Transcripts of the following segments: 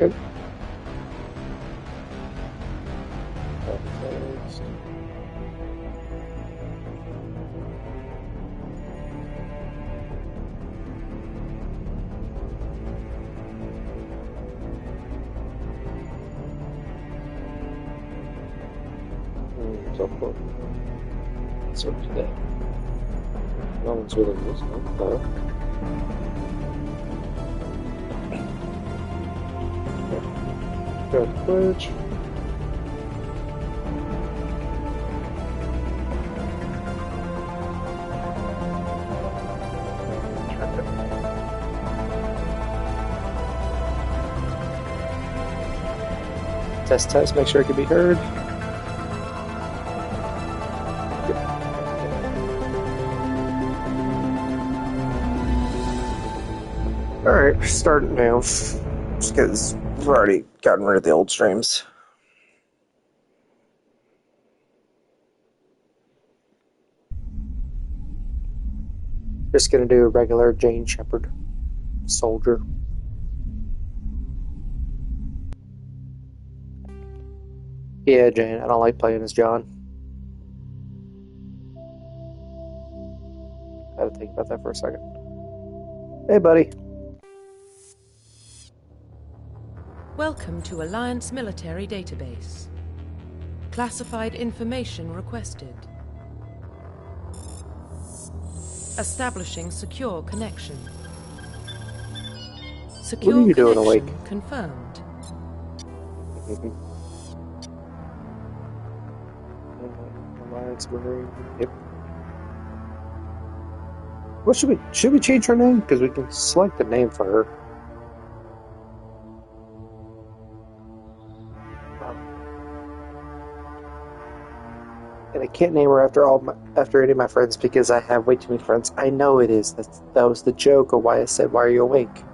Good. So forth. So today. No one's really listening, though. Got the bridge. Test, make sure it can be heard. Alright, starting now. Just because we've already gotten rid of the old streams. Just gonna do a regular Jane Shepherd soldier. Yeah, Jane, I don't like playing as John. I had to think about that for a second. Hey, buddy. Welcome to Alliance Military Database. Classified information requested. Establishing secure connection. Secure What are you doing connection awake? confirmed. Alliance Marine. Yep. What should we change her name? Because we can select the name for her. And I can't name her after any of my friends because I have way too many friends. I know it is. That was the joke of why I said, "Why are you awake?"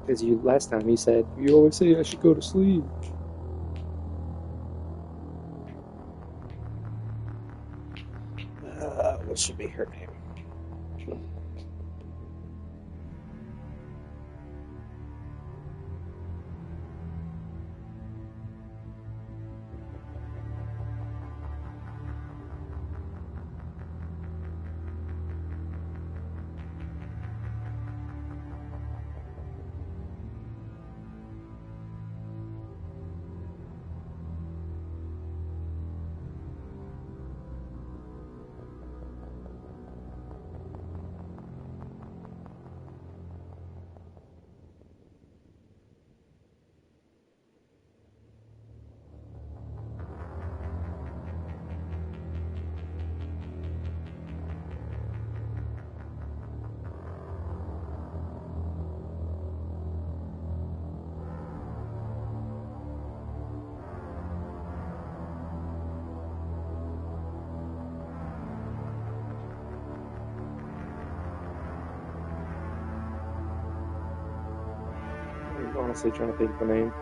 Because last time you said you always say I should go to sleep. What should be her name? I'm honestly trying to think of the name.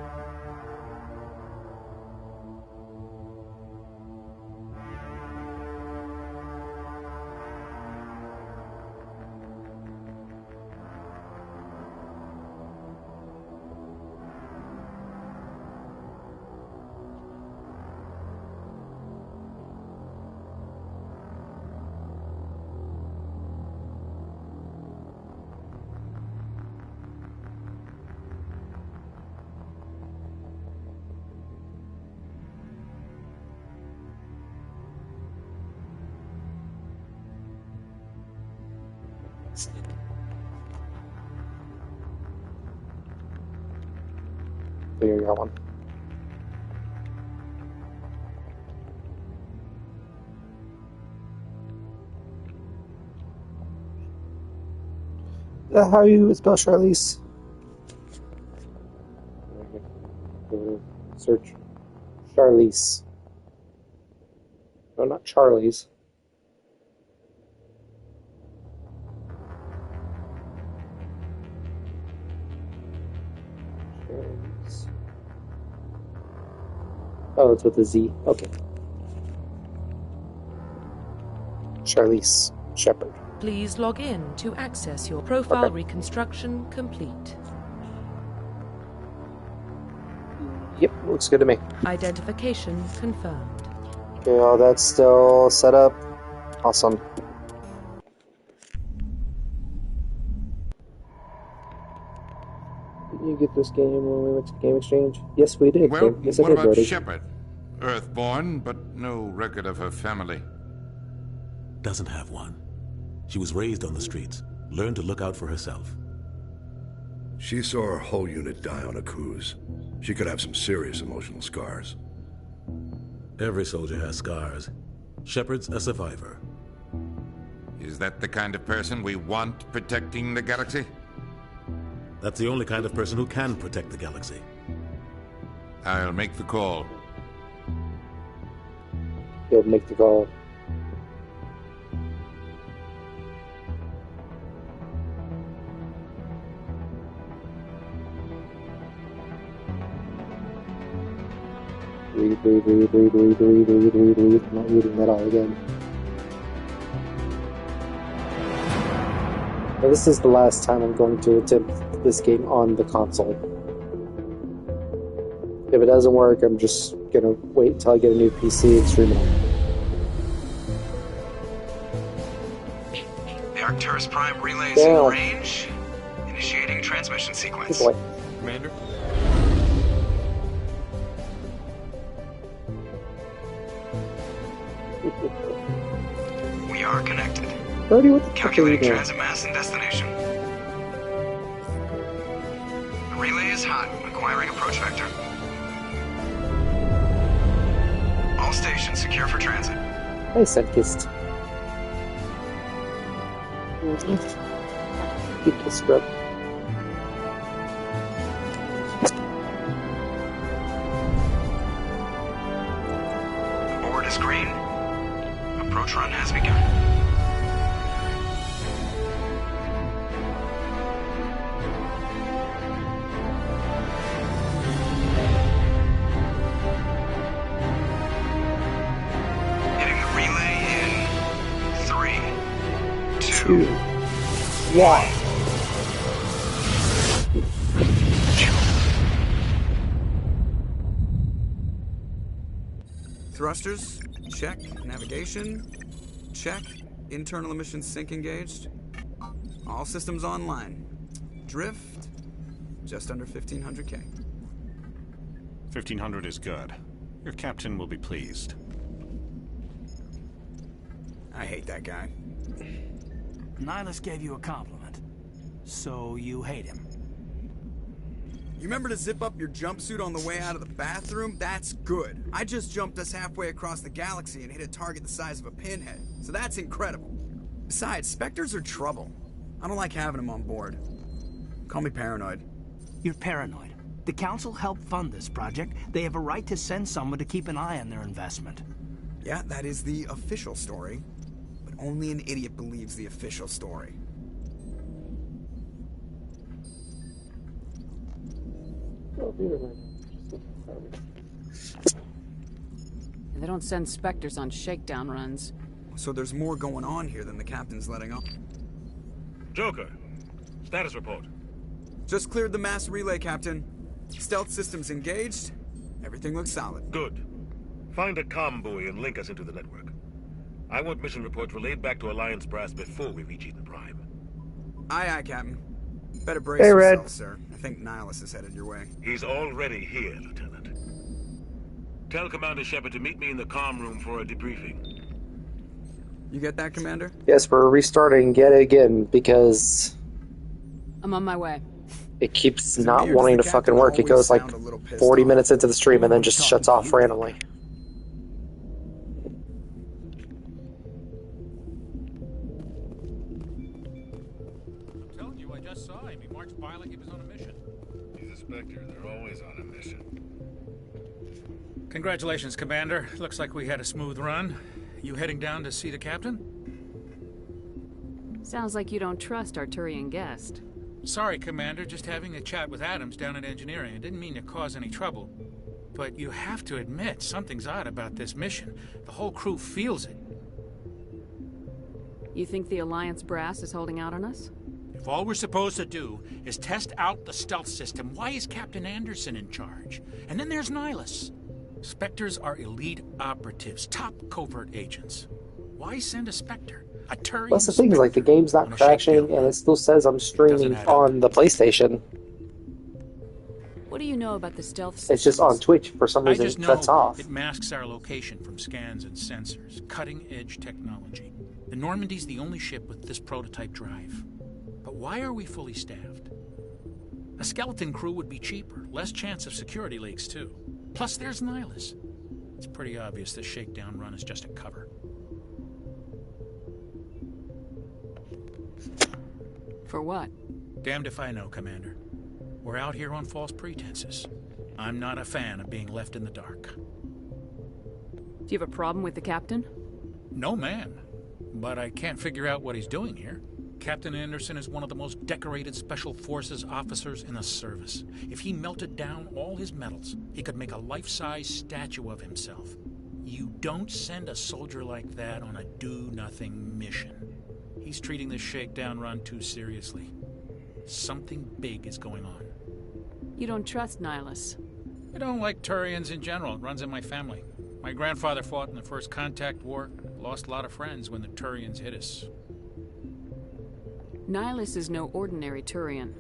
There you got one. How you spell Charlize? Search Charlize. No, not Charlie's. Oh, it's with a Z. Okay. Charlize Shepherd. Please log in to access your profile reconstruction complete. Yep, looks good to me. Identification confirmed. Okay, all that's still set up. Awesome. Did you get this game when we went to the game exchange? Yes, we did. Well, Yes, I what did, about Brody. Shepard? Earthborn, but no record of her family. Doesn't have one. She was raised on the streets, learned to look out for herself. She saw her whole unit die on a cruise. She could have some serious emotional scars. Every soldier has scars. Shepard's a survivor. Is that the kind of person we want protecting the galaxy? That's the only kind of person who can protect the galaxy. I'll make the call. You'll make the call. Read. I'm not reading that all again. Now, this is the last time I'm going to attempt this game on the console. If it doesn't work, I'm just gonna wait until I get a new PC and stream it on. The Arcturus Prime relay is in range. Initiating transmission sequence. Boy. Commander? We are connected. Brody, what the fuck are you Calculating doing? transit mass and destination. The relay is hot. Acquiring approach vector. All stations secure for transit. Hey, Sunkist. Keep the scrub. Board is green. Approach run has begun. Hitting the relay in 3, 2, 1. Thrusters, check. Navigation, check. Internal emissions sync engaged. All systems online. Drift, just under 1500K. 1500 is good. Your captain will be pleased. I hate that guy. Nihilus gave you a compliment. So you hate him. You remember to zip up your jumpsuit on the way out of the bathroom? That's good. I just jumped us halfway across the galaxy and hit a target the size of a pinhead. So that's incredible. Besides, Spectres are trouble. I don't like having them on board. Call me paranoid. You're paranoid. The Council helped fund this project. They have a right to send someone to keep an eye on their investment. Yeah, that is the official story. But only an idiot believes the official story. They don't send Spectres on shakedown runs. So there's more going on here than the captain's letting on. Joker, status report. Just cleared the mass relay, Captain. Stealth systems engaged. Everything looks solid. Good. Find a comm buoy and link us into the network. I want mission reports relayed back to Alliance brass before we reach Eden Prime. Aye, aye, Captain. Better brace Hey, yourself, Red. sir. I think Nihilus is headed your way. He's already here, Lieutenant. Tell Commander Shepard to meet me in the comm room for a debriefing. You get that, Commander? Yes, we're restarting yet again because I'm on my way. it keeps Is it not weird? wanting to Does the fucking captain work. It always goes like sound a little pissed 40 off? minutes into the stream and then just shuts off randomly. I'm telling you, I just saw him. He marched by like he was on a mission. He's a Spectre. They're always on a mission. Congratulations, Commander. Looks like we had a smooth run. You heading down to see the captain? Sounds like you don't trust Arturian guest. Sorry, Commander. Just having a chat with Adams down at engineering. I didn't mean to cause any trouble. But you have to admit, something's odd about this mission. The whole crew feels it. You think the Alliance brass is holding out on us? If all we're supposed to do is test out the stealth system, why is Captain Anderson in charge? And then there's Nihilus. Spectres are elite operatives, top covert agents. Why send a Spectre? A Turian Plus the thing is, like, the game's not crashing, and it still says I'm streaming on the PlayStation. What do you know about the stealth system? It's just on Twitch. For some reason, it shuts off. It masks our location from scans and sensors. Cutting-edge technology. The Normandy's the only ship with this prototype drive. But why are we fully staffed? A skeleton crew would be cheaper, less chance of security leaks, too. Plus, there's Nihilus. It's pretty obvious this shakedown run is just a cover. For what? Damned if I know, Commander. We're out here on false pretenses. I'm not a fan of being left in the dark. Do you have a problem with the captain? No, ma'am. But I can't figure out what he's doing here. Captain Anderson is one of the most decorated Special Forces officers in the service. If he melted down all his medals, he could make a life-size statue of himself. You don't send a soldier like that on a do-nothing mission. He's treating this shakedown run too seriously. Something big is going on. You don't trust Nihilus? I don't like Turians in general. It runs in my family. My grandfather fought in the First Contact War. Lost a lot of friends when the Turians hit us. Nihilus is no ordinary Turian.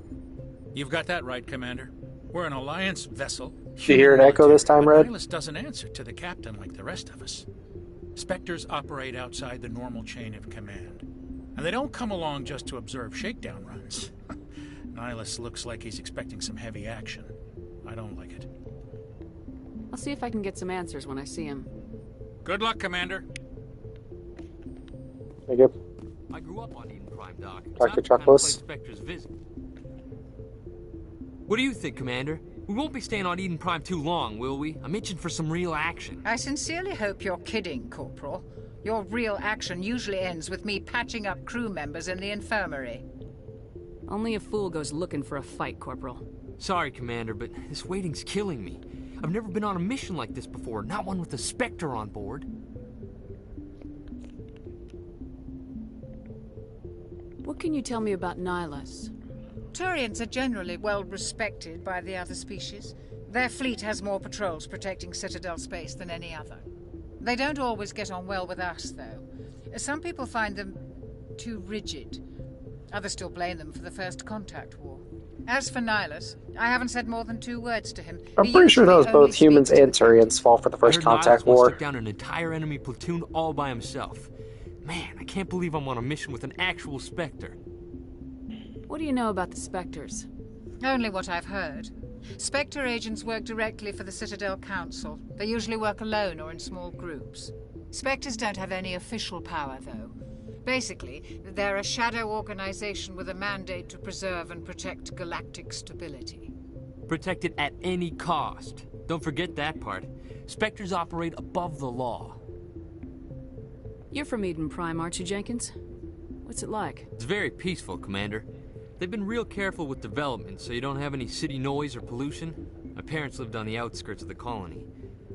You've got that right, Commander. We're an Alliance vessel. Did you hear an echo this time, Red? Nihilus doesn't answer to the captain like the rest of us. Spectres operate outside the normal chain of command. And they don't come along just to observe shakedown runs. Nihilus looks like he's expecting some heavy action. I don't like it. I'll see if I can get some answers when I see him. Good luck, Commander. Thank you. I grew up on Eden Prime, Doc. Dr. Chocolates. What do you think, Commander? We won't be staying on Eden Prime too long, will we? I'm itching for some real action. I sincerely hope you're kidding, Corporal. Your real action usually ends with me patching up crew members in the infirmary. Only a fool goes looking for a fight, Corporal. Sorry, Commander, but this waiting's killing me. I've never been on a mission like this before, not one with a Spectre on board. What can you tell me about Nihilus? Turians are generally well respected by the other species. Their fleet has more patrols protecting Citadel space than any other. They don't always get on well with us, though. Some people find them too rigid. Others still blame them for the First Contact War. As for Nihilus, I haven't said more than 2 words to him. I'm pretty sure that was both humans and Turians' fault for the First Contact War. Took down an entire enemy platoon all by himself. Man, I can't believe I'm on a mission with an actual Spectre. What do you know about the Spectres? Only what I've heard. Spectre agents work directly for the Citadel Council. They usually work alone or in small groups. Spectres don't have any official power, though. Basically, they're a shadow organization with a mandate to preserve and protect galactic stability. Protect it at any cost. Don't forget that part. Spectres operate above the law. You're from Eden Prime, aren't you, Jenkins? What's it like? It's very peaceful, Commander. They've been real careful with development, so you don't have any city noise or pollution. My parents lived on the outskirts of the colony.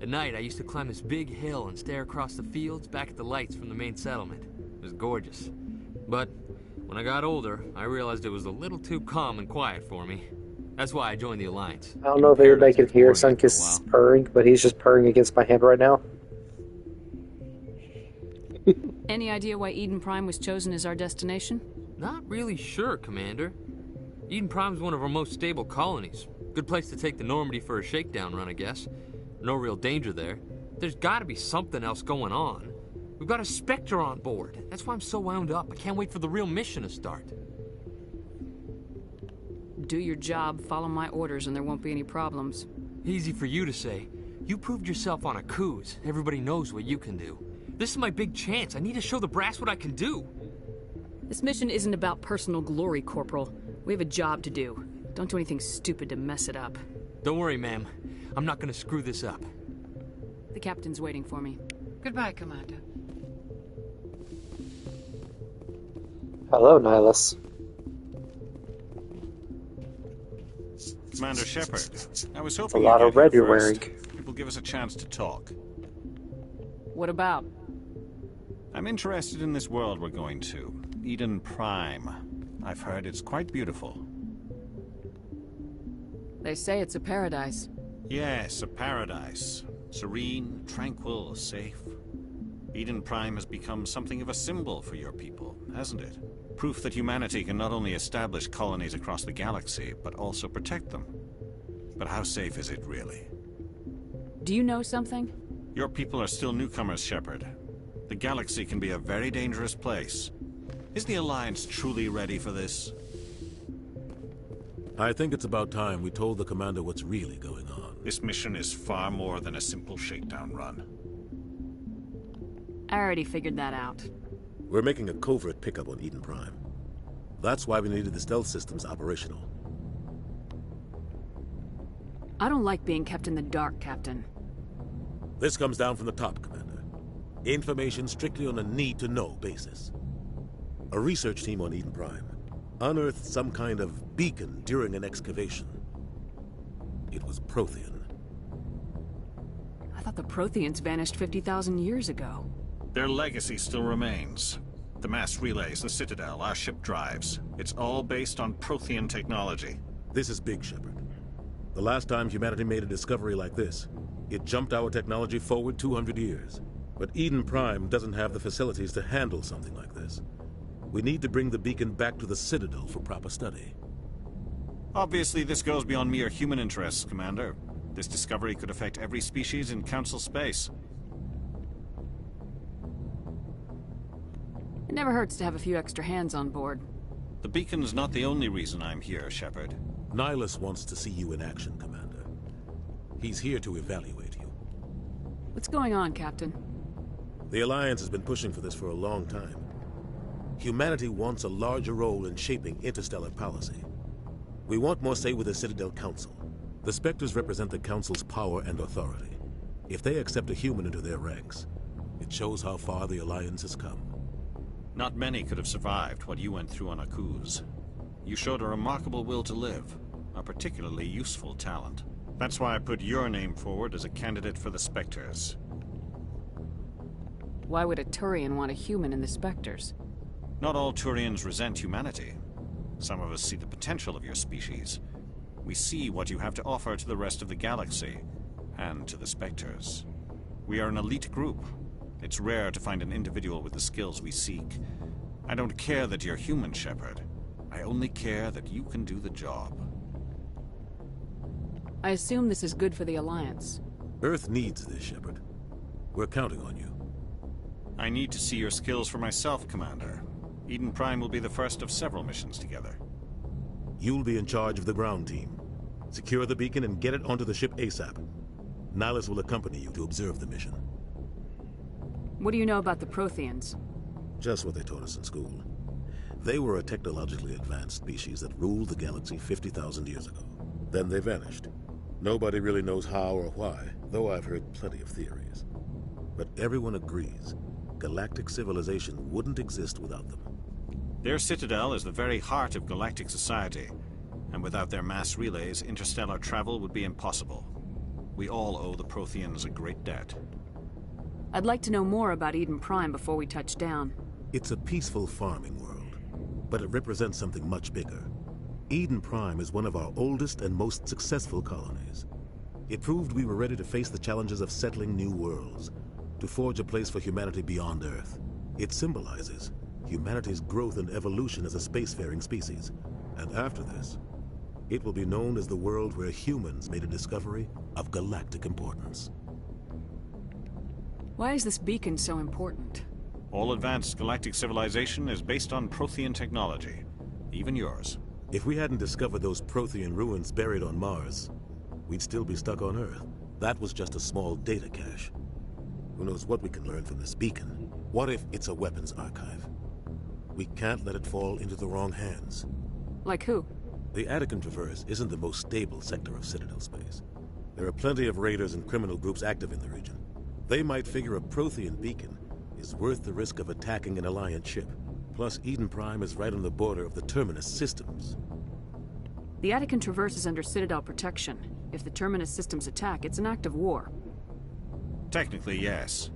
At night, I used to climb this big hill and stare across the fields back at the lights from the main settlement. It was gorgeous. But when I got older, I realized it was a little too calm and quiet for me. That's why I joined the Alliance. I don't know if everybody can hear Sunkiss purring, but he's just purring against my hand right now. Any idea why Eden Prime was chosen as our destination? Not really sure, Commander. Eden Prime's one of our most stable colonies. Good place to take the Normandy for a shakedown run, I guess. No real danger there. There's gotta be something else going on. We've got a Spectre on board. That's why I'm so wound up. I can't wait for the real mission to start. Do your job, follow my orders, and there won't be any problems. Easy for you to say. You proved yourself on a cruise. Everybody knows what you can do. This is my big chance. I need to show the brass what I can do. This mission isn't about personal glory, Corporal. We have a job to do. Don't do anything stupid to mess it up. Don't worry, ma'am. I'm not gonna screw this up. The captain's waiting for me. Goodbye, Commander. Hello, Nihilus. Commander Shepard, I was That's hoping a lot you'd of get red here you're first. wearing. It will give us a chance to talk. What about? I'm interested in this world we're going to. Eden Prime. I've heard it's quite beautiful. They say it's a paradise. Yes, a paradise. Serene, tranquil, safe. Eden Prime has become something of a symbol for your people, hasn't it? Proof that humanity can not only establish colonies across the galaxy, but also protect them. But how safe is it, really? Do you know something? Your people are still newcomers, Shepard. The galaxy can be a very dangerous place. Is the Alliance truly ready for this? I think it's about time we told the Commander what's really going on. This mission is far more than a simple shakedown run. I already figured that out. We're making a covert pickup on Eden Prime. That's why we needed the stealth systems operational. I don't like being kept in the dark, Captain. This comes down from the top, Commander. Information strictly on a need-to-know basis. A research team on Eden Prime unearthed some kind of beacon during an excavation. It was Prothean. I thought the Protheans vanished 50,000 years ago. Their legacy still remains. The mass relays, the Citadel, our ship drives. It's all based on Prothean technology. This is big, Shepard. The last time humanity made a discovery like this, it jumped our technology forward 200 years. But Eden Prime doesn't have the facilities to handle something like this. We need to bring the beacon back to the Citadel for proper study. Obviously, this goes beyond mere human interests, Commander. This discovery could affect every species in Council space. It never hurts to have a few extra hands on board. The beacon's not the only reason I'm here, Shepard. Nihilus wants to see you in action, Commander. He's here to evaluate you. What's going on, Captain? The Alliance has been pushing for this for a long time. Humanity wants a larger role in shaping interstellar policy. We want more say with the Citadel Council. The Spectres represent the Council's power and authority. If they accept a human into their ranks, it shows how far the Alliance has come. Not many could have survived what you went through on Akuz. You showed a remarkable will to live, a particularly useful talent. That's why I put your name forward as a candidate for the Spectres. Why would a Turian want a human in the Spectres? Not all Turians resent humanity. Some of us see the potential of your species. We see what you have to offer to the rest of the galaxy, and to the Spectres. We are an elite group. It's rare to find an individual with the skills we seek. I don't care that you're human, Shepard. I only care that you can do the job. I assume this is good for the Alliance. Earth needs this, Shepard. We're counting on you. I need to see your skills for myself, Commander. Eden Prime will be the first of several missions together. You'll be in charge of the ground team. Secure the beacon and get it onto the ship ASAP. Nihilus will accompany you to observe the mission. What do you know about the Protheans? Just what they taught us in school. They were a technologically advanced species that ruled the galaxy 50,000 years ago. Then they vanished. Nobody really knows how or why, though I've heard plenty of theories. But everyone agrees, galactic civilization wouldn't exist without them. Their citadel is the very heart of galactic society, and without their mass relays, interstellar travel would be impossible. We all owe the Protheans a great debt. I'd like to know more about Eden Prime before we touch down. It's a peaceful farming world, but it represents something much bigger. Eden Prime is one of our oldest and most successful colonies. It proved we were ready to face the challenges of settling new worlds, to forge a place for humanity beyond Earth. It symbolizes humanity's growth and evolution as a spacefaring species. And after this, it will be known as the world where humans made a discovery of galactic importance. Why is this beacon so important? All advanced galactic civilization is based on Prothean technology, even yours. If we hadn't discovered those Prothean ruins buried on Mars, we'd still be stuck on Earth. That was just a small data cache. Who knows what we can learn from this beacon? What if it's a weapons archive? We can't let it fall into the wrong hands. Like who? The Attican Traverse isn't the most stable sector of Citadel space. There are plenty of raiders and criminal groups active in the region. They might figure a Prothean beacon is worth the risk of attacking an Alliance ship. Plus, Eden Prime is right on the border of the Terminus systems. The Attican Traverse is under Citadel protection. If the Terminus systems attack, it's an act of war. Technically, yes.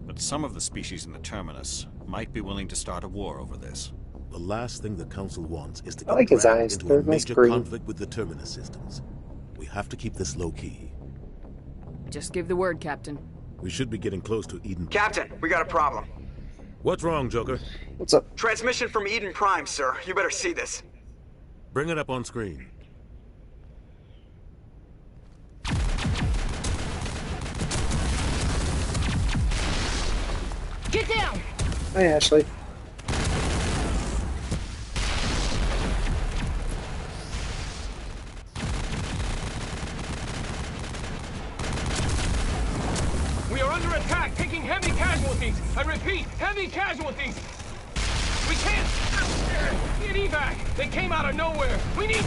But some of the species in the Terminus might be willing to start a war over this. The last thing the Council wants is to I like get his dragged eyes. into They're a nice major green. conflict with the Terminus systems. We have to keep this low-key. Just give the word, Captain. We should be getting close to Eden. Captain, we got a problem. What's wrong, Joker? What's up? Transmission from Eden Prime, sir. You better see this. Bring it up on screen. Get down! Hi, Ashley. We are under attack, taking heavy casualties. I repeat, heavy casualties. We can't get evac. They came out of nowhere. We need...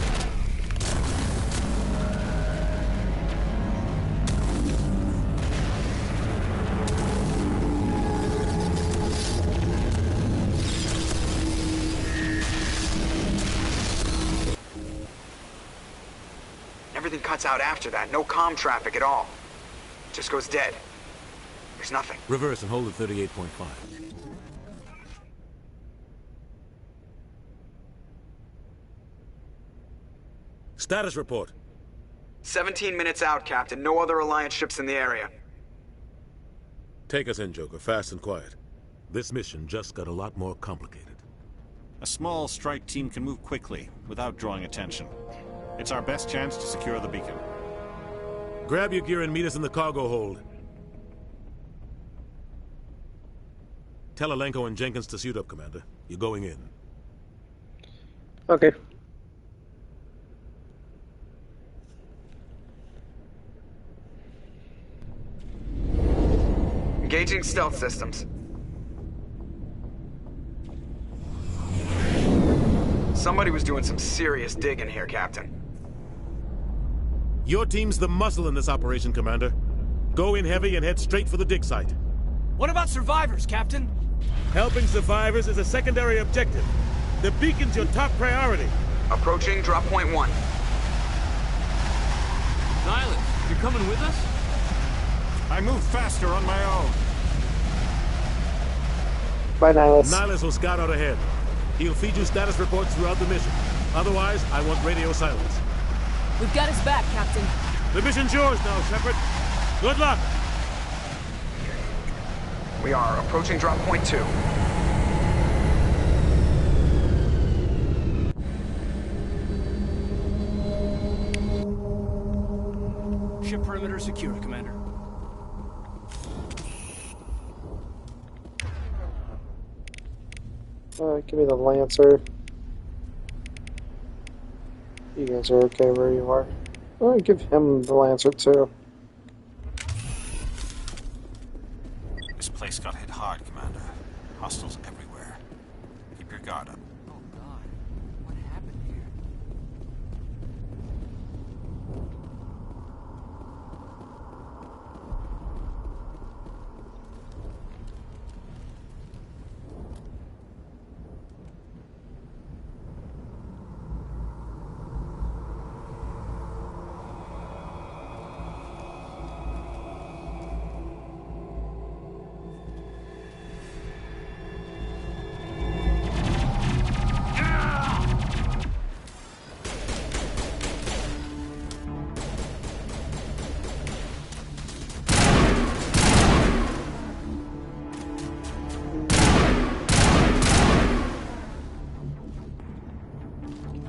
Everything cuts out after that. No comm traffic at all. Just goes dead. There's nothing. Reverse and hold at 38.5. Status report. 17 minutes out, Captain. No other Alliance ships in the area. Take us in, Joker, fast and quiet. This mission just got a lot more complicated. A small strike team can move quickly, without drawing attention. It's our best chance to secure the beacon. Grab your gear and meet us in the cargo hold. Tell Alenko and Jenkins to suit up, Commander. You're going in. Okay. Engaging stealth systems. Somebody was doing some serious digging here, Captain. Your team's the muscle in this operation, Commander. Go in heavy and head straight for the dig site. What about survivors, Captain? Helping survivors is a secondary objective. The beacon's your top priority. Approaching drop point 1. Nihilus, you're coming with us? I move faster on my own. Bye, Nihilus. Nihilus will scout out ahead. He'll feed you status reports throughout the mission. Otherwise, I want radio silence. We've got his back, Captain. The mission's yours now, Shepard. Good luck. We are approaching drop point 2. Ship perimeter secure, Commander. Give me the Lancer. You guys are okay where you are. Give him the Lancer too. This place got hit hard, Commander. Hostiles everywhere. Keep your guard up. Oh God, what happened here?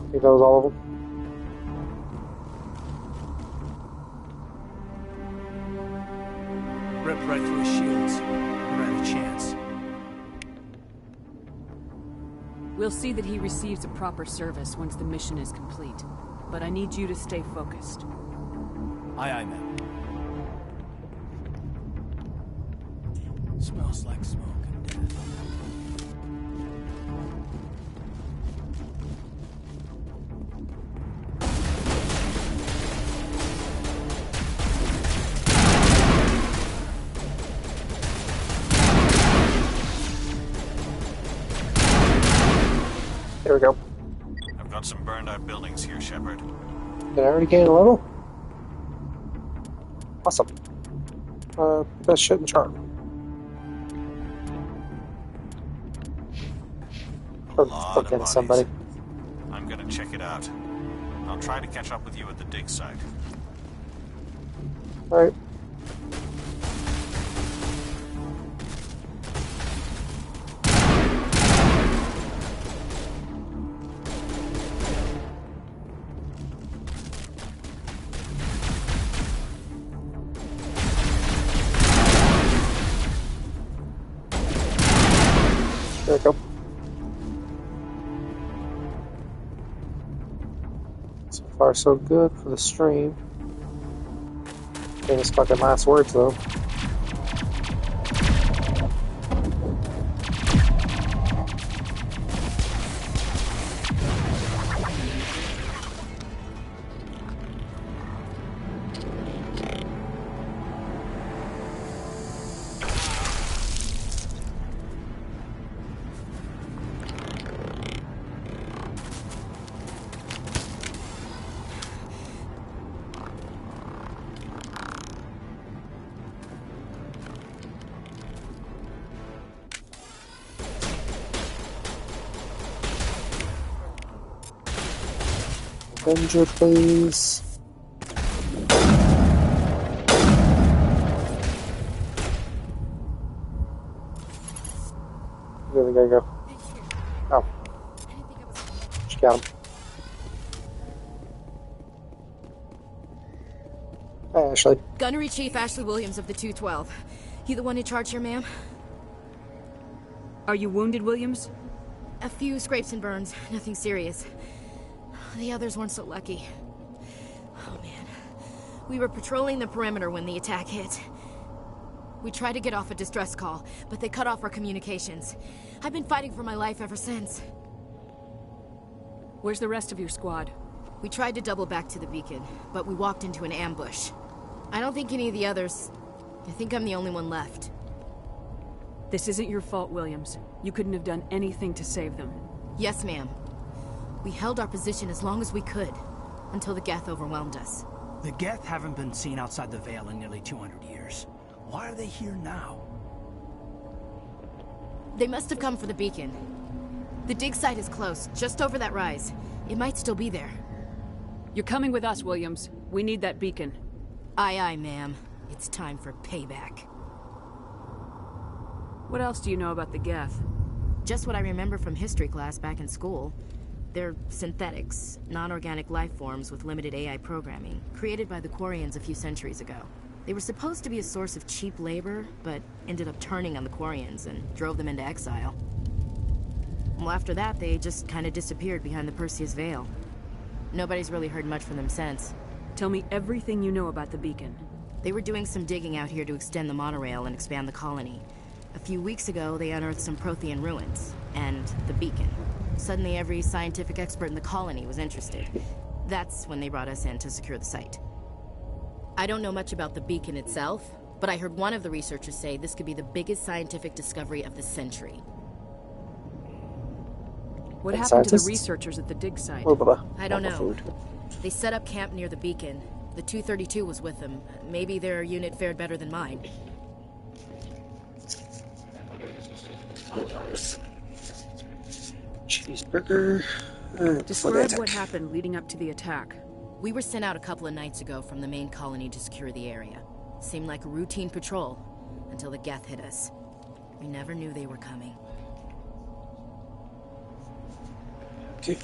I think that was all of them. Ripped right through his shields. Never had a chance. We'll see that he receives a proper service once the mission is complete. But I need you to stay focused. Aye, aye, ma'am. Smells like smoke and death. There we go. I've got some burned out buildings here, Shepard. Did I already gain a level? Awesome. Best shit in charm. A Or lot fuck of into bodies. somebody. I'm gonna check it out. I'll try to catch up with you at the dig site. Alright. There we go. So far, so good for the stream. Famous fucking last words, though. Avenger, please. Where we gotta go? Oh. She got him. Hi, Ashley. Gunnery Chief Ashley Williams of the 212. You the one in charge here, ma'am? Are you wounded, Williams? A few scrapes and burns. Nothing serious. The others weren't so lucky. Oh, man. We were patrolling the perimeter when the attack hit. We tried to get off a distress call, but they cut off our communications. I've been fighting for my life ever since. Where's the rest of your squad? We tried to double back to the beacon, but we walked into an ambush. I don't think any of the others... I think I'm the only one left. This isn't your fault, Williams. You couldn't have done anything to save them. Yes, ma'am. We held our position as long as we could, until the Geth overwhelmed us. The Geth haven't been seen outside the Veil in nearly 200 years. Why are they here now? They must have come for the beacon. The dig site is close, just over that rise. It might still be there. You're coming with us, Williams. We need that beacon. Aye, aye, ma'am. It's time for payback. What else do you know about the Geth? Just what I remember from history class back in school. They're synthetics, non-organic life forms with limited AI programming, created by the Quarians a few centuries ago. They were supposed to be a source of cheap labor, but ended up turning on the Quarians and drove them into exile. Well, after that, they just kind of disappeared behind the Perseus Veil. Nobody's really heard much from them since. Tell me everything you know about the beacon. They were doing some digging out here to extend the monorail and expand the colony. A few weeks ago, they unearthed some Prothean ruins, and the beacon. Suddenly, every scientific expert in the colony was interested. That's when they brought us in to secure the site. I don't know much about the beacon itself, but I heard one of the researchers say this could be the biggest scientific discovery of the century. What happened to the researchers at the dig site? I don't know. They set up camp near the beacon. The 232 was with them. Maybe their unit fared better than mine. Cheeseburger. Describe what happened leading up to the attack. We were sent out a couple of nights ago from the main colony to secure the area. Seemed like a routine patrol, until the Geth hit us. We never knew they were coming. Okay.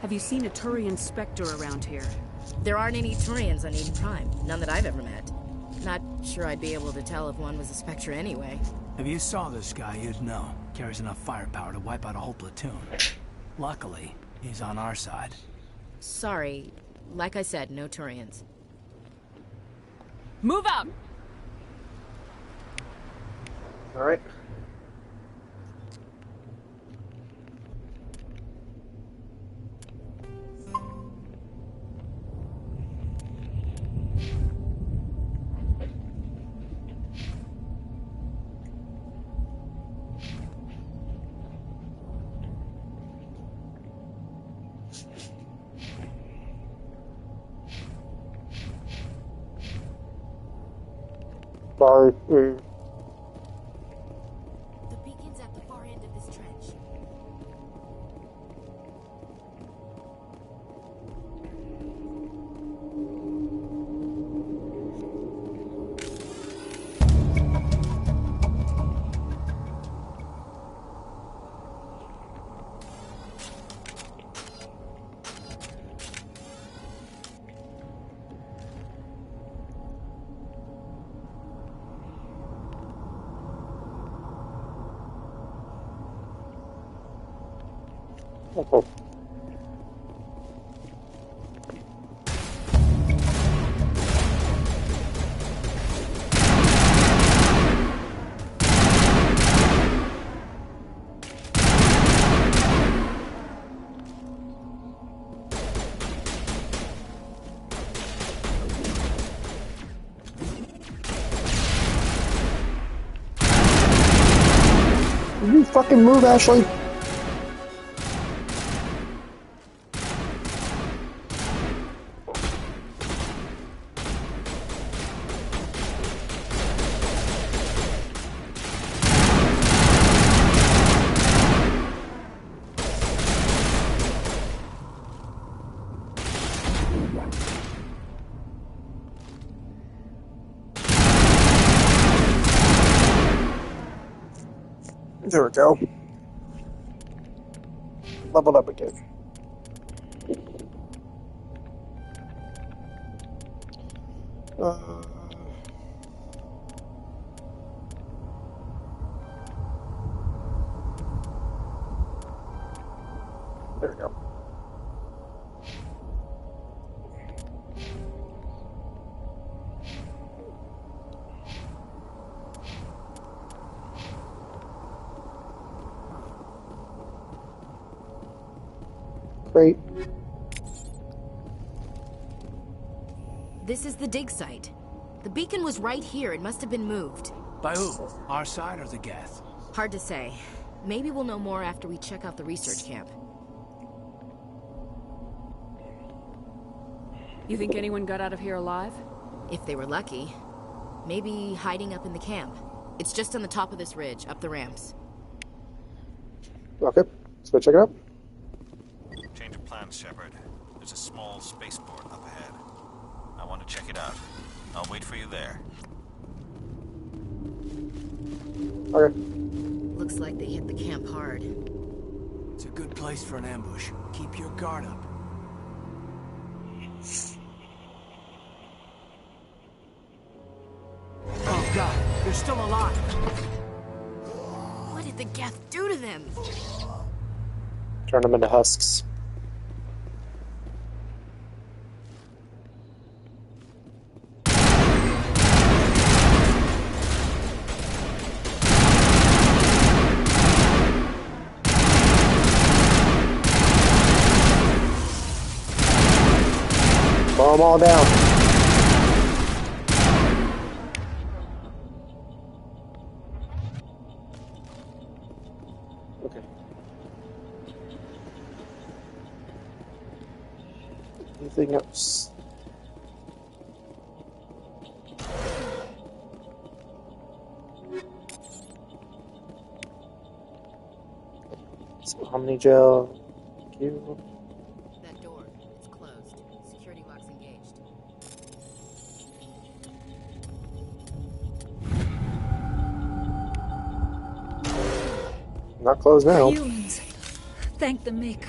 Have you seen a Turian Spectre around here? There aren't any Turians on Eden Prime. None that I've ever met. Not sure I'd be able to tell if one was a Spectre anyway. If you saw this guy, you'd know. Carries enough firepower to wipe out a whole platoon. Luckily, he's on our side. Sorry. Like I said, no Turians. Move out! Alright. The beacon's at the far end of this trench. Oh. You fucking move, Ashley. There we go. Leveled up again. There we go. Great. This is the dig site. The beacon was right here. It must have been moved. By who? Our side or the Geth? Hard to say. Maybe we'll know more after we check out the research camp. You think anyone got out of here alive? If they were lucky. Maybe hiding up in the camp. It's just on the top of this ridge, up the ramps. Okay, let's go check it out. Change of plans, Shepard. There's a small spaceport up ahead. I want to check it out. I'll wait for you there. Okay. Looks like they hit the camp hard. It's a good place for an ambush. Keep your guard up. Oh god, they're still alive. What did the Geth do to them? Turn them into husks. Blow them all down. Okay. Anything else? Some Omni gel. Thank you. That door, it's closed. Security lock's engaged. Not closed now. Humans. Thank the Maker.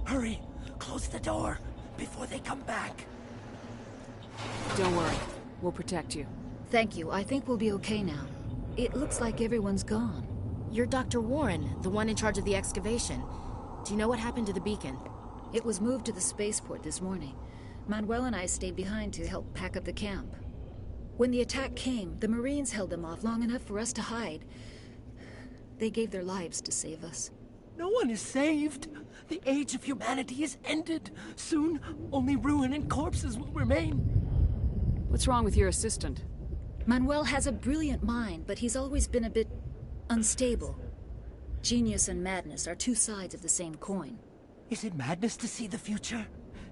Hurry, close the door before they come back. Don't worry. We'll protect you. Thank you. I think we'll be okay now. It looks like everyone's gone. You're Dr. Warren, the one in charge of the excavation. Do you know what happened to the beacon? It was moved to the spaceport this morning. Manuel and I stayed behind to help pack up the camp. When the attack came, the Marines held them off long enough for us to hide. They gave their lives to save us. No one is saved. The age of humanity is ended. Soon, only ruin and corpses will remain. What's wrong with your assistant? Manuel has a brilliant mind, but he's always been a bit unstable. Genius and madness are two sides of the same coin. Is it madness to see the future?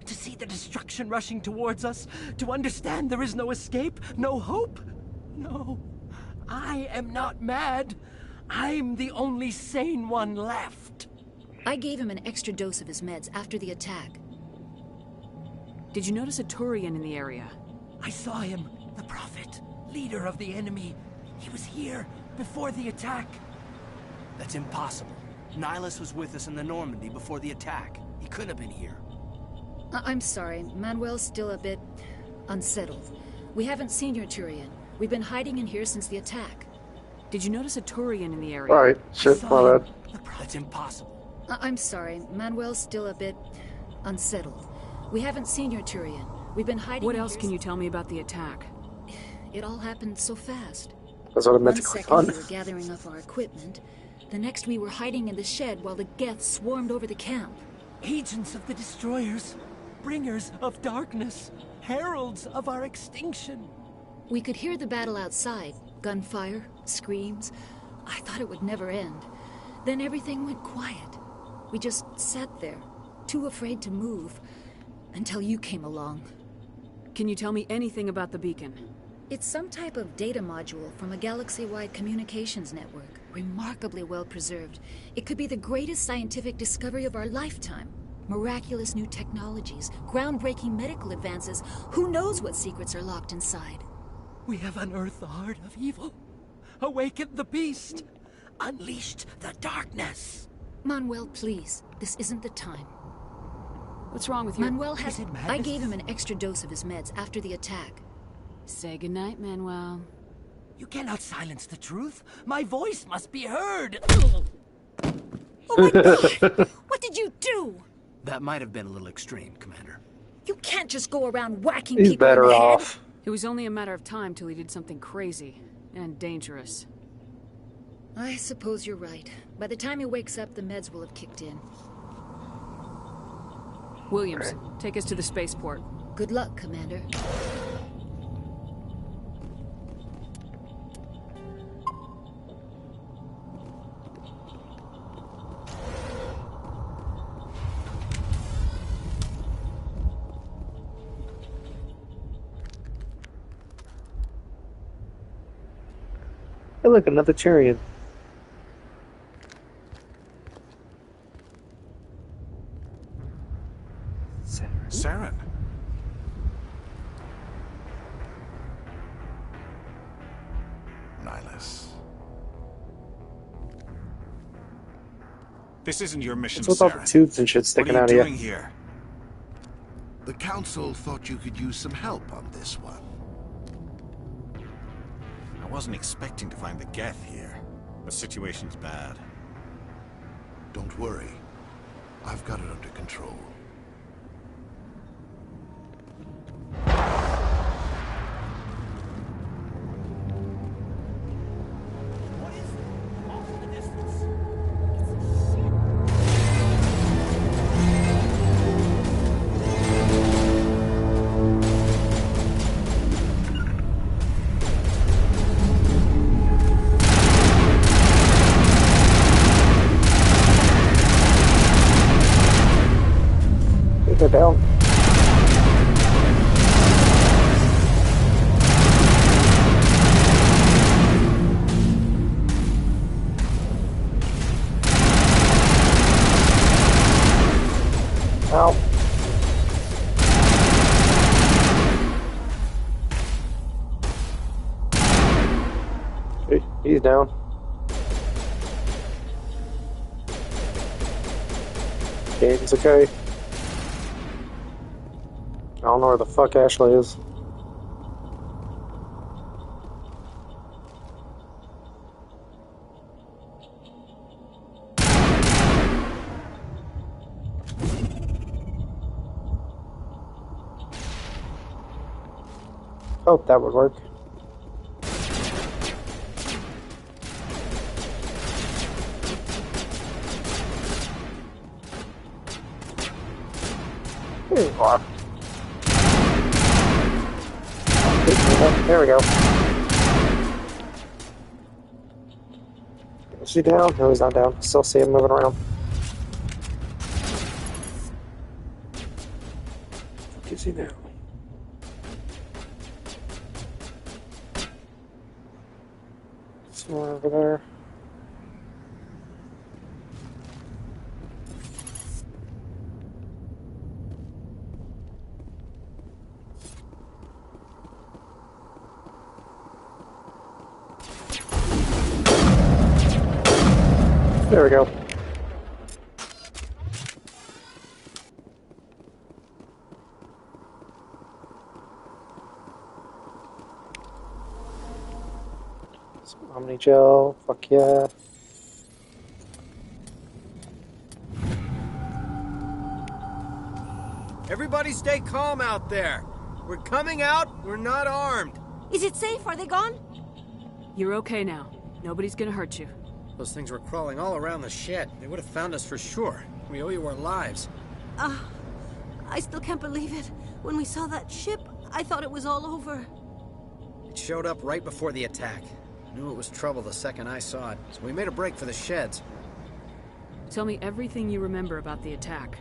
To see the destruction rushing towards us? To understand there is no escape? No hope? No. I am not mad. I'm the only sane one left. I gave him an extra dose of his meds after the attack. Did you notice a Turian in the area? I saw him. The Prophet. Leader of the enemy. He was here before the attack. That's impossible. Nihilus was with us in the Normandy before the attack. He couldn't have been here. I'm sorry. Manuel's still a bit unsettled. We haven't seen your Turian. We've been hiding in here since the attack. Did you notice a Turian in the area? Alright, shit, my bad. That's impossible. I'm sorry. Manuel's still a bit unsettled. We haven't seen your Turian. We've been hiding. What else can you tell me about the attack? It all happened so fast. That's what I meant to One click second on. we were gathering up our equipment. The next we were hiding in the shed while the Geth swarmed over the camp. Agents of the Destroyers, bringers of darkness, heralds of our extinction. We could hear the battle outside. Gunfire, screams. I thought it would never end. Then everything went quiet. We just sat there, too afraid to move, until you came along. Can you tell me anything about the beacon? It's some type of data module from a galaxy-wide communications network. Remarkably well preserved. It could be the greatest scientific discovery of our lifetime. Miraculous new technologies, groundbreaking medical advances. Who knows what secrets are locked inside? We have unearthed the heart of evil, awakened the beast, unleashed the darkness. Manuel, please. This isn't the time. What's wrong with you? Manuel has... I gave him an extra dose of his meds after the attack. Say goodnight, Manuel. You cannot silence the truth. My voice must be heard. Oh my God! What did you do? That might have been a little extreme, Commander. You can't just go around whacking He's people in better the head. off. It was only a matter of time till he did something crazy and dangerous. I suppose you're right. By the time he wakes up, the meds will have kicked in. Williams, take us to the spaceport. Good luck, Commander. Hey, look, another Turian. Saren. Nihilus. This isn't your mission, What's with all the Saren. tubes and shit sticking What out are you of you? doing here? The Council thought you could use some help on this one. I wasn't expecting to find the Geth here. The situation's bad. Don't worry. I've got it under control. They're down. Ow. He's down. Gabe's okay. I don't know where the fuck Ashley is. Hope that would work. Here you are. There we go. Is he down? No, he's not down. Still see him moving around. What is he now? Somewhere over there. There we go. Some Omni gel, fuck yeah. Everybody stay calm out there. We're coming out, we're not armed. Is it safe? Are they gone? You're okay now. Nobody's gonna hurt you. Those things were crawling all around the shed. They would have found us for sure. We owe you our lives. I still can't believe it. When we saw that ship, I thought it was all over. It showed up right before the attack. Knew it was trouble the second I saw it, so we made a break for the sheds. Tell me everything you remember about the attack.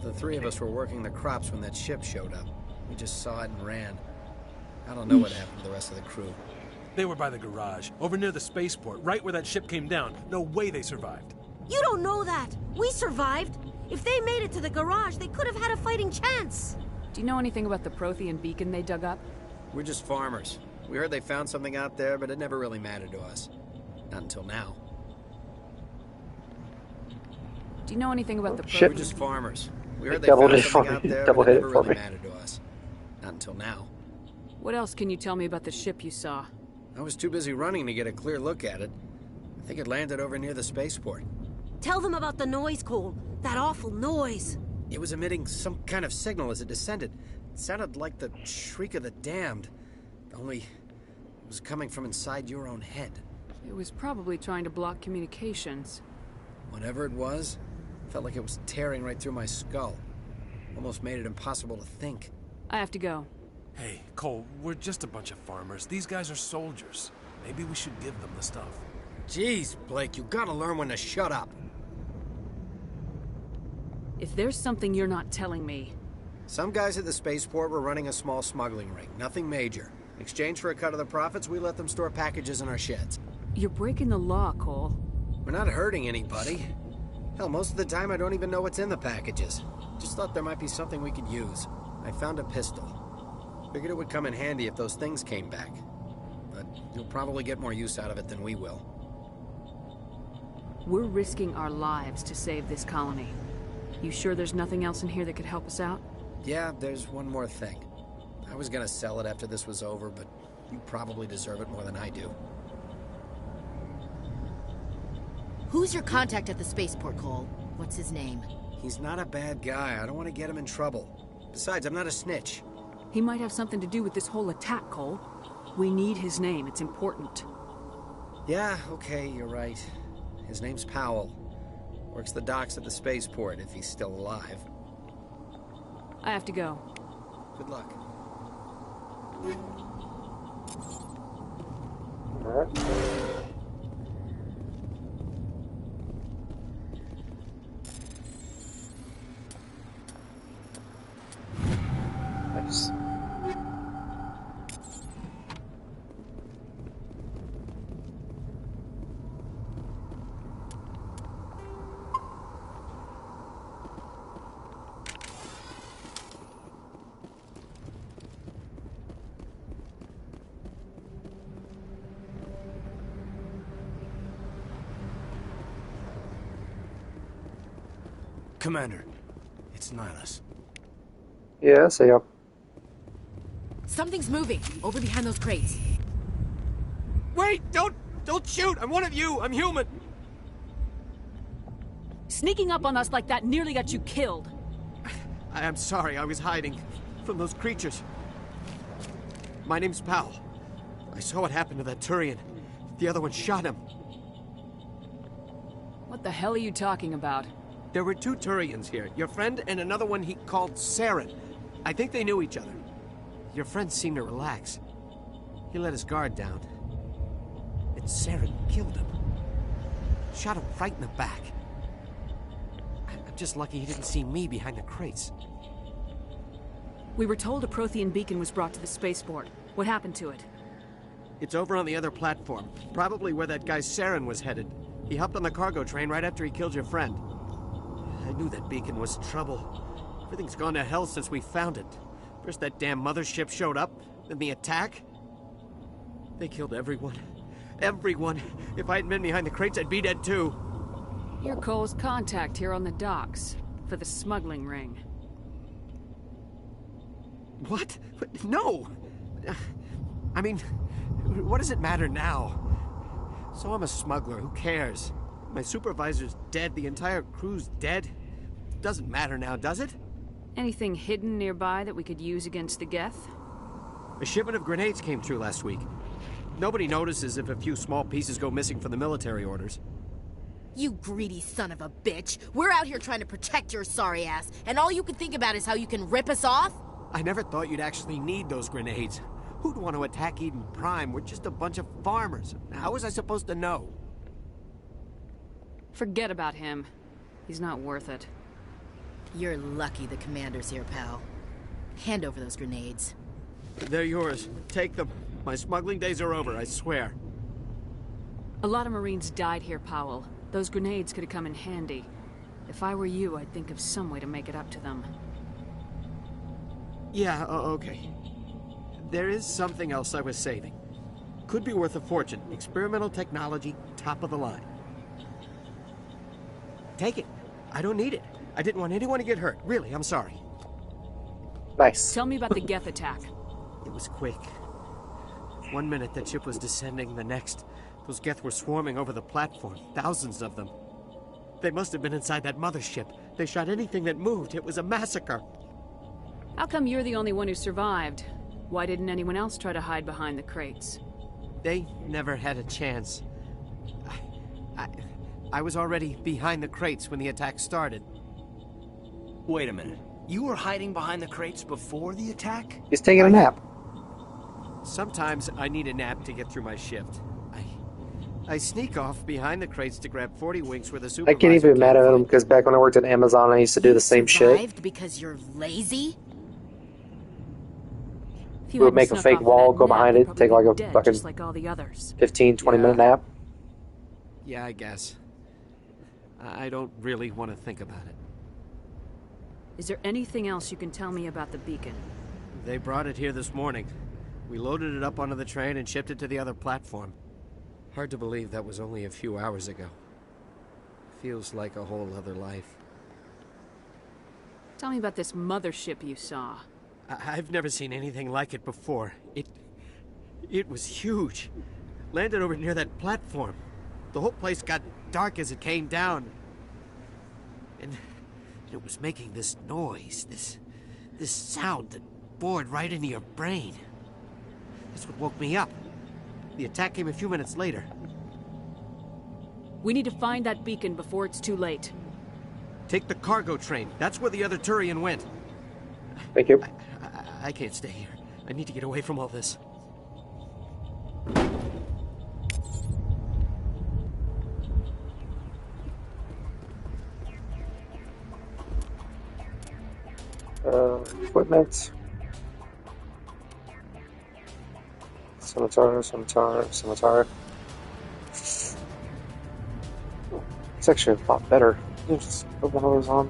The three of us were working the crops when that ship showed up. We just saw it and ran. I don't know what happened to the rest of the crew. They were by the garage, over near the spaceport, right where that ship came down. No way they survived. You don't know that. We survived. If they made it to the garage, they could have had a fighting chance. Do you know anything about the Prothean beacon they dug up? We're just farmers. We heard they found something out there, but it never really mattered to us. Not until now. Do you know anything about the We're just farmers. We heard they found something out there, but it never really mattered to us. Not until now. What else can you tell me about the ship you saw? I was too busy running to get a clear look at it. I think it landed over near the spaceport. Tell them about the noise, Cole. That awful noise. It was emitting some kind of signal as it descended. It sounded like the shriek of the damned. Only it was coming from inside your own head. It was probably trying to block communications. Whatever it was, felt like it was tearing right through my skull. Almost made it impossible to think. I have to go. Hey, Cole, we're just a bunch of farmers. These guys are soldiers. Maybe we should give them the stuff. Jeez, Blake, you gotta learn when to shut up. If there's something you're not telling me... Some guys at the spaceport were running a small smuggling ring. Nothing major. In exchange for a cut of the profits, we let them store packages in our sheds. You're breaking the law, Cole. We're not hurting anybody. Hell, most of the time I don't even know what's in the packages. Just thought there might be something we could use. I found a pistol. Figured it would come in handy if those things came back. But you'll probably get more use out of it than we will. We're risking our lives to save this colony. You sure there's nothing else in here that could help us out? Yeah, there's one more thing. I was gonna sell it after this was over, but you probably deserve it more than I do. Who's your contact at the spaceport, Cole? What's his name? He's not a bad guy. I don't want to get him in trouble. Besides, I'm not a snitch. He might have something to do with this whole attack, Cole. We need his name. It's important. Yeah, okay, you're right. His name's Powell. Works the docks at the spaceport, if he's still alive. I have to go. Good luck. Nice. Commander, it's Nihilus. Yeah, see ya. Something's moving over behind those crates. Wait! Don't shoot! I'm one of you! I'm human! Sneaking up on us like that nearly got you killed. I'm sorry, I was hiding from those creatures. My name's Powell. I saw what happened to that Turian. The other one shot him. What the hell are you talking about? There were two Turians here. Your friend and another one he called Saren. I think they knew each other. Your friend seemed to relax. He let his guard down. And Saren killed him. Shot him right in the back. I'm just lucky he didn't see me behind the crates. We were told a Prothean beacon was brought to the spaceport. What happened to it? It's over on the other platform. Probably where that guy Saren was headed. He hopped on the cargo train right after he killed your friend. I knew that beacon was trouble. Everything's gone to hell since we found it. First that damn mothership showed up, then the attack. They killed everyone. Everyone. If I hadn't been behind the crates, I'd be dead too. You're Cole's contact here on the docks for the smuggling ring. What? No! I mean, what does it matter now? So I'm a smuggler, who cares? My supervisor's dead, the entire crew's dead. Doesn't matter now, does it? Anything hidden nearby that we could use against the Geth? A shipment of grenades came through last week. Nobody notices if a few small pieces go missing from the military orders. You greedy son of a bitch. We're out here trying to protect your sorry ass, and all you can think about is how you can rip us off? I never thought you'd actually need those grenades. Who'd want to attack Eden Prime? We're just a bunch of farmers. How was I supposed to know? Forget about him. He's not worth it. You're lucky the commander's here, pal. Hand over those grenades. They're yours. Take them. My smuggling days are over, I swear. A lot of Marines died here, Powell. Those grenades could have come in handy. If I were you, I'd think of some way to make it up to them. Yeah, okay. There is something else I was saving. Could be worth a fortune. Experimental technology, top of the line. Take it. I don't need it. I didn't want anyone to get hurt. Really, I'm sorry. Nice. Tell me about the Geth attack. It was quick. 1 minute the ship was descending, the next, those Geth were swarming over the platform. Thousands of them. They must have been inside that mothership. They shot anything that moved. It was a massacre. How come you're the only one who survived? Why didn't anyone else try to hide behind the crates? They never had a chance. I was already behind the crates when the attack started. Wait a minute. You were hiding behind the crates before the attack? He's taking a nap. Sometimes I need a nap to get through my shift. I sneak off behind the crates to grab 40 winks where the supervisor I can't even be mad at him because back when I worked at Amazon, I used to do the same shit. Survived because you're lazy? We would make a fake wall, go behind it, take like a fucking just like all the others. 15, 20-minute nap. Yeah, I guess. I don't really want to think about it. Is there anything else you can tell me about the beacon? They brought it here this morning. We loaded it up onto the train and shipped it to the other platform. Hard to believe that was only a few hours ago. Feels like a whole other life. Tell me about this mothership you saw. I've never seen anything like it before. It was huge. Landed over near that platform. The whole place got dark as it came down. And it was making this noise, this sound that bored right into your brain. That's what woke me up. The attack came a few minutes later. We need to find that beacon before it's too late. Take the cargo train. That's where the other Turian went. Thank you. I can't stay here. I need to get away from all this. Equipment. Scimitar. It's actually a lot better. Just put one of those on.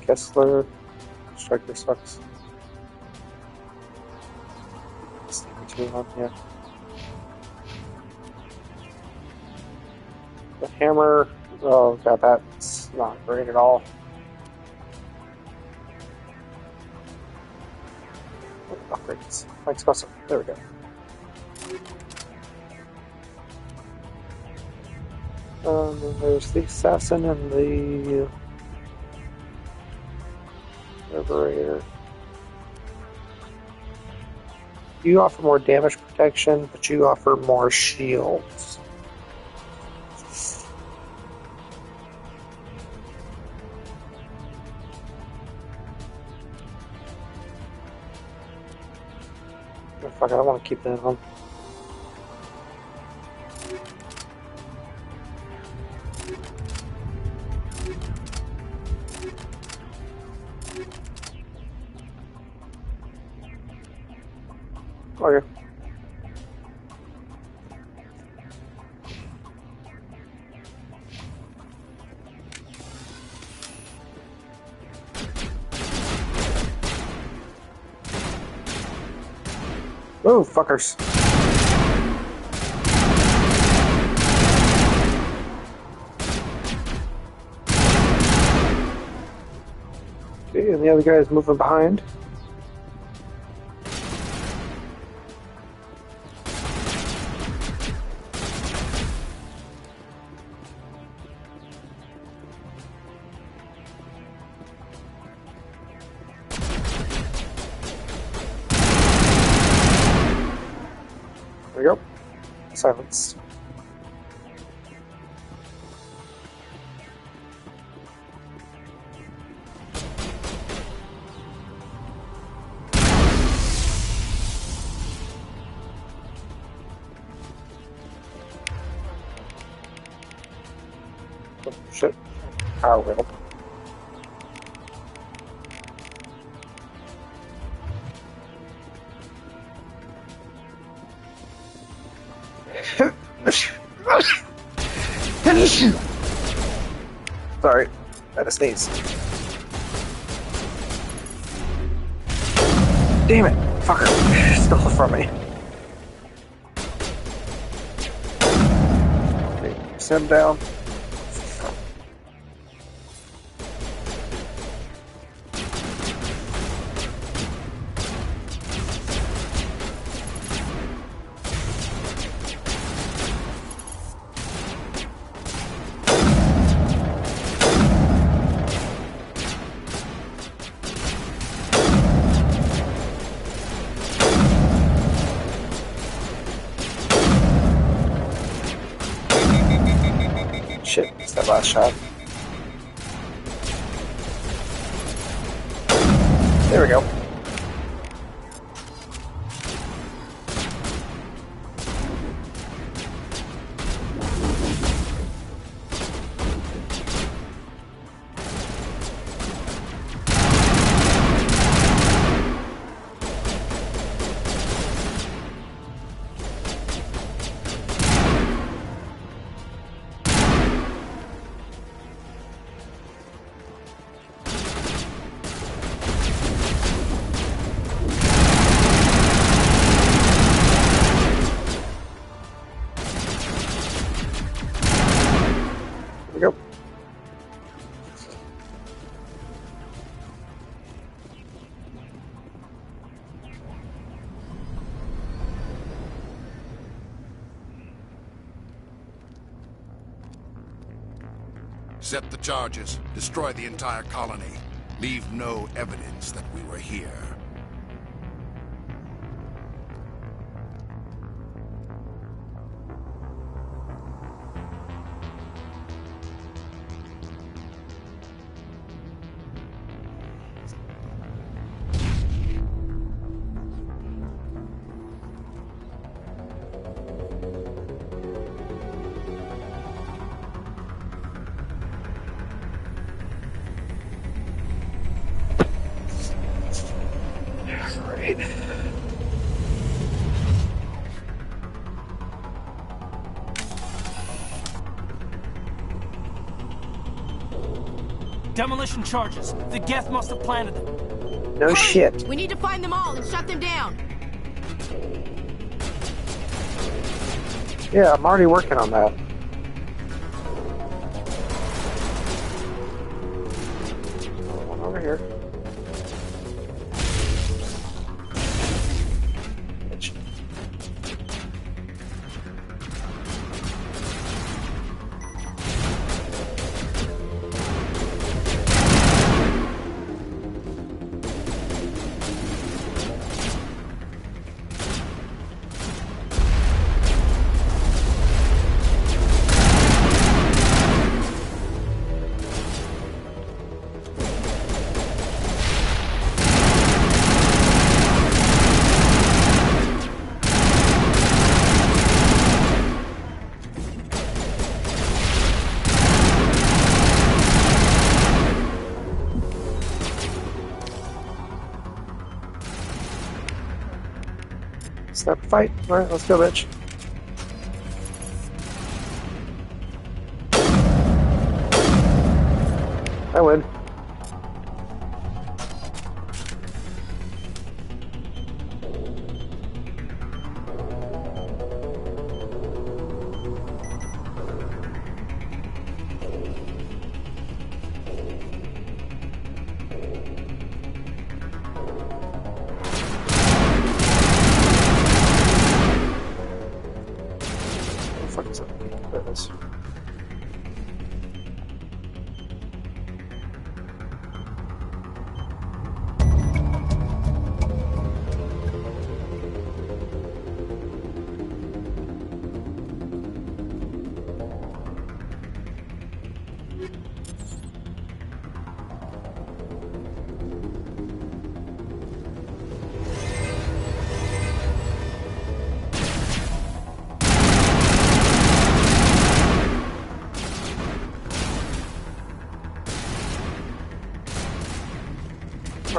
Kessler. Striker sucks. Sneaker 2 on, yeah. The hammer, oh god, that's not great at all. Upgrades. Mike's custom. There we go. Then there's the assassin and the liberator. You offer more damage protection, but you offer more shields. Oh, fuck, I don't want to keep that on. Okay. Oh, fuckers. Okay, and the other guy is moving behind. Silence. Oh, shit. Power wheel. Sorry, I had a sneeze. Damn it, fucker, stole it from me. Okay, sit him down. Shit, it's that last shot. There we go. Go. Set the charges. Destroy the entire colony. Leave no evidence that we were here. Right. Demolition charges. The Geth must have planted them. No shit. We need to find them all and shut them down. Yeah, I'm already working on that. One over here. Stop fight. Alright, let's go, bitch. I win.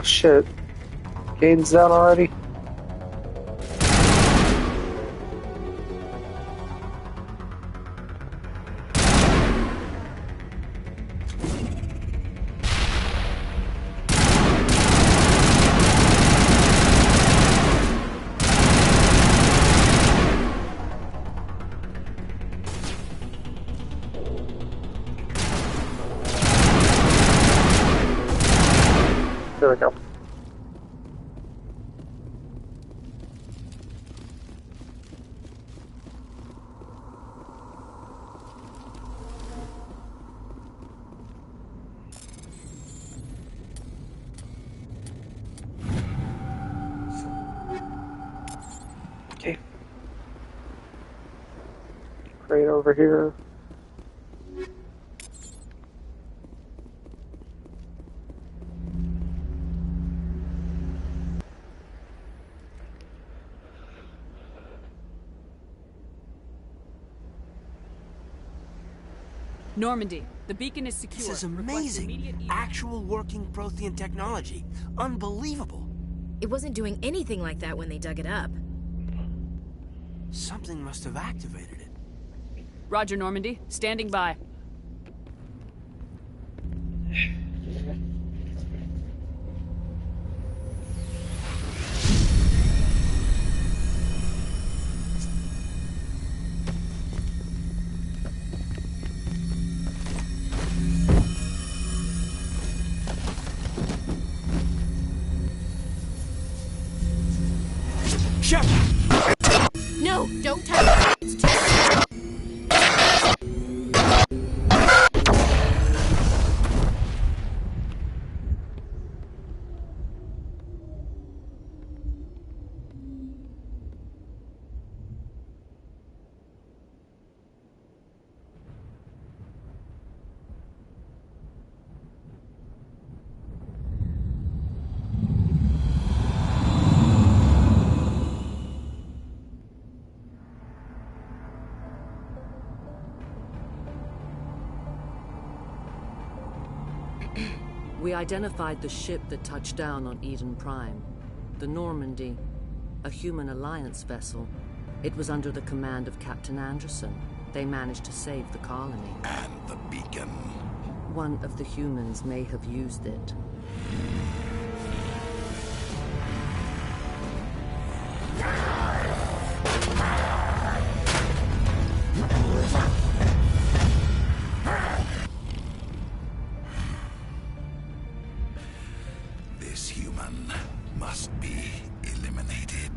Oh shit. Gain's down already? There we go. Okay. Crate over here. Normandy, the beacon is secure. This is Request amazing. immediate Actual working Prothean technology. Unbelievable. It wasn't doing anything like that when they dug it up. Something must have activated it. Roger, Normandy. Standing by. Shep! No, don't touch it. It's too... We identified the ship that touched down on Eden Prime. The Normandy, a human alliance vessel. It was under the command of Captain Anderson. They managed to save the colony. And the beacon. One of the humans may have used it. This human must be eliminated.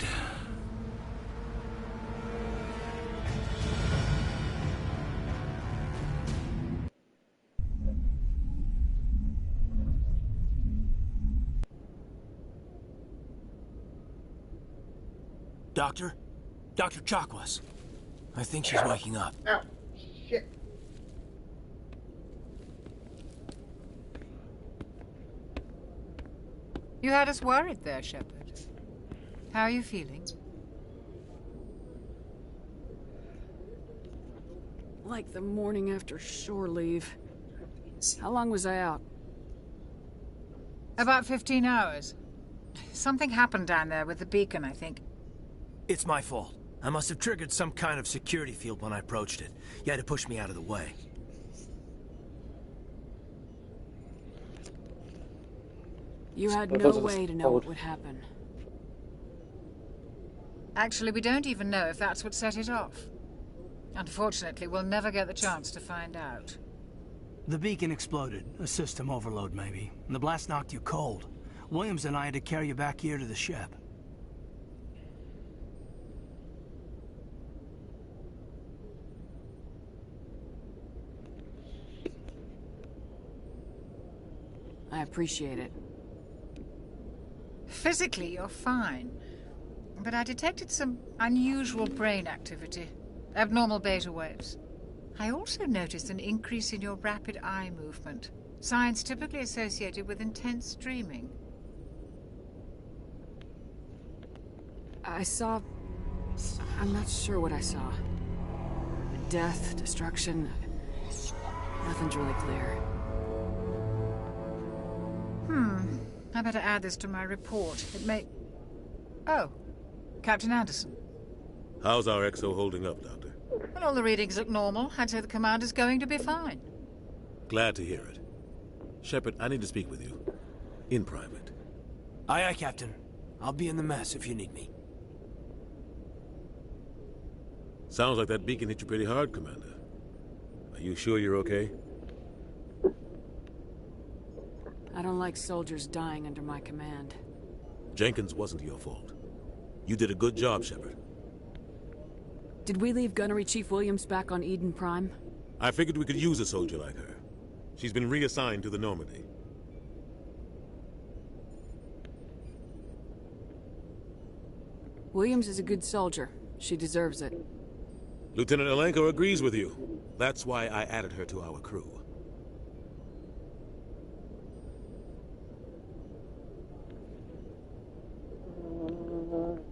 Doctor? Dr. Chakwas. I think she's waking up. Oh, shit. You had us worried there, Shepard. How are you feeling? Like the morning after shore leave. How long was I out? About 15 hours. Something happened down there with the beacon, I think. It's my fault. I must have triggered some kind of security field when I approached it. You had to push me out of the way. You had no way to know what would happen. Actually, we don't even know if that's what set it off. Unfortunately, we'll never get the chance to find out. The beacon exploded. A system overload, maybe. And the blast knocked you cold. Williams and I had to carry you back here to the ship. I appreciate it. Physically, you're fine. But I detected some unusual brain activity. Abnormal beta waves. I also noticed an increase in your rapid eye movement. Signs typically associated with intense dreaming. I saw... I'm not sure what I saw. Death, destruction... Nothing's really clear. I better add this to my report. It may... Oh, Captain Anderson. How's our XO holding up, Doctor? Well, all the readings look normal. I'd say the commander's going to be fine. Glad to hear it. Shepard, I need to speak with you. In private. Aye, aye, Captain. I'll be in the mess if you need me. Sounds like that beacon hit you pretty hard, Commander. Are you sure you're okay? I don't like soldiers dying under my command. Jenkins wasn't your fault. You did a good job, Shepard. Did we leave Gunnery Chief Williams back on Eden Prime? I figured we could use a soldier like her. She's been reassigned to the Normandy. Williams is a good soldier. She deserves it. Lieutenant Alenko agrees with you. That's why I added her to our crew.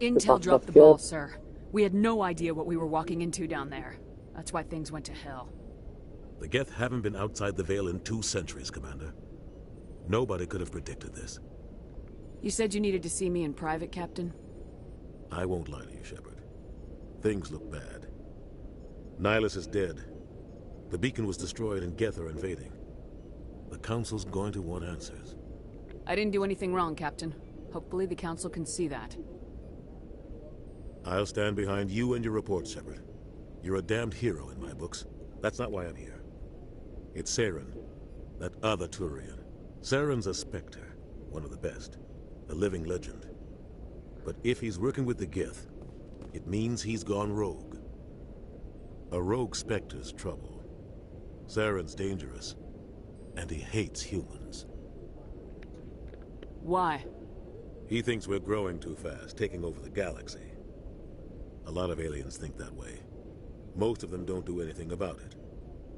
Intel dropped the ball, sir. We had no idea what we were walking into down there. That's why things went to hell. The Geth haven't been outside the Veil in 2 centuries, Commander. Nobody could have predicted this. You said you needed to see me in private, Captain? I won't lie to you, Shepard. Things look bad. Nihilus is dead. The beacon was destroyed and Geth are invading. The Council's going to want answers. I didn't do anything wrong, Captain. Hopefully the Council can see that. I'll stand behind you and your report, Shepard. You're a damned hero in my books. That's not why I'm here. It's Saren, that other Turian. Saren's a Spectre, one of the best, a living legend. But if he's working with the Geth, it means he's gone rogue. A rogue Spectre's trouble. Saren's dangerous, and he hates humans. Why? He thinks we're growing too fast, taking over the galaxy. A lot of aliens think that way. Most of them don't do anything about it.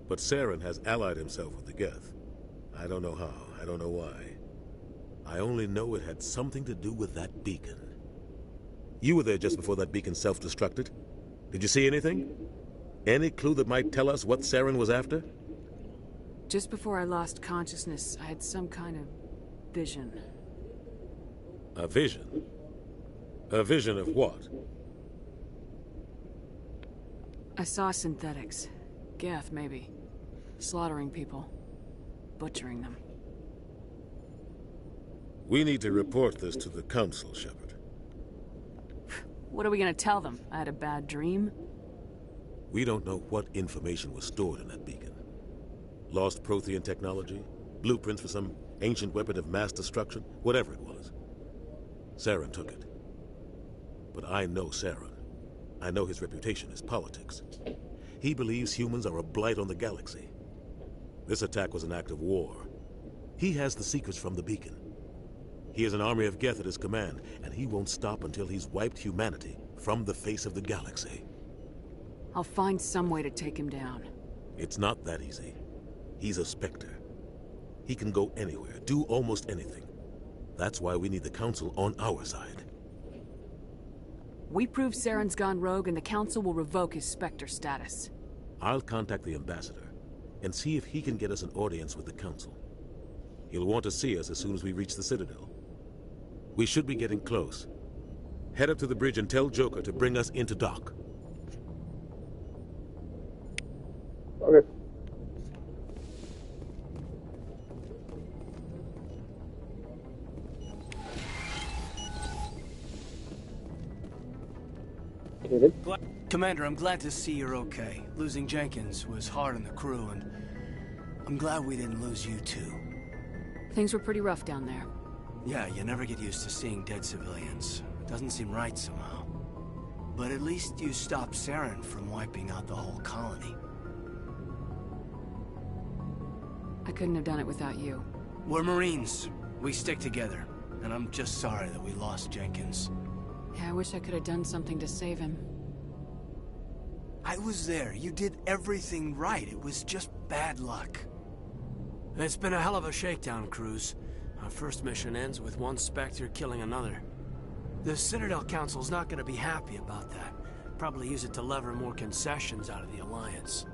But Saren has allied himself with the Geth. I don't know how, I don't know why. I only know it had something to do with that beacon. You were there just before that beacon self-destructed. Did you see anything? Any clue that might tell us what Saren was after? Just before I lost consciousness, I had some kind of vision. A vision? A vision of what? I saw synthetics. Geth, maybe. Slaughtering people. Butchering them. We need to report this to the Council, Shepard. What are we gonna tell them? I had a bad dream? We don't know what information was stored in that beacon. Lost Prothean technology? Blueprints for some ancient weapon of mass destruction? Whatever it was. Saren took it. But I know Saren. I know his reputation is politics. He believes humans are a blight on the galaxy. This attack was an act of war. He has the secrets from the beacon. He has an army of Geth at his command, and he won't stop until he's wiped humanity from the face of the galaxy. I'll find some way to take him down. It's not that easy. He's a Spectre. He can go anywhere, do almost anything. That's why we need the Council on our side. We prove Saren's gone rogue and the Council will revoke his Spectre status. I'll contact the Ambassador and see if he can get us an audience with the Council. He'll want to see us as soon as we reach the Citadel. We should be getting close. Head up to the bridge and tell Joker to bring us into dock. Okay. Commander, I'm glad to see you're okay. Losing Jenkins was hard on the crew, and I'm glad we didn't lose you too. Things were pretty rough down there. Yeah, you never get used to seeing dead civilians. It doesn't seem right somehow. But at least you stopped Saren from wiping out the whole colony. I couldn't have done it without you. We're Marines. We stick together. And I'm just sorry that we lost Jenkins. Yeah, I wish I could have done something to save him. I was there. You did everything right. It was just bad luck. It's been a hell of a shakedown, Cruz. Our first mission ends with one Spectre killing another. The Citadel Council's not going to be happy about that. Probably use it to lever more concessions out of the Alliance.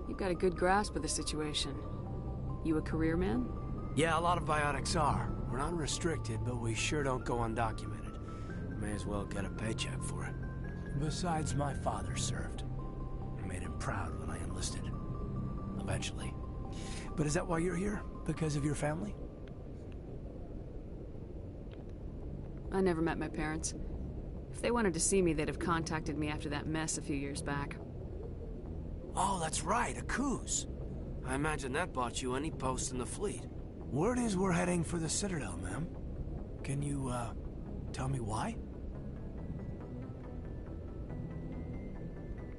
You've got a good grasp of the situation. You a career man? Yeah, a lot of biotics are. We're not restricted, but we sure don't go undocumented. May as well get a paycheck for it. Besides, my father served. I made him proud when I enlisted. Eventually. But is that why you're here? Because of your family? I never met my parents. If they wanted to see me, they'd have contacted me after that mess a few years back. Oh, that's right, a cruise. I imagine that bought you any post in the fleet. Word is we're heading for the Citadel, ma'am. Can you, tell me why?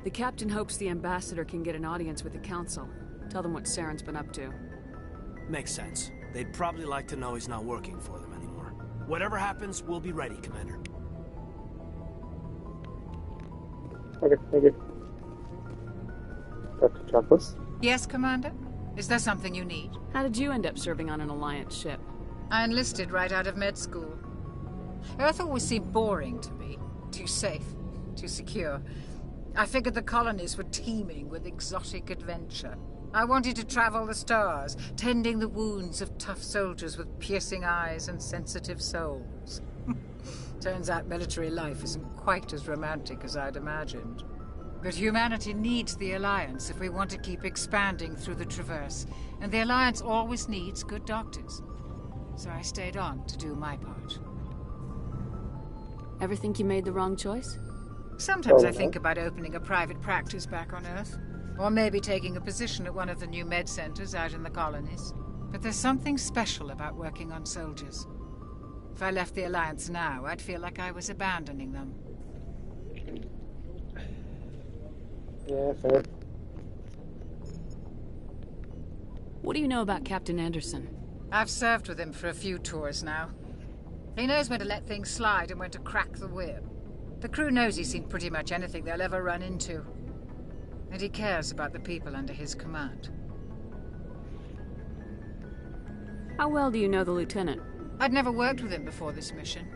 The captain hopes the ambassador can get an audience with the council. Tell them what Saren's been up to. Makes sense. They'd probably like to know he's not working for them anymore. Whatever happens, we'll be ready, Commander. Okay, thank you. Dr. Chocolates? Yes, Commander? Is there something you need? How did you end up serving on an Alliance ship? I enlisted right out of med school. Earth always seemed boring to me. Too safe, too secure. I figured the colonies were teeming with exotic adventure. I wanted to travel the stars, tending the wounds of tough soldiers with piercing eyes and sensitive souls. Turns out military life isn't quite as romantic as I'd imagined. But humanity needs the Alliance if we want to keep expanding through the Traverse, and the Alliance always needs good doctors. So I stayed on to do my part. Ever think you made the wrong choice? Sometimes I think about opening a private practice back on Earth, or maybe taking a position at one of the new med centers out in the colonies. But there's something special about working on soldiers. If I left the Alliance now, I'd feel like I was abandoning them. Yeah, fair. What do you know about Captain Anderson? I've served with him for a few tours now. He knows when to let things slide and when to crack the whip. The crew knows he's seen pretty much anything they'll ever run into. And he cares about the people under his command. How well do you know the lieutenant? I'd never worked with him before this mission.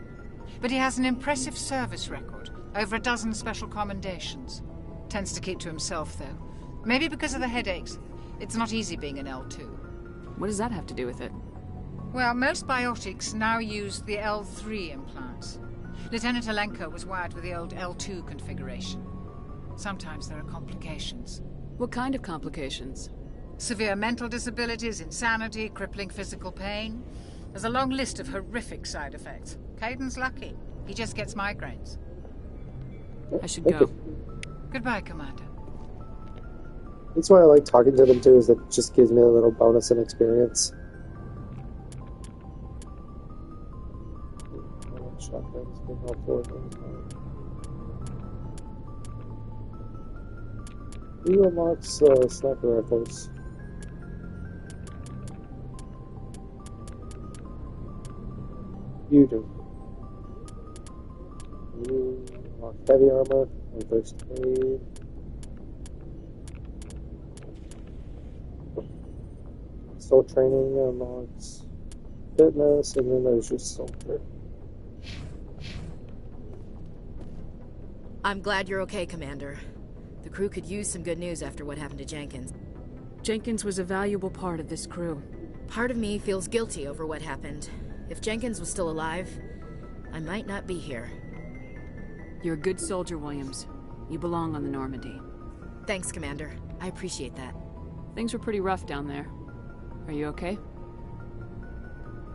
But he has an impressive service record. Over a dozen special commendations. Tends to keep to himself, though. Maybe because of the headaches. It's not easy being an L2. What does that have to do with it? Well, most biotics now use the L3 implants. Lieutenant Alenko was wired with the old L2 configuration. Sometimes there are complications. What kind of complications? Severe mental disabilities, insanity, crippling physical pain. There's a long list of horrific side effects. Caden's lucky. He just gets migraines. I should go. Goodbye, Commander. That's why I like talking to them too, is that it just gives me a little bonus in experience. Shotguns can help for Who unlocks sniper rifles? You do. You unlock heavy armor and first aid. Soul training unlocks fitness, and then there's just soldier. I'm glad you're okay, Commander. The crew could use some good news after what happened to Jenkins. Jenkins was a valuable part of this crew. Part of me feels guilty over what happened. If Jenkins was still alive, I might not be here. You're a good soldier, Williams. You belong on the Normandy. Thanks, Commander. I appreciate that. Things were pretty rough down there. Are you okay?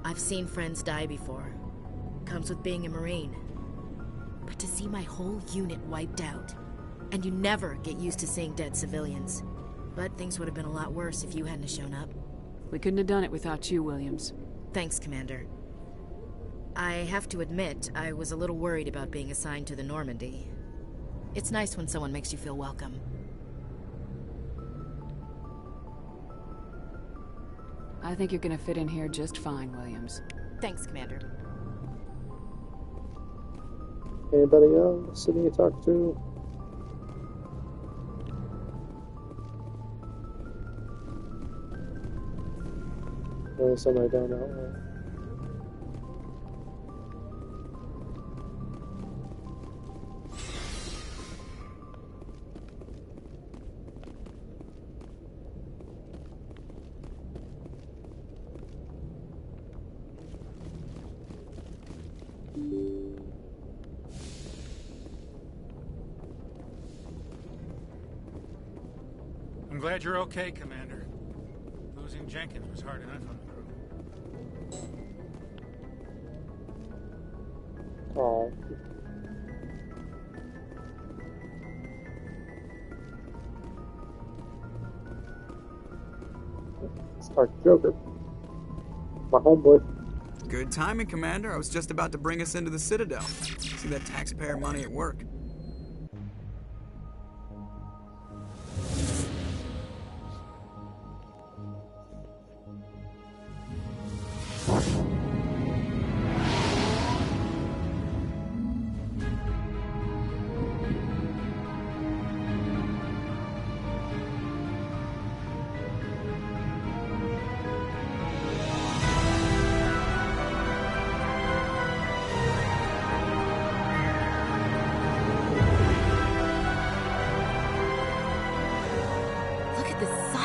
I've seen friends die before. Comes with being a Marine. But to see my whole unit wiped out, and you never get used to seeing dead civilians. But things would have been a lot worse if you hadn't shown up. We couldn't have done it without you, Williams. Thanks, Commander. I have to admit, I was a little worried about being assigned to the Normandy. It's nice when someone makes you feel welcome. I think you're gonna fit in here just fine, Williams. Thanks, Commander. Anybody else that you talk to? There's somebody down that way. I'm glad you're okay, Commander. Losing Jenkins was hard enough on the crew. Oh. Stark Joker. My homeboy. Good timing, Commander. I was just about to bring us into the Citadel. See that taxpayer money at work.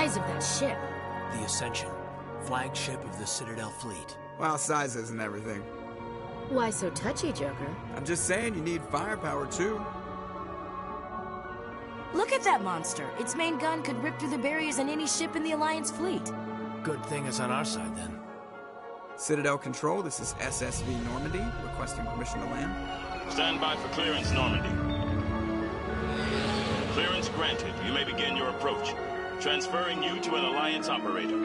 Of that ship. The Ascension, flagship of the Citadel fleet. Well, size isn't everything. Why so touchy, Joker? I'm just saying you need firepower, too. Look at that monster. Its main gun could rip through the barriers in any ship in the Alliance fleet. Good thing it's on our side, then. Citadel Control, this is SSV Normandy, requesting permission to land. Stand by for clearance, Normandy. Clearance granted. You may begin your approach. Transferring you to an Alliance operator.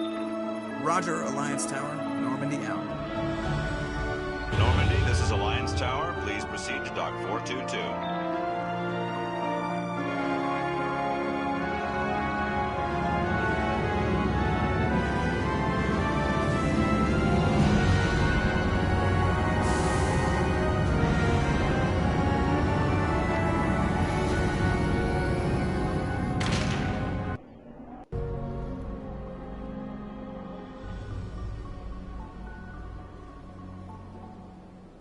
Roger, Alliance Tower. Normandy out. Normandy, this is Alliance Tower. Please proceed to Dock 422.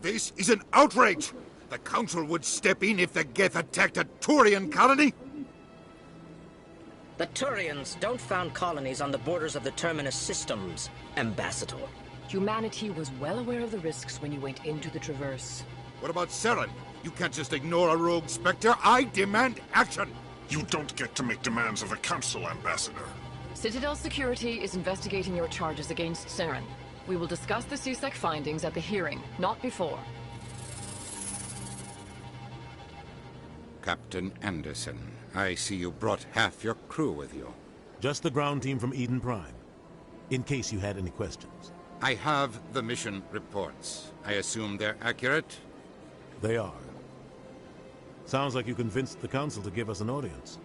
This is an outrage! The Council would step in if the Geth attacked a Turian colony? The Turians don't found colonies on the borders of the Terminus systems, Ambassador. Humanity was well aware of the risks when you went into the Traverse. What about Saren? You can't just ignore a rogue Spectre. I demand action! You don't get to make demands of the Council, Ambassador. Citadel Security is investigating your charges against Saren. We will discuss the CSEC findings at the hearing, not before. Captain Anderson, I see you brought half your crew with you. Just the ground team from Eden Prime, in case you had any questions. I have the mission reports. I assume they're accurate? They are. Sounds like you convinced the Council to give us an audience.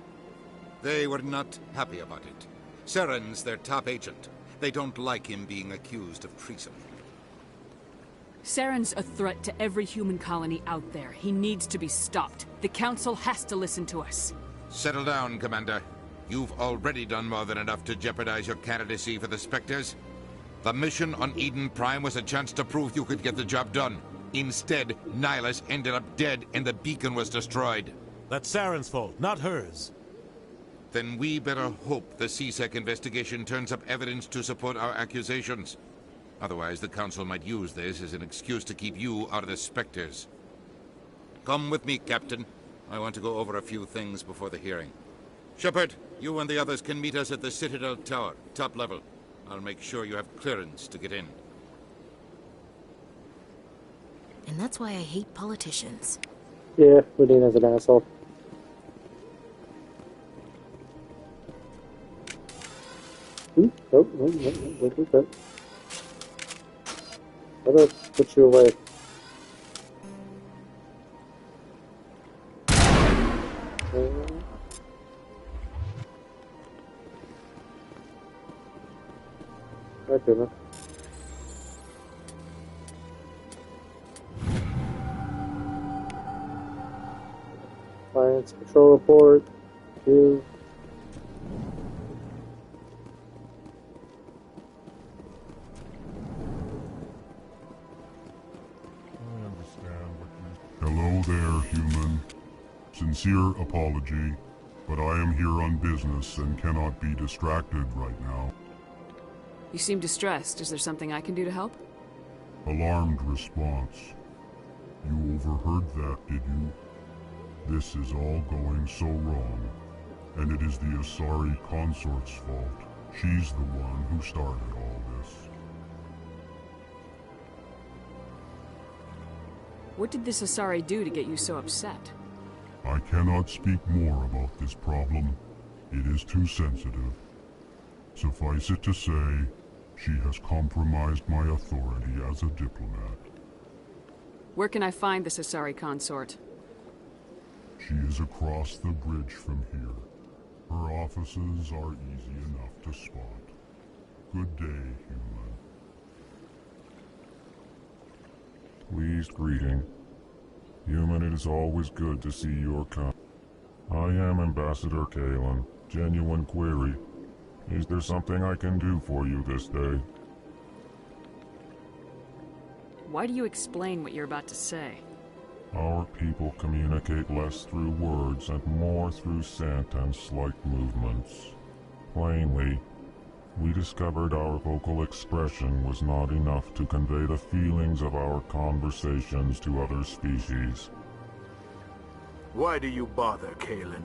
They were not happy about it. Saren's their top agent. They don't like him being accused of treason. Saren's a threat to every human colony out there. He needs to be stopped. The Council has to listen to us. Settle down, Commander. You've already done more than enough to jeopardize your candidacy for the Spectres. The mission on Eden Prime was a chance to prove you could get the job done. Instead, Nihilus ended up dead and the beacon was destroyed. That's Saren's fault, not hers. Then we better hope the CSEC investigation turns up evidence to support our accusations. Otherwise, the Council might use this as an excuse to keep you out of the Spectres. Come with me, Captain. I want to go over a few things before the hearing. Shepard, you and the others can meet us at the Citadel Tower, top level. I'll make sure you have clearance to get in. And that's why I hate politicians. Yeah, Udina's an asshole. What is that? How do I put you away? Okay, man. Alliance control report. View. Hello there, human. Sincere apology, but I am here on business and cannot be distracted right now. You seem distressed. Is there something I can do to help? Alarmed response. You overheard that, did you? This is all going so wrong. and it is the Asari consort's fault. She's the one who started all this. What did this Asari do to get you so upset? I cannot speak more about this problem. It is too sensitive. Suffice it to say, she has compromised my authority as a diplomat. Where can I find this Asari consort? She is across the bridge from here. Her offices are easy enough to spot. Good day, human. Pleased greeting. Human, it is always good to see your kind. I am Ambassador Kalen. Genuine query. Is there something I can do for you this day? Why do you explain what you're about to say? Our people communicate less through words and more through scent and slight movements. Plainly, we discovered our vocal expression was not enough to convey the feelings of our conversations to other species. Why do you bother, Kalen?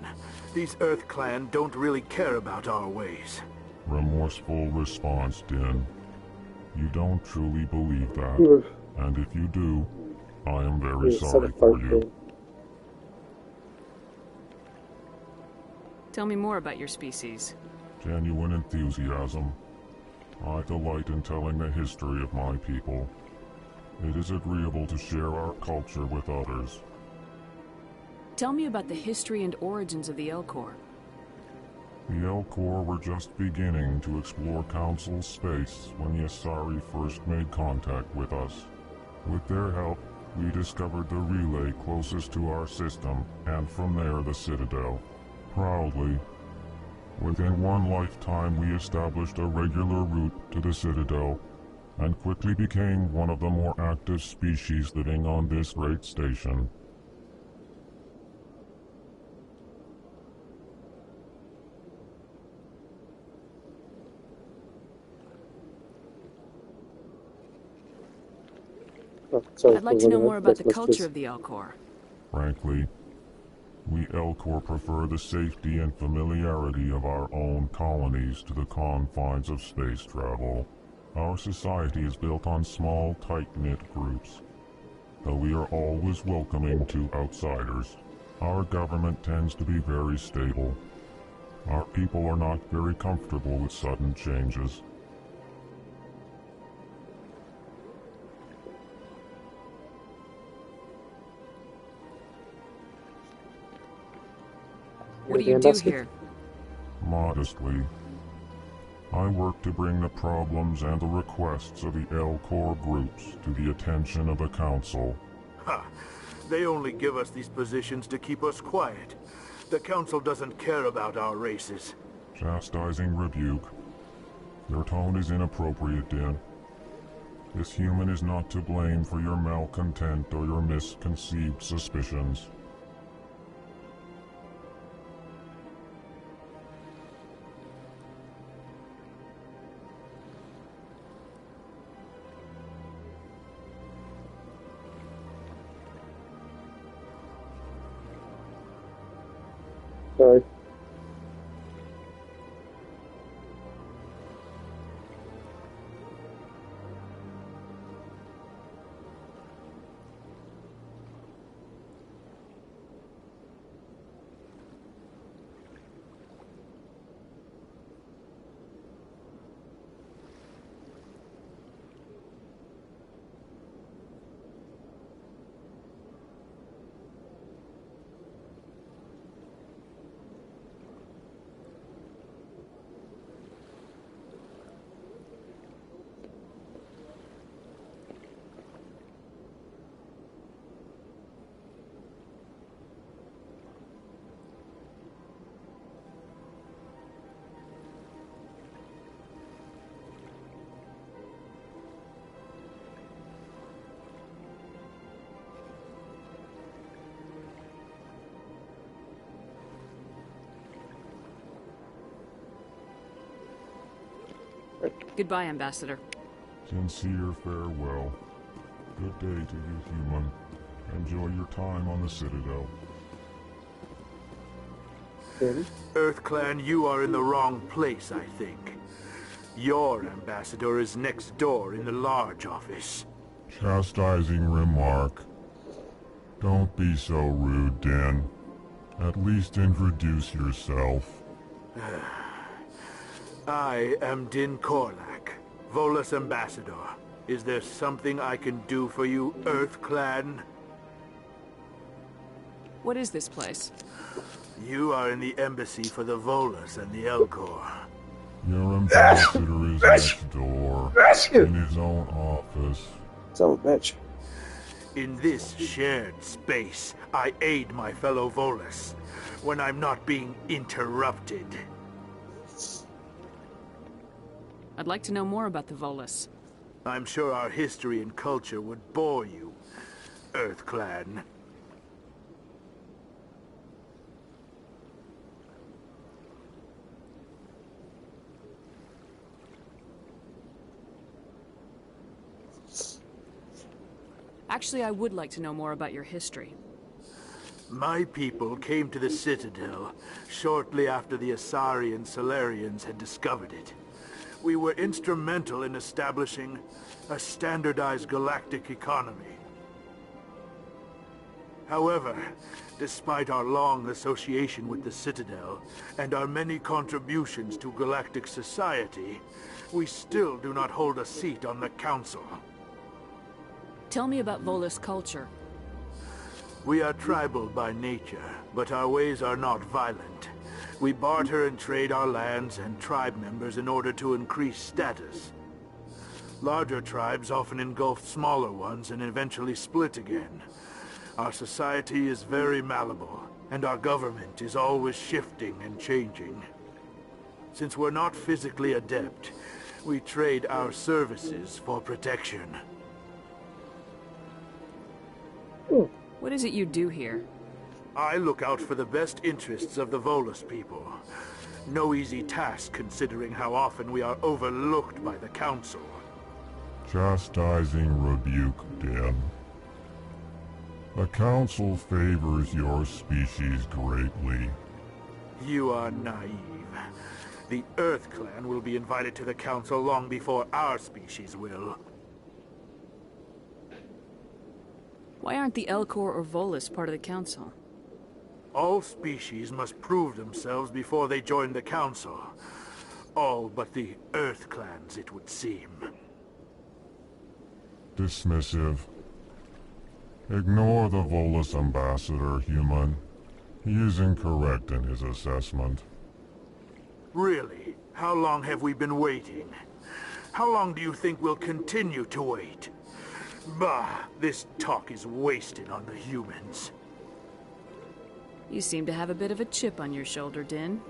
These Earth Clan don't really care about our ways. Remorseful response, Din. You don't truly believe that, and if you do, I am very sorry for you. Tell me more about your species. Genuine enthusiasm. I delight in telling the history of my people. It is agreeable to share our culture with others. Tell me about the history and origins of the Elcor. The Elcor were just beginning to explore Council space when the Asari first made contact with us. With their help, we discovered the relay closest to our system, and from there the Citadel. Proudly, within one lifetime we established a regular route to the Citadel, and quickly became one of the more active species living on this great station. I'd like to know more about the culture of the Elcor. Frankly, we Elcor prefer the safety and familiarity of our own colonies to the confines of space travel. Our society is built on small, tight-knit groups. Though we are always welcoming to outsiders, our government tends to be very stable. Our people are not very comfortable with sudden changes. What do you do here? Modestly, I work to bring the problems and the requests of the Elcor groups to the attention of the Council. Ha! They only give us these positions to keep us quiet. The Council doesn't care about our races. Chastising rebuke. Your tone is inappropriate, Din. This human is not to blame for your malcontent or your misconceived suspicions. Sorry. Goodbye, Ambassador. Sincere farewell. Good day to you, human. Enjoy your time on the Citadel. EarthClan, you are in the wrong place, I think. Your ambassador is next door in the large office. Chastising remark. Don't be so rude, Din. At least introduce yourself. I am Din Korlak, Volus ambassador. Is there something I can do for you, EarthClan? What is this place? You are in the embassy for the Volus and the Elcor. Your ambassador is next door, in his own office. Son of a bitch. In this shared space, I aid my fellow Volus when I'm not being interrupted. I'd like to know more about the Volus. I'm sure our history and culture would bore you, EarthClan. Actually, I would like to know more about your history. My people came to the Citadel shortly after the Asari and Solarians had discovered it. We were instrumental in establishing a standardized galactic economy. However, despite our long association with the Citadel and our many contributions to galactic society, we still do not hold a seat on the Council. Tell me about Volus culture. We are tribal by nature, but our ways are not violent. We barter and trade our lands and tribe members in order to increase status. Larger tribes often engulf smaller ones and eventually split again. Our society is very malleable, and our government is always shifting and changing. Since we're not physically adept, we trade our services for protection. What is it you do here? I look out for the best interests of the Volus people. No easy task considering how often we are overlooked by the Council. Chastising rebuke, Din. The Council favors your species greatly. You are naive. The EarthClan will be invited to the Council long before our species will. Why aren't the Elcor or Volus part of the Council? All species must prove themselves before they join the Council. All but the EarthClans, it would seem. Dismissive. Ignore the Volus ambassador, human. He is incorrect in his assessment. Really? How long have we been waiting? How long do you think we'll continue to wait? Bah, this talk is wasted on the humans. You seem to have a bit of a chip on your shoulder, Din.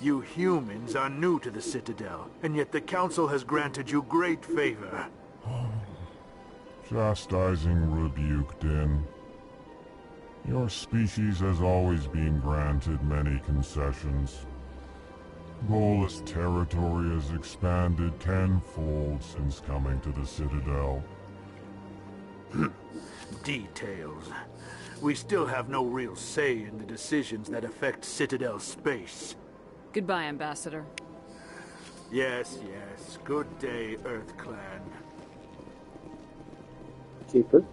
You humans are new to the Citadel, and yet the Council has granted you great favor. Chastising rebuke, Din. Your species has always been granted many concessions. Volus territory has expanded tenfold since coming to the Citadel. Details. We still have no real say in the decisions that affect Citadel space. Goodbye, Ambassador. Yes, yes. Good day, EarthClan. Keeper.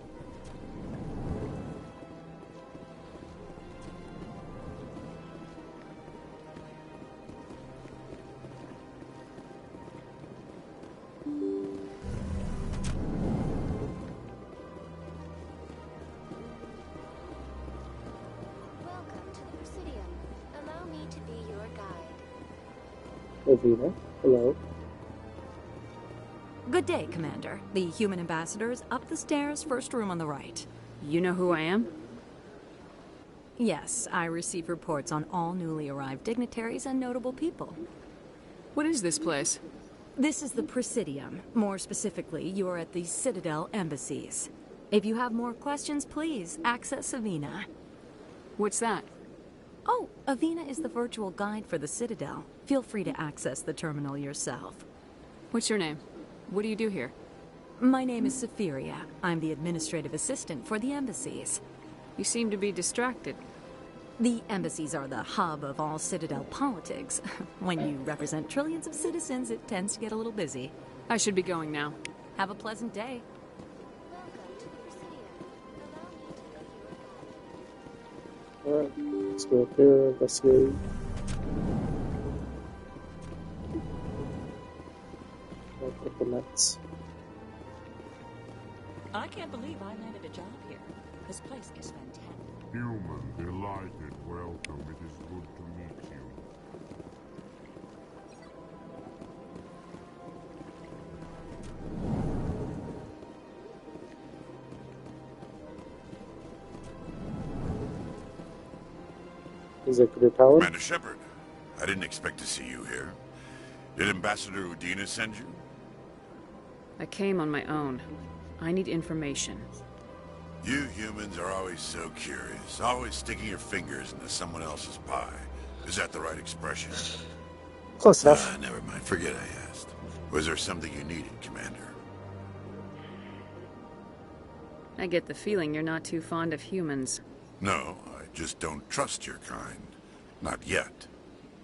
Avina, hello. Good day, Commander. The human ambassador is up the stairs, first room on the right. You know who I am? Yes, I receive reports on all newly arrived dignitaries and notable people. What is this place? This is the Presidium. More specifically, you are at the Citadel embassies. If you have more questions, please access Avina. What's that? Oh, Avina is the virtual guide for the Citadel. Feel free to access the terminal yourself. What's your name? What do you do here? My name is Safiria. I'm the administrative assistant for the embassies. You seem to be distracted. The embassies are the hub of all Citadel politics. When you represent trillions of citizens, it tends to get a little busy. I should be going now. Have a pleasant day. Alright, let's go up here, investigate. Implements. I can't believe I landed a job here. This place is fantastic. Human, delighted, welcome. It is good to meet you. Is it good power? Commander Shepard, I didn't expect to see you here. Did Ambassador Udina send you? I came on my own. I need information. You humans are always so curious, always sticking your fingers into someone else's pie. Is that the right expression? Close enough. Never mind, forget I asked. Was there something you needed, Commander? I get the feeling you're not too fond of humans. No, I just don't trust your kind. Not yet.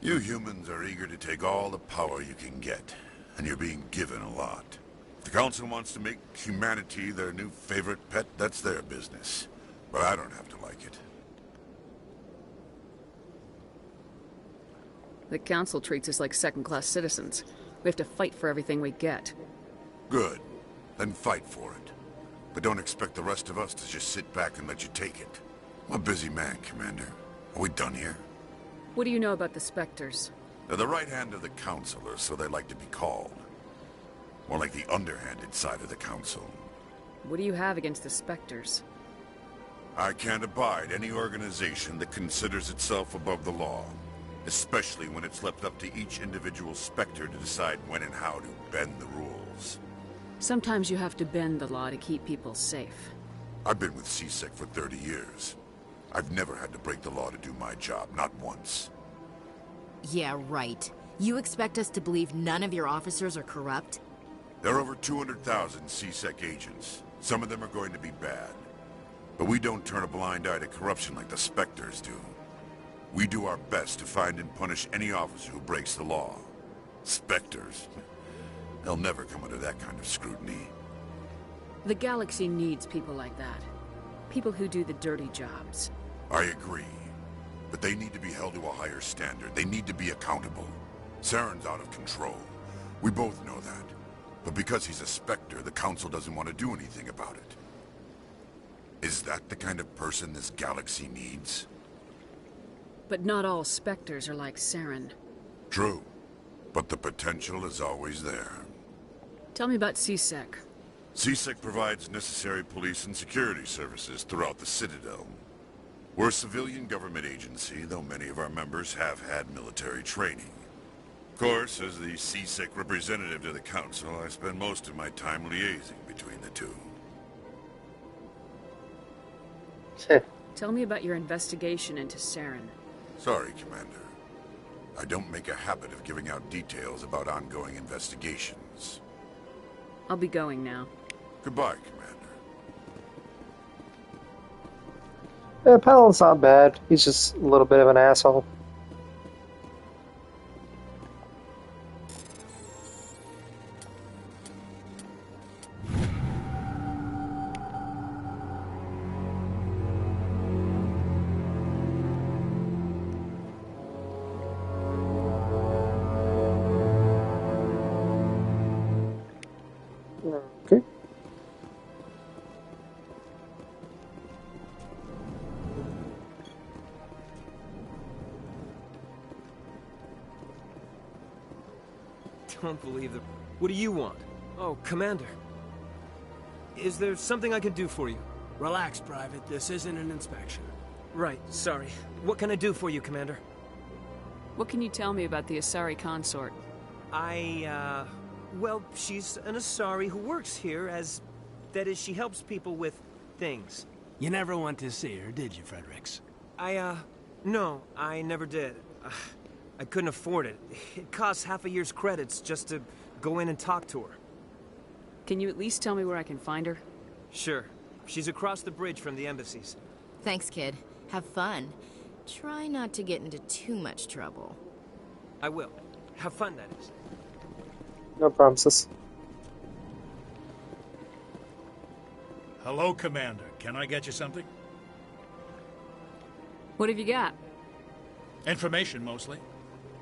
You humans are eager to take all the power you can get, and you're being given a lot. If the Council wants to make humanity their new favorite pet, that's their business. But I don't have to like it. The Council treats us like second-class citizens. We have to fight for everything we get. Good. Then fight for it. But don't expect the rest of us to just sit back and let you take it. I'm a busy man, Commander. Are we done here? What do you know about the Spectres? They're the right hand of the Council, or so they like to be called. More like the underhanded side of the Council. What do you have against the Spectres? I can't abide any organization that considers itself above the law. Especially when it's left up to each individual Spectre to decide when and how to bend the rules. Sometimes you have to bend the law to keep people safe. I've been with CSEC for 30 years. I've never had to break the law to do my job, not once. Yeah, right. You expect us to believe none of your officers are corrupt? There are over 200,000 CSEC agents. Some of them are going to be bad. But we don't turn a blind eye to corruption like the Spectres do. We do our best to find and punish any officer who breaks the law. Spectres. They'll never come under that kind of scrutiny. The galaxy needs people like that. People who do the dirty jobs. I agree. But they need to be held to a higher standard. They need to be accountable. Saren's out of control. We both know that. But because he's a Spectre, the Council doesn't want to do anything about it. Is that the kind of person this galaxy needs? But not all Spectres are like Saren. True. But the potential is always there. Tell me about CSEC. CSEC provides necessary police and security services throughout the Citadel. We're a civilian government agency, though many of our members have had military training. Of course, as the CSEC representative to the Council, I spend most of my time liaising between the two. Tell me about your investigation into Saren. Sorry, Commander. I don't make a habit of giving out details about ongoing investigations. I'll be going now. Goodbye, Commander. Yeah, Palin's not bad. He's just a little bit of an asshole. Okay. Don't believe it. What do you want? Oh, Commander. Is there something I can do for you? Relax, Private. This isn't an inspection. Right, sorry. What can I do for you, Commander? What can you tell me about the Asari consort? Well, she's an Asari who works here as... That is, she helps people with things. You never went to see her, did you, Fredericks? No, I never did. I couldn't afford it. It costs half a year's credits just to go in and talk to her. Can you at least tell me where I can find her? Sure. She's across the bridge from the embassies. Thanks, kid. Have fun. Try not to get into too much trouble. I will. Have fun, that is. No promises. Hello, Commander. Can I get you something? What have you got? Information, mostly.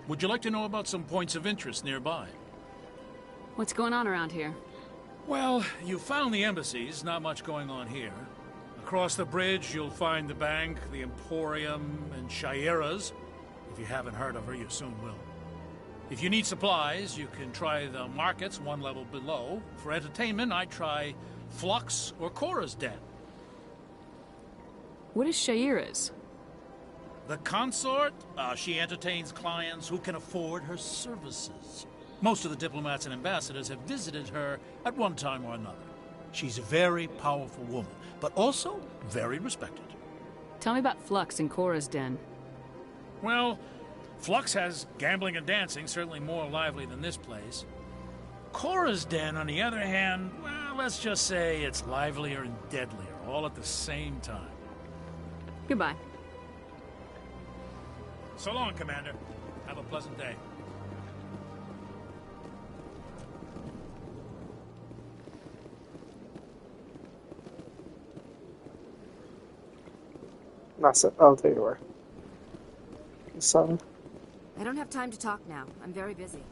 Would you like to know about some points of interest nearby? What's going on around here? Well, you found the embassies. Not much going on here. Across the bridge, you'll find the bank, the Emporium, and Shaira's. If you haven't heard of her, you soon will. If you need supplies, you can try the markets one level below. For entertainment, I'd try Flux or Cora's Den. What is Shaira's? The consort, she entertains clients who can afford her services. Most of the diplomats and ambassadors have visited her at one time or another. She's a very powerful woman, but also very respected. Tell me about Flux and Cora's Den. Well, Flux has gambling and dancing, certainly more lively than this place. Cora's Den, on the other hand, well, let's just say it's livelier and deadlier, all at the same time. Goodbye. So long, Commander. Have a pleasant day. Nasa. Oh, there you are. Son. I don't have time to talk now. I'm very busy.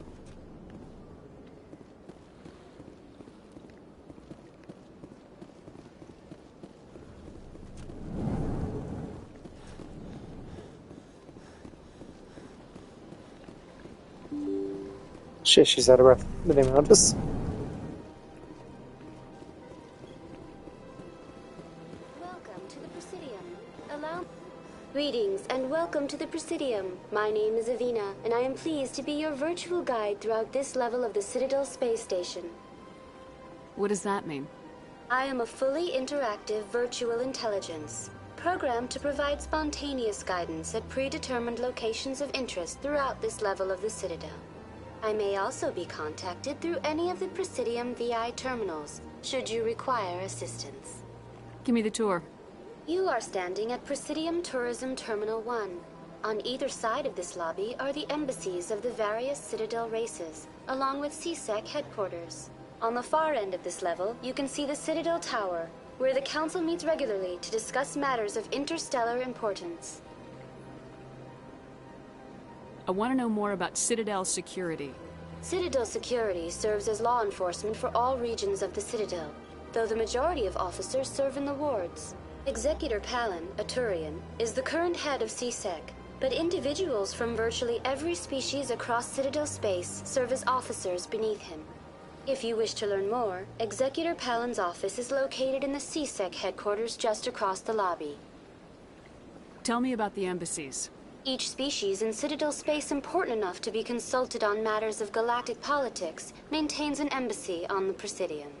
Shit, she's out of breath. The name of this. Welcome to the Presidium. Greetings and welcome to the Presidium. My name is Avina, and I am pleased to be your virtual guide throughout this level of the Citadel space station. What does that mean? I am a fully interactive virtual intelligence, programmed to provide spontaneous guidance at predetermined locations of interest throughout this level of the Citadel. I may also be contacted through any of the Presidium VI terminals, should you require assistance. Give me the tour. You are standing at Presidium Tourism Terminal 1. On either side of this lobby are the embassies of the various Citadel races, along with CSEC headquarters. On the far end of this level, you can see the Citadel Tower, where the Council meets regularly to discuss matters of interstellar importance. I want to know more about Citadel security. Citadel security serves as law enforcement for all regions of the Citadel, though the majority of officers serve in the wards. Executor Palin, a Turian, is the current head of CSEC, but individuals from virtually every species across Citadel space serve as officers beneath him. If you wish to learn more, Executor Palin's office is located in the CSEC headquarters just across the lobby. Tell me about the embassies. Each species in Citadel space important enough to be consulted on matters of galactic politics maintains an embassy on the Presidium.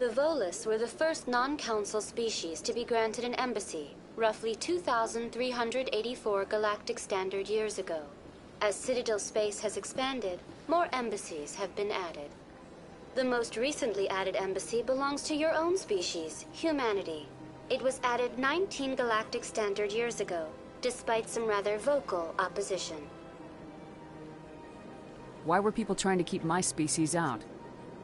The Volus were the first non-council species to be granted an embassy, roughly 2,384 galactic standard years ago. As Citadel space has expanded, more embassies have been added. The most recently added embassy belongs to your own species, humanity. It was added 19 galactic standard years ago, despite some rather vocal opposition. Why were people trying to keep my species out?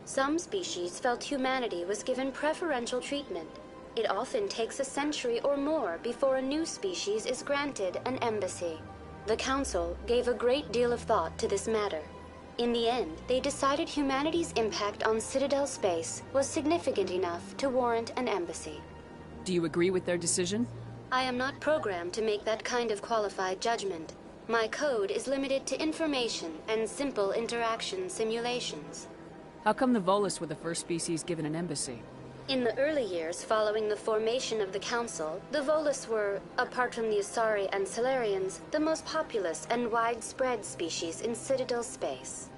Some species felt humanity was given preferential treatment. It often takes a century or more before a new species is granted an embassy. The Council gave a great deal of thought to this matter. In the end, they decided humanity's impact on Citadel space was significant enough to warrant an embassy. Do you agree with their decision? I am not programmed to make that kind of qualified judgment. My code is limited to information and simple interaction simulations. How come the Volus were the first species given an embassy? In the early years following the formation of the Council, the Volus were, apart from the Asari and Solarians, the most populous and widespread species in Citadel space.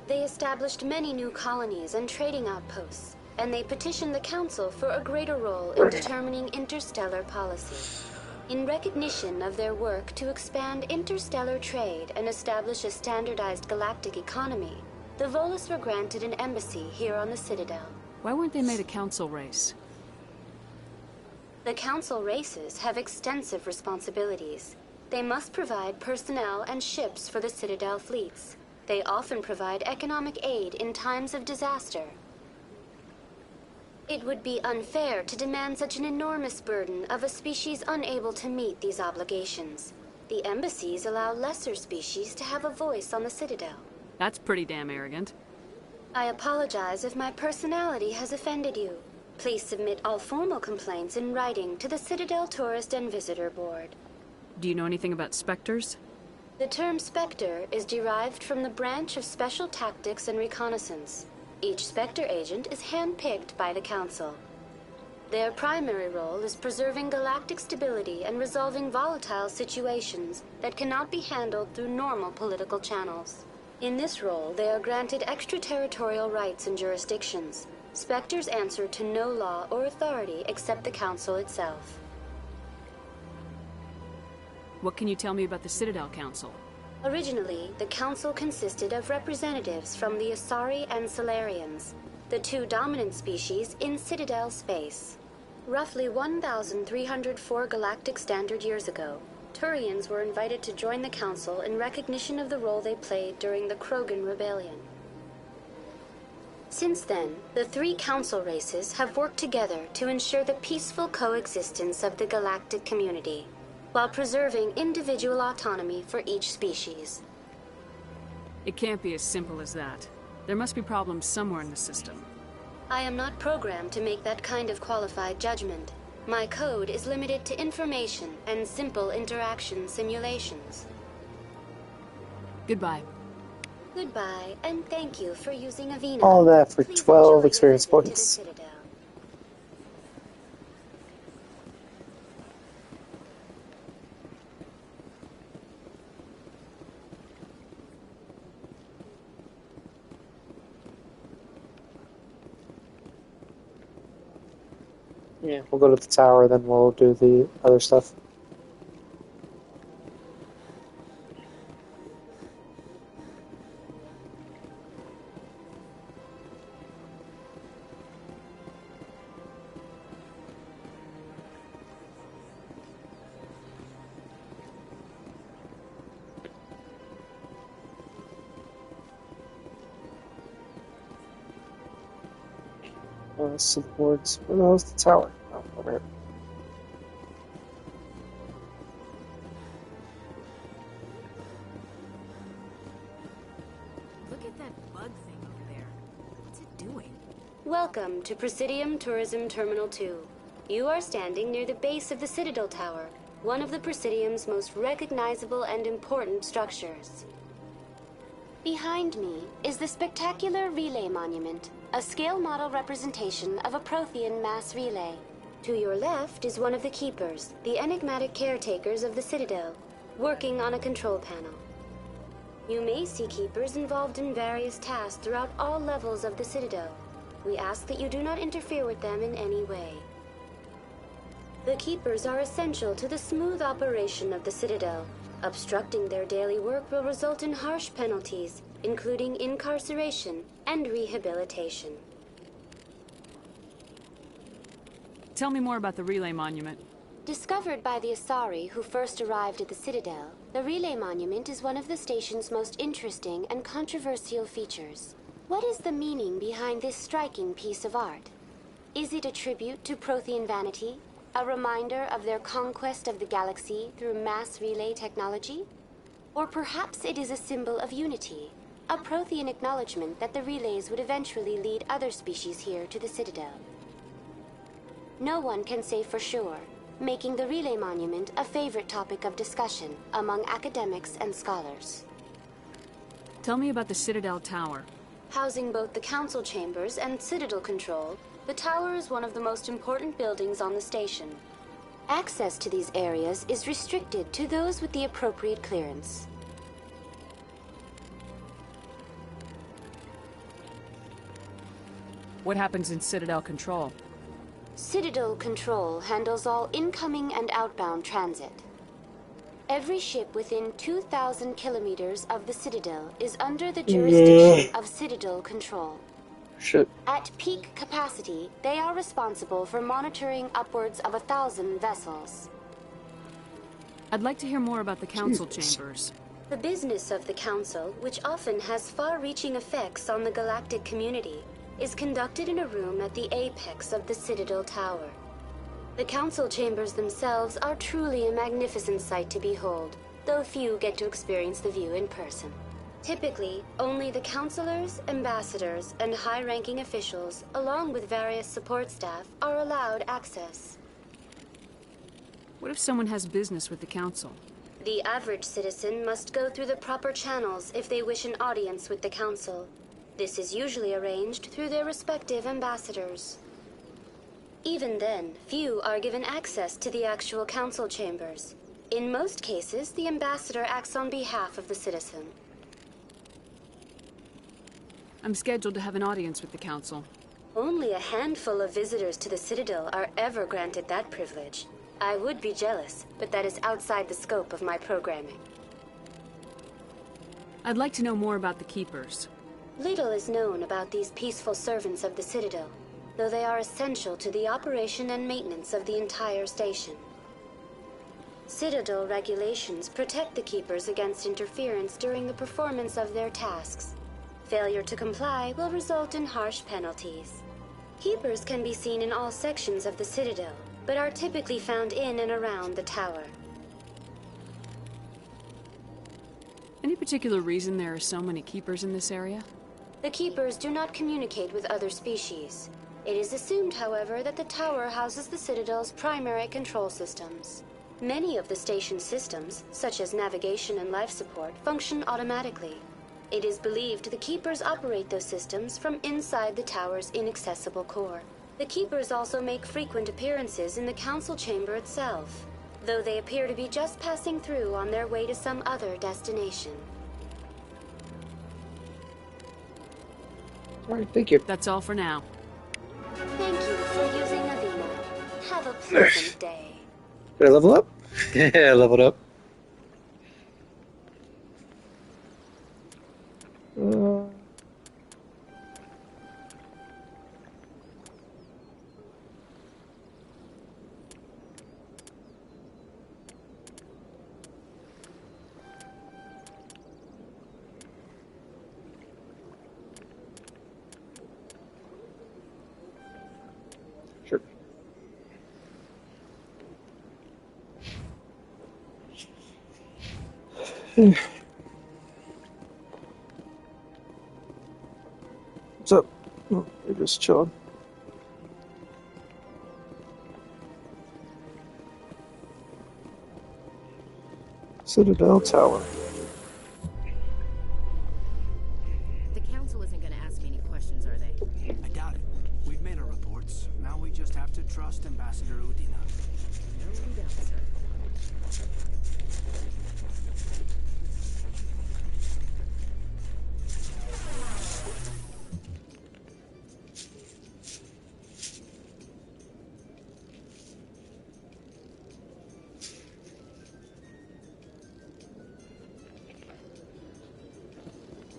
They established many new colonies and trading outposts, and they petitioned the Council for a greater role in determining interstellar policy. In recognition of their work to expand interstellar trade and establish a standardized galactic economy, the Volus were granted an embassy here on the Citadel. Why weren't they made a council race? The Council races have extensive responsibilities. They must provide personnel and ships for the Citadel fleets. They often provide economic aid in times of disaster. It would be unfair to demand such an enormous burden of a species unable to meet these obligations. The embassies allow lesser species to have a voice on the Citadel. That's pretty damn arrogant. I apologize if my personality has offended you. Please submit all formal complaints in writing to the Citadel Tourist and Visitor Board. Do you know anything about Spectres? The term Spectre is derived from the branch of Special Tactics and Reconnaissance. Each Spectre agent is handpicked by the Council. Their primary role is preserving galactic stability and resolving volatile situations that cannot be handled through normal political channels. In this role, they are granted extraterritorial rights and jurisdictions. Spectres answer to no law or authority except the Council itself. What can you tell me about the Citadel Council? Originally, the Council consisted of representatives from the Asari and Solarians, the two dominant species in Citadel space. Roughly 1,304 galactic standard years ago, Turians were invited to join the Council in recognition of the role they played during the Krogan Rebellion. Since then, the three Council races have worked together to ensure the peaceful coexistence of the galactic community, while preserving individual autonomy for each species. It can't be as simple as that. There must be problems somewhere in the system. I am not programmed to make that kind of qualified judgment. My code is limited to information and simple interaction simulations. Goodbye. Goodbye, and thank you for using Avina. All that for Please 12 enjoy experience your visit points. to the Citadel. Yeah, we'll go to the tower, then we'll do the other stuff. Supports. Where the hell's the tower? Oh, over here. Look at that bug thing over there. What's it doing? Welcome to Presidium Tourism Terminal 2. You are standing near the base of the Citadel Tower, one of the Presidium's most recognizable and important structures. Behind me is the spectacular Relay Monument, a scale model representation of a Prothean mass relay. To your left is one of the Keepers, the enigmatic caretakers of the Citadel, working on a control panel. You may see Keepers involved in various tasks throughout all levels of the Citadel. We ask that you do not interfere with them in any way. The Keepers are essential to the smooth operation of the Citadel. Obstructing their daily work will result in harsh penalties, including incarceration and rehabilitation. Tell me more about the Relay Monument. Discovered by the Asari who first arrived at the Citadel, the Relay Monument is one of the station's most interesting and controversial features. What is the meaning behind this striking piece of art? Is it a tribute to Prothean vanity? A reminder of their conquest of the galaxy through mass relay technology? Or perhaps it is a symbol of unity, a Prothean acknowledgement that the relays would eventually lead other species here to the Citadel. No one can say for sure, making the Relay Monument a favorite topic of discussion among academics and scholars. Tell me about the Citadel Tower. Housing both the Council chambers and Citadel control, the tower is one of the most important buildings on the station. Access to these areas is restricted to those with the appropriate clearance. What happens in Citadel Control? Citadel Control handles all incoming and outbound transit. Every ship within 2,000 kilometers of the Citadel is under the jurisdiction of Citadel Control. Shit. At peak capacity, they are responsible for monitoring upwards of 1,000 vessels. I'd like to hear more about the council Jesus. chambers. The business of the Council, which often has far-reaching effects on the galactic community, is conducted in a room at the apex of the Citadel Tower. The Council chambers themselves are truly a magnificent sight to behold, though few get to experience the view in person. Typically, only the councilors, ambassadors, and high-ranking officials, along with various support staff, are allowed access. What if someone has business with the council? The average citizen must go through the proper channels if they wish an audience with the council. This is usually arranged through their respective ambassadors. Even then, few are given access to the actual council chambers. In most cases, the ambassador acts on behalf of the citizen. I'm scheduled to have an audience with the council. Only a handful of visitors to the Citadel are ever granted that privilege. I would be jealous, but that is outside the scope of my programming. I'd like to know more about the Keepers. Little is known about these peaceful servants of the Citadel, though they are essential to the operation and maintenance of the entire station. Citadel regulations protect the Keepers against interference during the performance of their tasks. Failure to comply will result in harsh penalties. Keepers can be seen in all sections of the Citadel, but are typically found in and around the tower. Any particular reason there are so many Keepers in this area? The Keepers do not communicate with other species. It is assumed, however, that the tower houses the Citadel's primary control systems. Many of the station's systems, such as navigation and life support, function automatically. It is believed the Keepers operate those systems from inside the tower's inaccessible core. The Keepers also make frequent appearances in the council chamber itself, though they appear to be just passing through on their way to some other destination. Alright, thank you. That's all for now. Thank you for using Avina. Have a pleasant day. Did I level up? Yeah, I leveled up. Sure. What's up? Oh, you're just chilling. Citadel Tower. The council isn't going to ask me any questions, are they? I doubt it. We've made our reports. Now we just have to trust Ambassador Udina. No doubt, sir.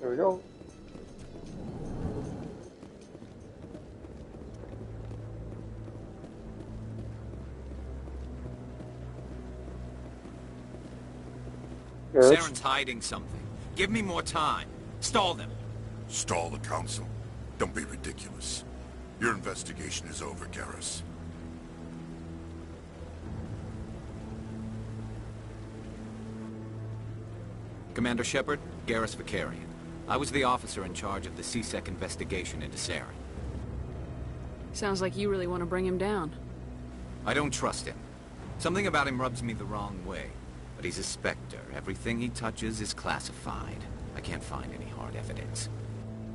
There we go. Saren's hiding something. Give me more time. Stall them. Stall the council? Don't be ridiculous. Your investigation is over, Garrus. Commander Shepard, Garrus Vicarian. I was the officer in charge of the CSEC investigation into Saren. Sounds like you really want to bring him down. I don't trust him. Something about him rubs me the wrong way. But he's a Spectre. Everything he touches is classified. I can't find any hard evidence.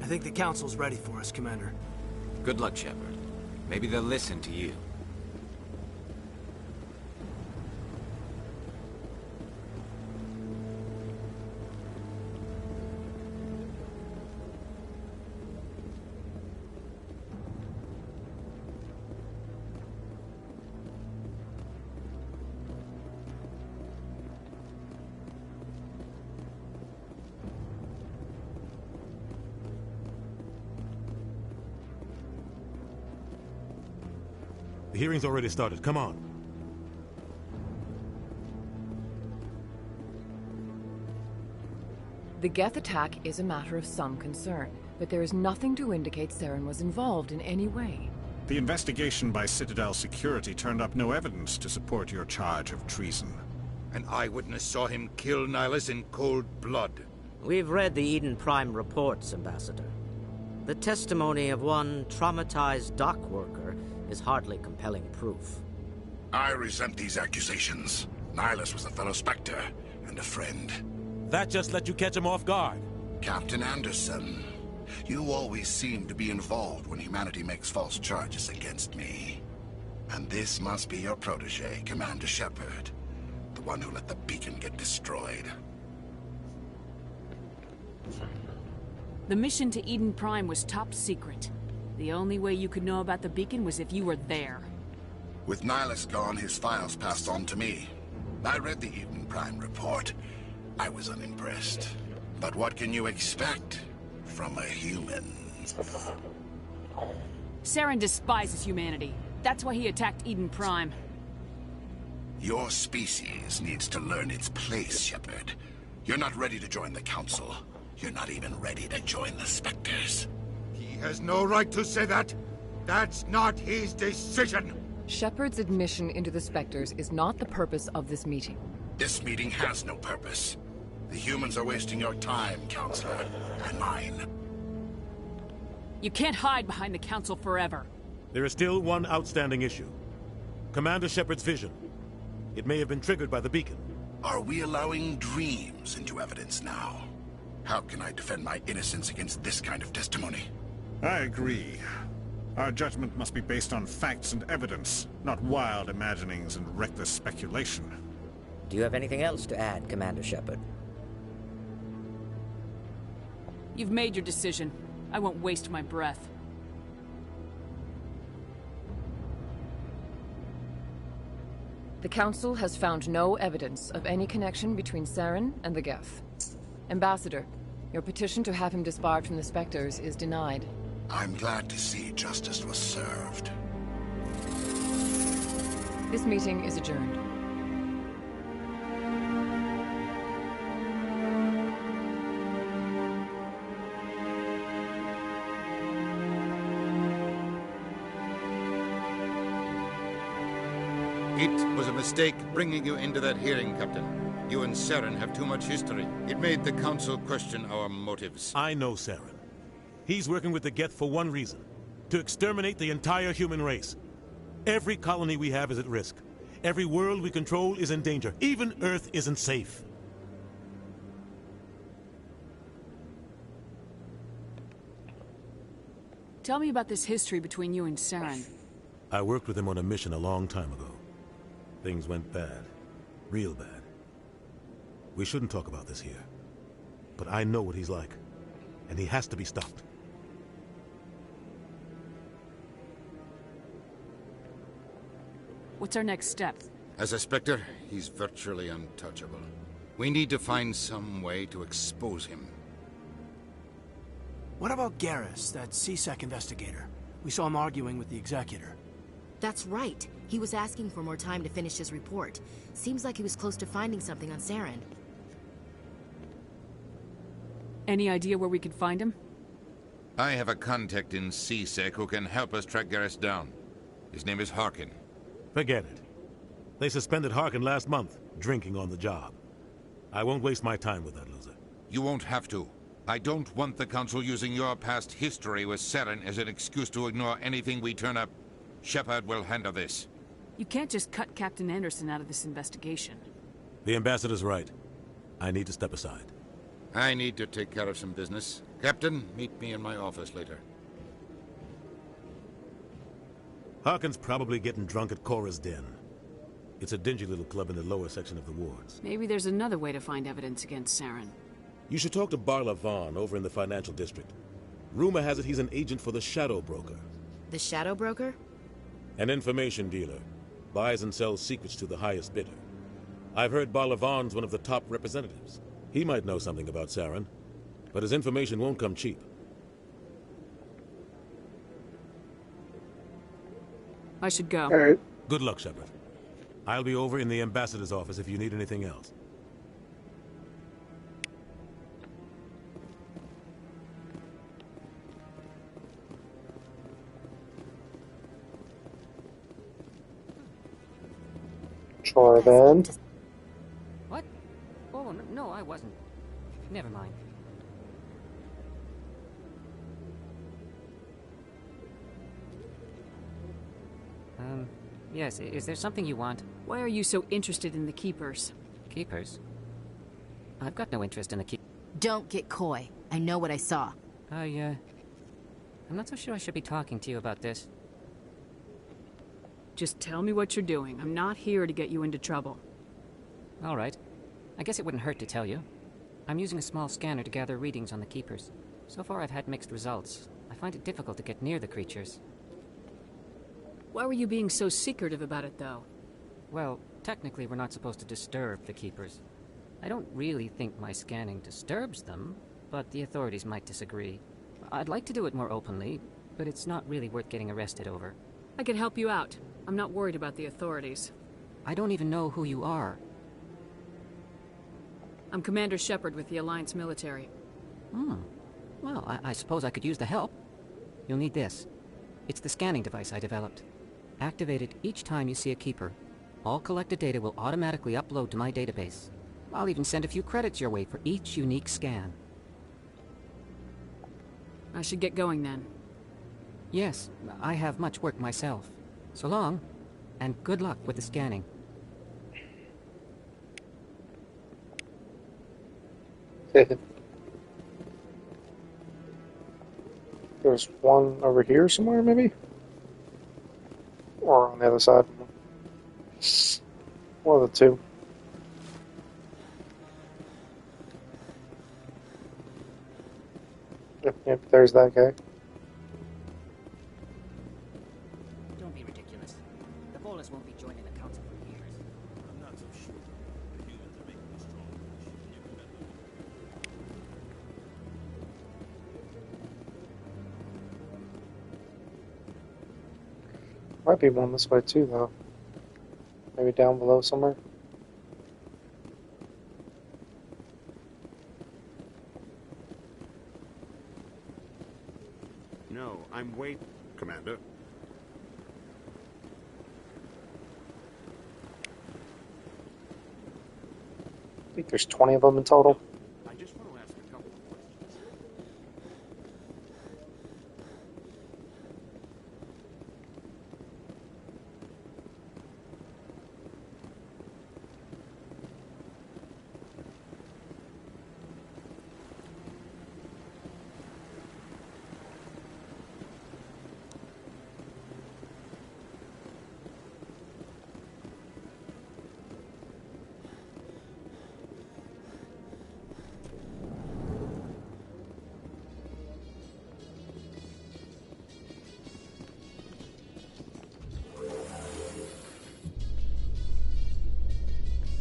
I think the council's ready for us, Commander. Good luck, Shepard. Maybe they'll listen to you. The hearing's already started. Come on. The Geth attack is a matter of some concern, but there is nothing to indicate Saren was involved in any way. The investigation by Citadel Security turned up no evidence to support your charge of treason. An eyewitness saw him kill Nihilus in cold blood. We've read the Eden Prime reports, Ambassador. The testimony of one traumatized dock worker is hardly compelling proof. I resent these accusations. Nihilus was a fellow Spectre and a friend. That just let you catch him off guard. Captain Anderson, you always seem to be involved when humanity makes false charges against me. And this must be your protege, Commander Shepard. The one who let the beacon get destroyed. The mission to Eden Prime was top secret. The only way you could know about the beacon was if you were there. With Nihilus gone, his files passed on to me. I read the Eden Prime report. I was unimpressed. But what can you expect from a human? Saren despises humanity. That's why he attacked Eden Prime. Your species needs to learn its place, Shepard. You're not ready to join the Council. You're not even ready to join the Spectres. He has no right to say that. That's not his decision. Shepard's admission into the Spectres is not the purpose of this meeting. This meeting has no purpose. The humans are wasting your time, Counselor, and mine. You can't hide behind the Council forever. There is still one outstanding issue. Commander Shepard's vision. It may have been triggered by the beacon. Are we allowing dreams into evidence now? How can I defend my innocence against this kind of testimony? I agree. Our judgment must be based on facts and evidence, not wild imaginings and reckless speculation. Do you have anything else to add, Commander Shepard? You've made your decision. I won't waste my breath. The Council has found no evidence of any connection between Saren and the Geth. Ambassador, your petition to have him disbarred from the Spectres is denied. I'm glad to see justice was served. This meeting is adjourned. It was a mistake bringing you into that hearing, Captain. You and Saren have too much history. It made the Council question our motives. I know Saren. He's working with the Geth for one reason. To exterminate the entire human race. Every colony we have is at risk. Every world we control is in danger. Even Earth isn't safe. Tell me about this history between you and Saren. I worked with him on a mission a long time ago. Things went bad. Real bad. We shouldn't talk about this here. But I know what he's like. And he has to be stopped. What's our next step? As a Spectre, he's virtually untouchable. We need to find some way to expose him. What about Garrus, that CSEC investigator? We saw him arguing with the Executor. That's right. He was asking for more time to finish his report. Seems like he was close to finding something on Saren. Any idea where we could find him? I have a contact in CSEC who can help us track Garrus down. His name is Harkin. Forget it. They suspended Harkin last month, drinking on the job. I won't waste my time with that loser. You won't have to. I don't want the Council using your past history with Saren as an excuse to ignore anything we turn up. Shepard will handle this. You can't just cut Captain Anderson out of this investigation. The Ambassador's right. I need to step aside. I need to take care of some business. Captain, meet me in my office later. Harkin's probably getting drunk at Cora's Den. It's a dingy little club in the lower section of the wards. Maybe there's another way to find evidence against Saren. You should talk to Barla Vaughn over in the financial district. Rumor has it he's an agent for the Shadow Broker. The Shadow Broker? An information dealer. Buys and sells secrets to the highest bidder. I've heard Barla Vaughn's one of the top representatives. He might know something about Saren, but his information won't come cheap. I should go. All right. Good luck, Shepard. I'll be over in the ambassador's office if you need anything else. Sure, then. What? Oh, no, I wasn't. Never mind. Yes, is there something you want? Why are you so interested in the Keepers? Keepers? I've got no interest in the Keepers. Don't get coy. I know what I saw. I'm not so sure I should be talking to you about this. Just tell me what you're doing. I'm not here to get you into trouble. All right. I guess it wouldn't hurt to tell you. I'm using a small scanner to gather readings on the Keepers. So far I've had mixed results. I find it difficult to get near the creatures. Why were you being so secretive about it, though? Well, technically we're not supposed to disturb the Keepers. I don't really think my scanning disturbs them, but the authorities might disagree. I'd like to do it more openly, but it's not really worth getting arrested over. I can help you out. I'm not worried about the authorities. I don't even know who you are. I'm Commander Shepard with the Alliance military. Well, I suppose I could use the help. You'll need this. It's the scanning device I developed. Activate it each time you see a Keeper. All collected data will automatically upload to my database. I'll even send a few credits your way for each unique scan. I should get going then. Yes, I have much work myself. So long, and good luck with the scanning. There's one over here somewhere, maybe? Or on the other side. One of the two. Yep, there's that guy. Don't be ridiculous. The Volus won't be joining the Council for years. I'm not so sure. The humans are making a strong push. Might be one this way too, though. Maybe down below somewhere. No, I'm waiting, Commander. I think there's 20 of them in total. I just want to ask a couple of questions.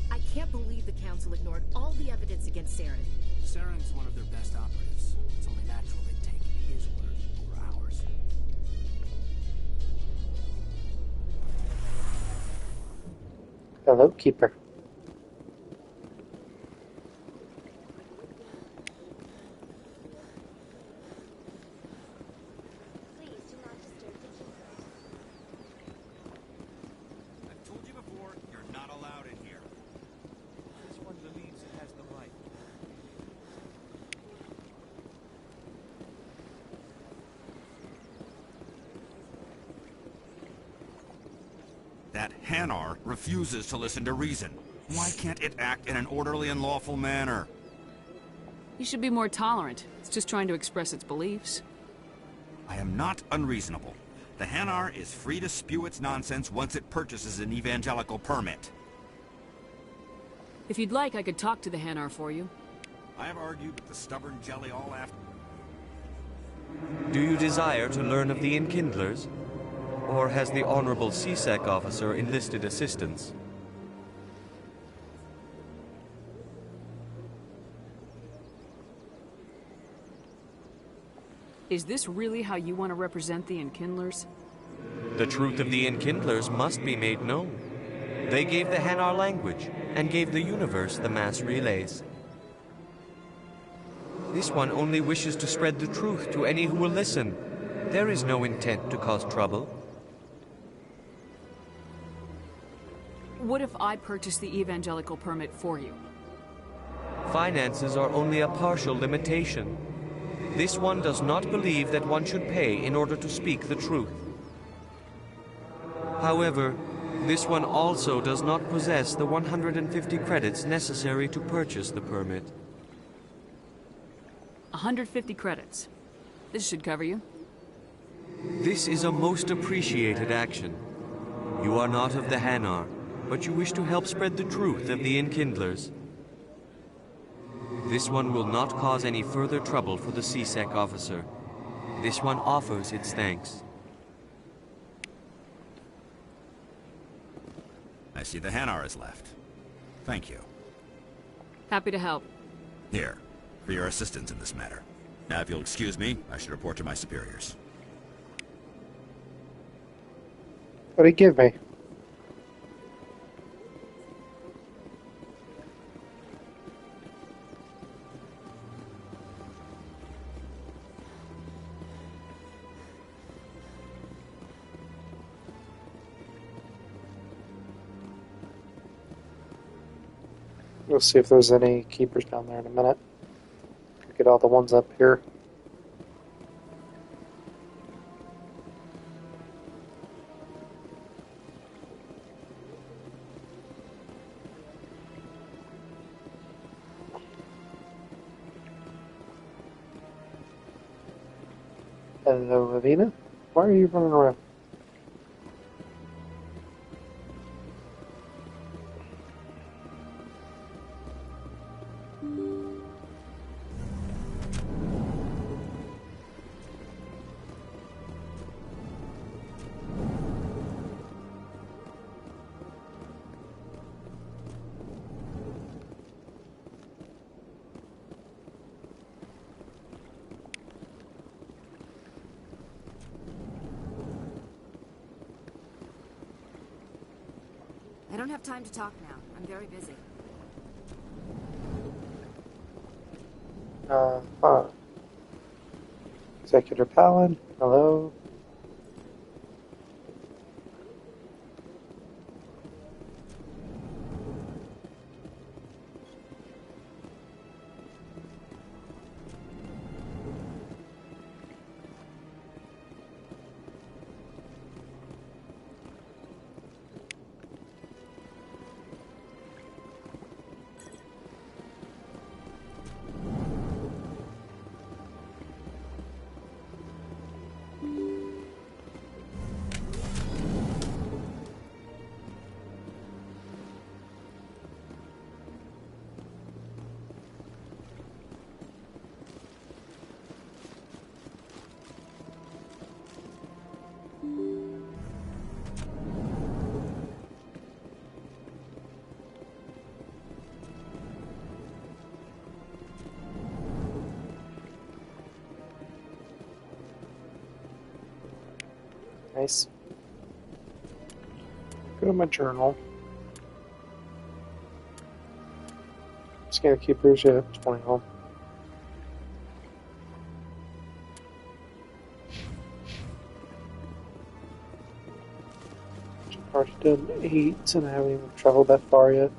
I can't believe the Council ignored all the evidence against Saren. Saren's one of their best operatives. It's only natural they'd take his word over ours. Hello, Keeper. I've told you before, you're not allowed in here. This one believes it has the right. That Hanar refuses to listen to reason. Why can't it act in an orderly and lawful manner? You should be more tolerant. It's just trying to express its beliefs. I am not unreasonable. The Hanar is free to spew its nonsense once it purchases an evangelical permit. If you'd like, I could talk to the Hanar for you. I have argued with the stubborn jelly all after. Do you desire to learn of the Enkindlers? Or has the Honorable CSEC officer enlisted assistance? Is this really how you want to represent the Enkindlers? The truth of the Enkindlers must be made known. They gave the Hanar language, and gave the universe the mass relays. This one only wishes to spread the truth to any who will listen. There is no intent to cause trouble. What if I purchase the evangelical permit for you? Finances are only a partial limitation. This one does not believe that one should pay in order to speak the truth. However, this one also does not possess the 150 credits necessary to purchase the permit. 150 credits. This should cover you. This is a most appreciated action. You are not of the Hanar, but you wish to help spread the truth of the Enkindlers. This one will not cause any further trouble for the CSEC officer. This one offers its thanks. I see the Hanar is left. Thank you. Happy to help. Here, for your assistance in this matter. Now, if you'll excuse me, I should report to my superiors. What did he give me? We'll see if there's any keepers down there in a minute. Get all the ones up here. Hello, Ravina. Why are you running around? I don't have time to talk now. I'm very busy. Executor Palin, hello. Nice. Go to my journal. Scanner keepers, yeah, 20 home. I've already done 8 and I haven't even traveled that far yet.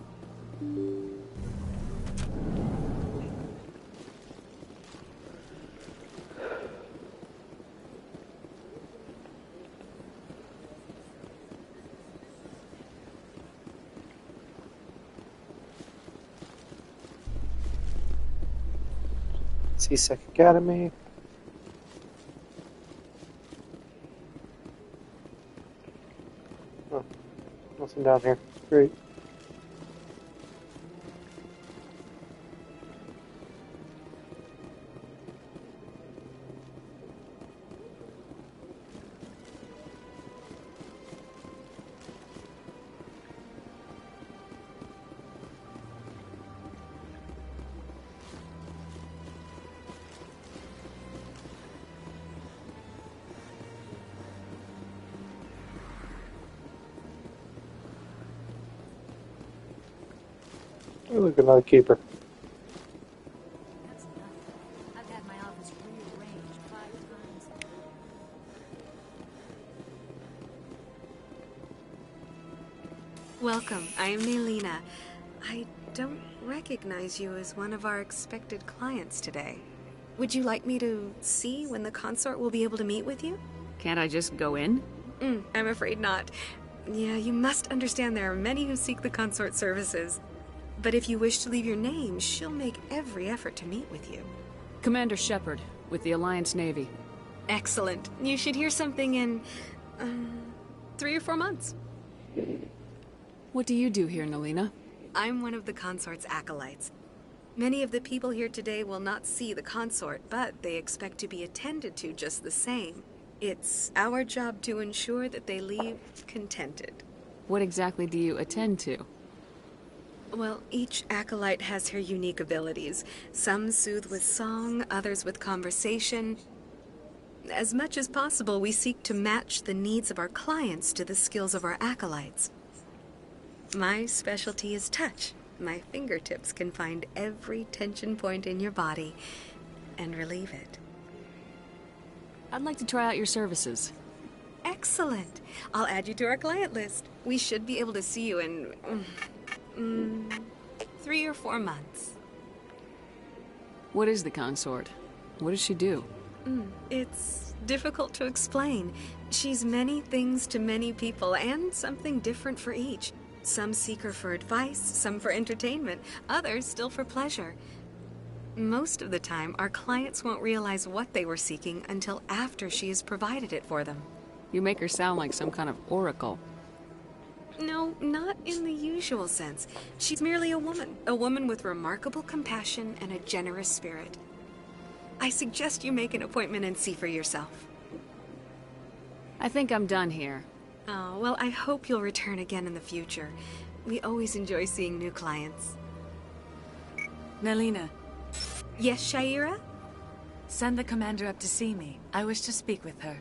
CSEC Academy. Oh, nothing down here. Great. Oh, look, another keeper. I've had my office rearranged 5 times. Welcome. I am Nelina. I don't recognize you as one of our expected clients today. Would you like me to see when the consort will be able to meet with you? Can't I just go in? I'm afraid not. Yeah, you must understand there are many who seek the consort services. But if you wish to leave your name, she'll make every effort to meet with you. Commander Shepard, with the Alliance Navy. Excellent. You should hear something in 3 or 4 months. What do you do here, Nelina? I'm one of the consort's acolytes. Many of the people here today will not see the consort, but they expect to be attended to just the same. It's our job to ensure that they leave contented. What exactly do you attend to? Well, each acolyte has her unique abilities. Some soothe with song, others with conversation. As much as possible, we seek to match the needs of our clients to the skills of our acolytes. My specialty is touch. My fingertips can find every tension point in your body and relieve it. I'd like to try out your services. Excellent. I'll add you to our client list. We should be able to see you in 3 or 4 months. What is the consort? What does she do? It's difficult to explain. She's many things to many people, and something different for each. Some seek her for advice, some for entertainment, others still for pleasure. Most of the time, our clients won't realize what they were seeking until after she has provided it for them. You make her sound like some kind of oracle. No, not in the usual sense. She's merely a woman with remarkable compassion and a generous spirit. I suggest you make an appointment and see for yourself. I think I'm done here. Oh, well, I hope you'll return again in the future. We always enjoy seeing new clients. Nelina. Yes, Shaira? Send the commander up to see me. I wish to speak with her.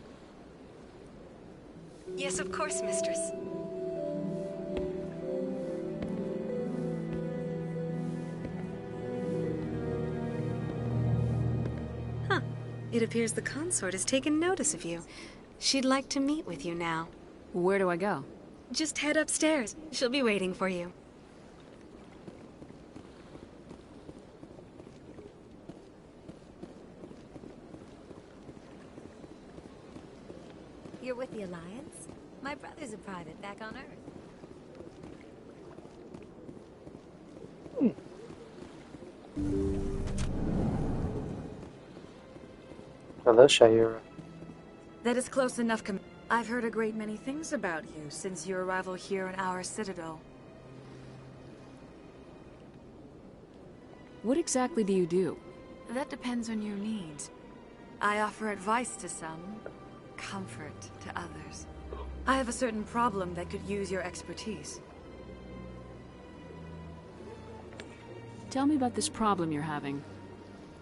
Yes, of course, mistress. Huh. It appears the consort has taken notice of you. She'd like to meet with you now. Where do I go? Just head upstairs. She'll be waiting for you. You're with the Alliance? My brother's a private back on Earth. Hello, Shaira. That is close enough, I've heard a great many things about you since your arrival here in our citadel. What exactly do you do? That depends on your needs. I offer advice to some, comfort to others. I have a certain problem that could use your expertise. Tell me about this problem you're having.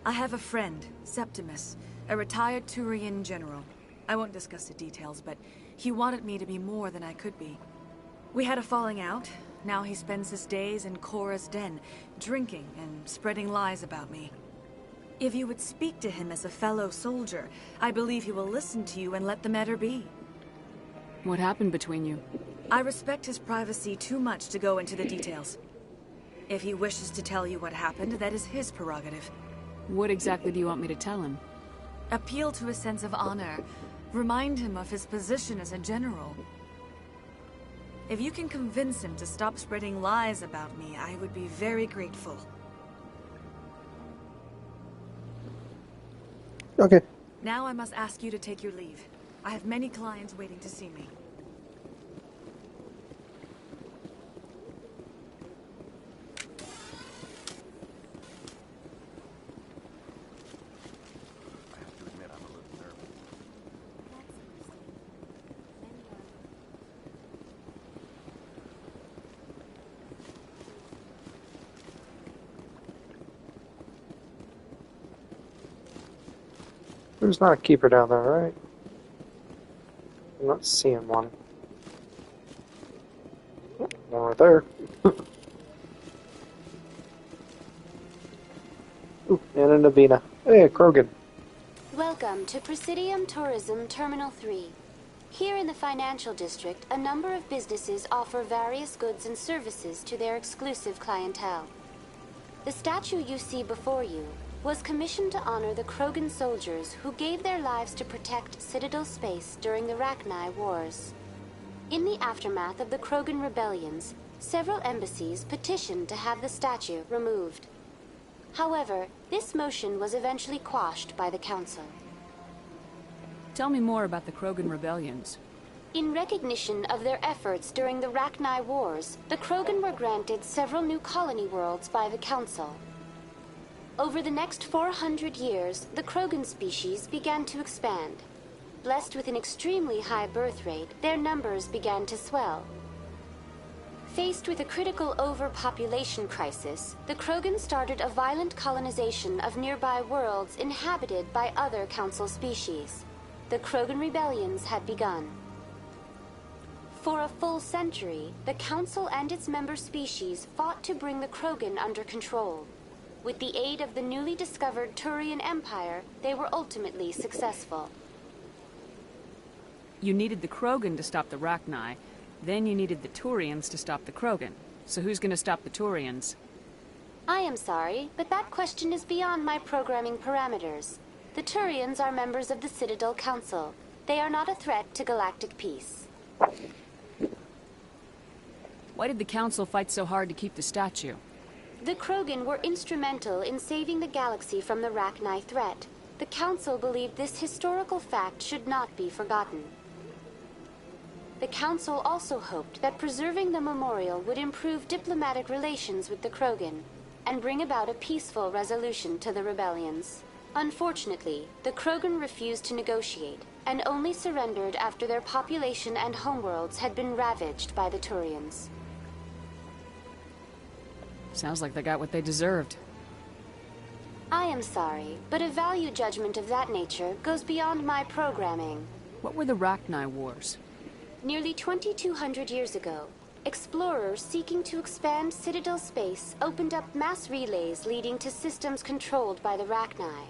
I have a friend, Septimus, a retired Turian general. I won't discuss the details, but he wanted me to be more than I could be. We had a falling out. Now he spends his days in Cora's den, drinking and spreading lies about me. If you would speak to him as a fellow soldier, I believe he will listen to you and let the matter be. What happened between you? I respect his privacy too much to go into the details. If he wishes to tell you what happened, that is his prerogative. What exactly do you want me to tell him? Appeal to a sense of honor. Remind him of his position as a general. If you can convince him to stop spreading lies about me, I would be very grateful. Okay. Now I must ask you to take your leave. I have many clients waiting to see me. There's not a keeper down there, right? I'm not seeing one. One right there. Ooh, and a Navina. Hey, Krogan. Welcome to Presidium Tourism Terminal 3. Here in the financial district, a number of businesses offer various goods and services to their exclusive clientele. The statue you see before you was commissioned to honor the Krogan soldiers who gave their lives to protect Citadel space during the Rachni Wars. In the aftermath of the Krogan rebellions, several embassies petitioned to have the statue removed. However, this motion was eventually quashed by the Council. Tell me more about the Krogan rebellions. In recognition of their efforts during the Rachni Wars, the Krogan were granted several new colony worlds by the Council. Over the next 400 years, the Krogan species began to expand. Blessed with an extremely high birth rate, their numbers began to swell. Faced with a critical overpopulation crisis, the Krogan started a violent colonization of nearby worlds inhabited by other Council species. The Krogan rebellions had begun. For a full century, the Council and its member species fought to bring the Krogan under control. With the aid of the newly discovered Turian Empire, they were ultimately successful. You needed the Krogan to stop the Rachni, then you needed the Turians to stop the Krogan. So who's gonna stop the Turians? I am sorry, but that question is beyond my programming parameters. The Turians are members of the Citadel Council. They are not a threat to galactic peace. Why did the Council fight so hard to keep the statue? The Krogan were instrumental in saving the galaxy from the Rachni threat. The Council believed this historical fact should not be forgotten. The Council also hoped that preserving the memorial would improve diplomatic relations with the Krogan and bring about a peaceful resolution to the rebellions. Unfortunately, the Krogan refused to negotiate and only surrendered after their population and homeworlds had been ravaged by the Turians. Sounds like they got what they deserved. I am sorry, but a value judgment of that nature goes beyond my programming. What were the Rachni Wars? Nearly 2,200 years ago, explorers seeking to expand Citadel space opened up mass relays leading to systems controlled by the Rachni.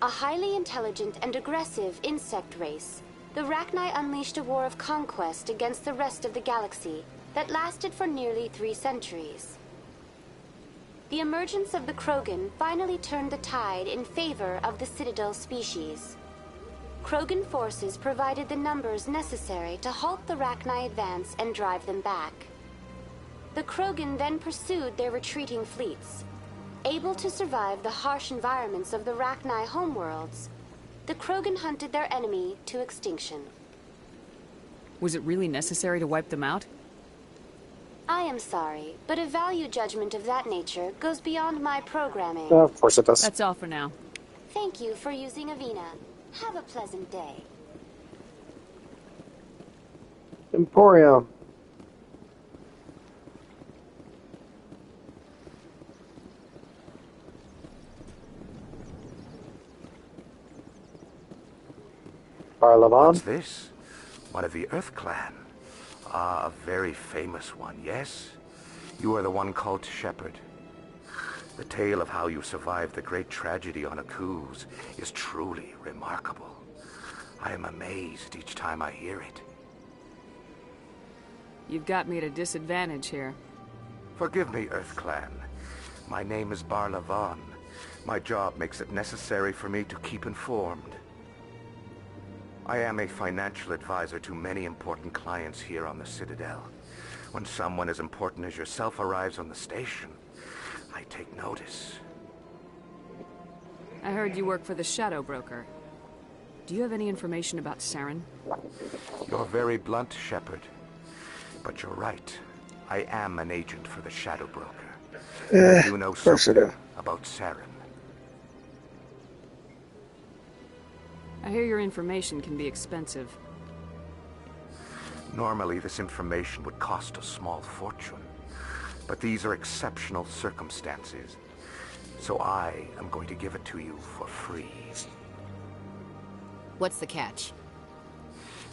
A highly intelligent and aggressive insect race, the Rachni unleashed a war of conquest against the rest of the galaxy that lasted for nearly 3 centuries. The emergence of the Krogan finally turned the tide in favor of the Citadel species. Krogan forces provided the numbers necessary to halt the Rachni advance and drive them back. The Krogan then pursued their retreating fleets. Able to survive the harsh environments of the Rachni homeworlds, the Krogan hunted their enemy to extinction. Was it really necessary to wipe them out? I am sorry, but a value judgment of that nature goes beyond my programming. Of course it does. That's all for now. Thank you for using Avina. Have a pleasant day. Emporium. Barlavan. What's this? One of the Earth Clan. Ah, a very famous one, yes? You are the one called Shepard. The tale of how you survived the great tragedy on Akuz is truly remarkable. I am amazed each time I hear it. You've got me at a disadvantage here. Forgive me, Earth Clan. My name is Barlavan. My job makes it necessary for me to keep informed. I am a financial advisor to many important clients here on the Citadel. When someone as important as yourself arrives on the station, I take notice. I heard you work for the Shadow Broker. Do you have any information about Saren? You're very blunt, Shepard. But you're right. I am an agent for the Shadow Broker. I do know something about Saren. I hear your information can be expensive. Normally, this information would cost a small fortune. But these are exceptional circumstances. So I am going to give it to you for free. What's the catch?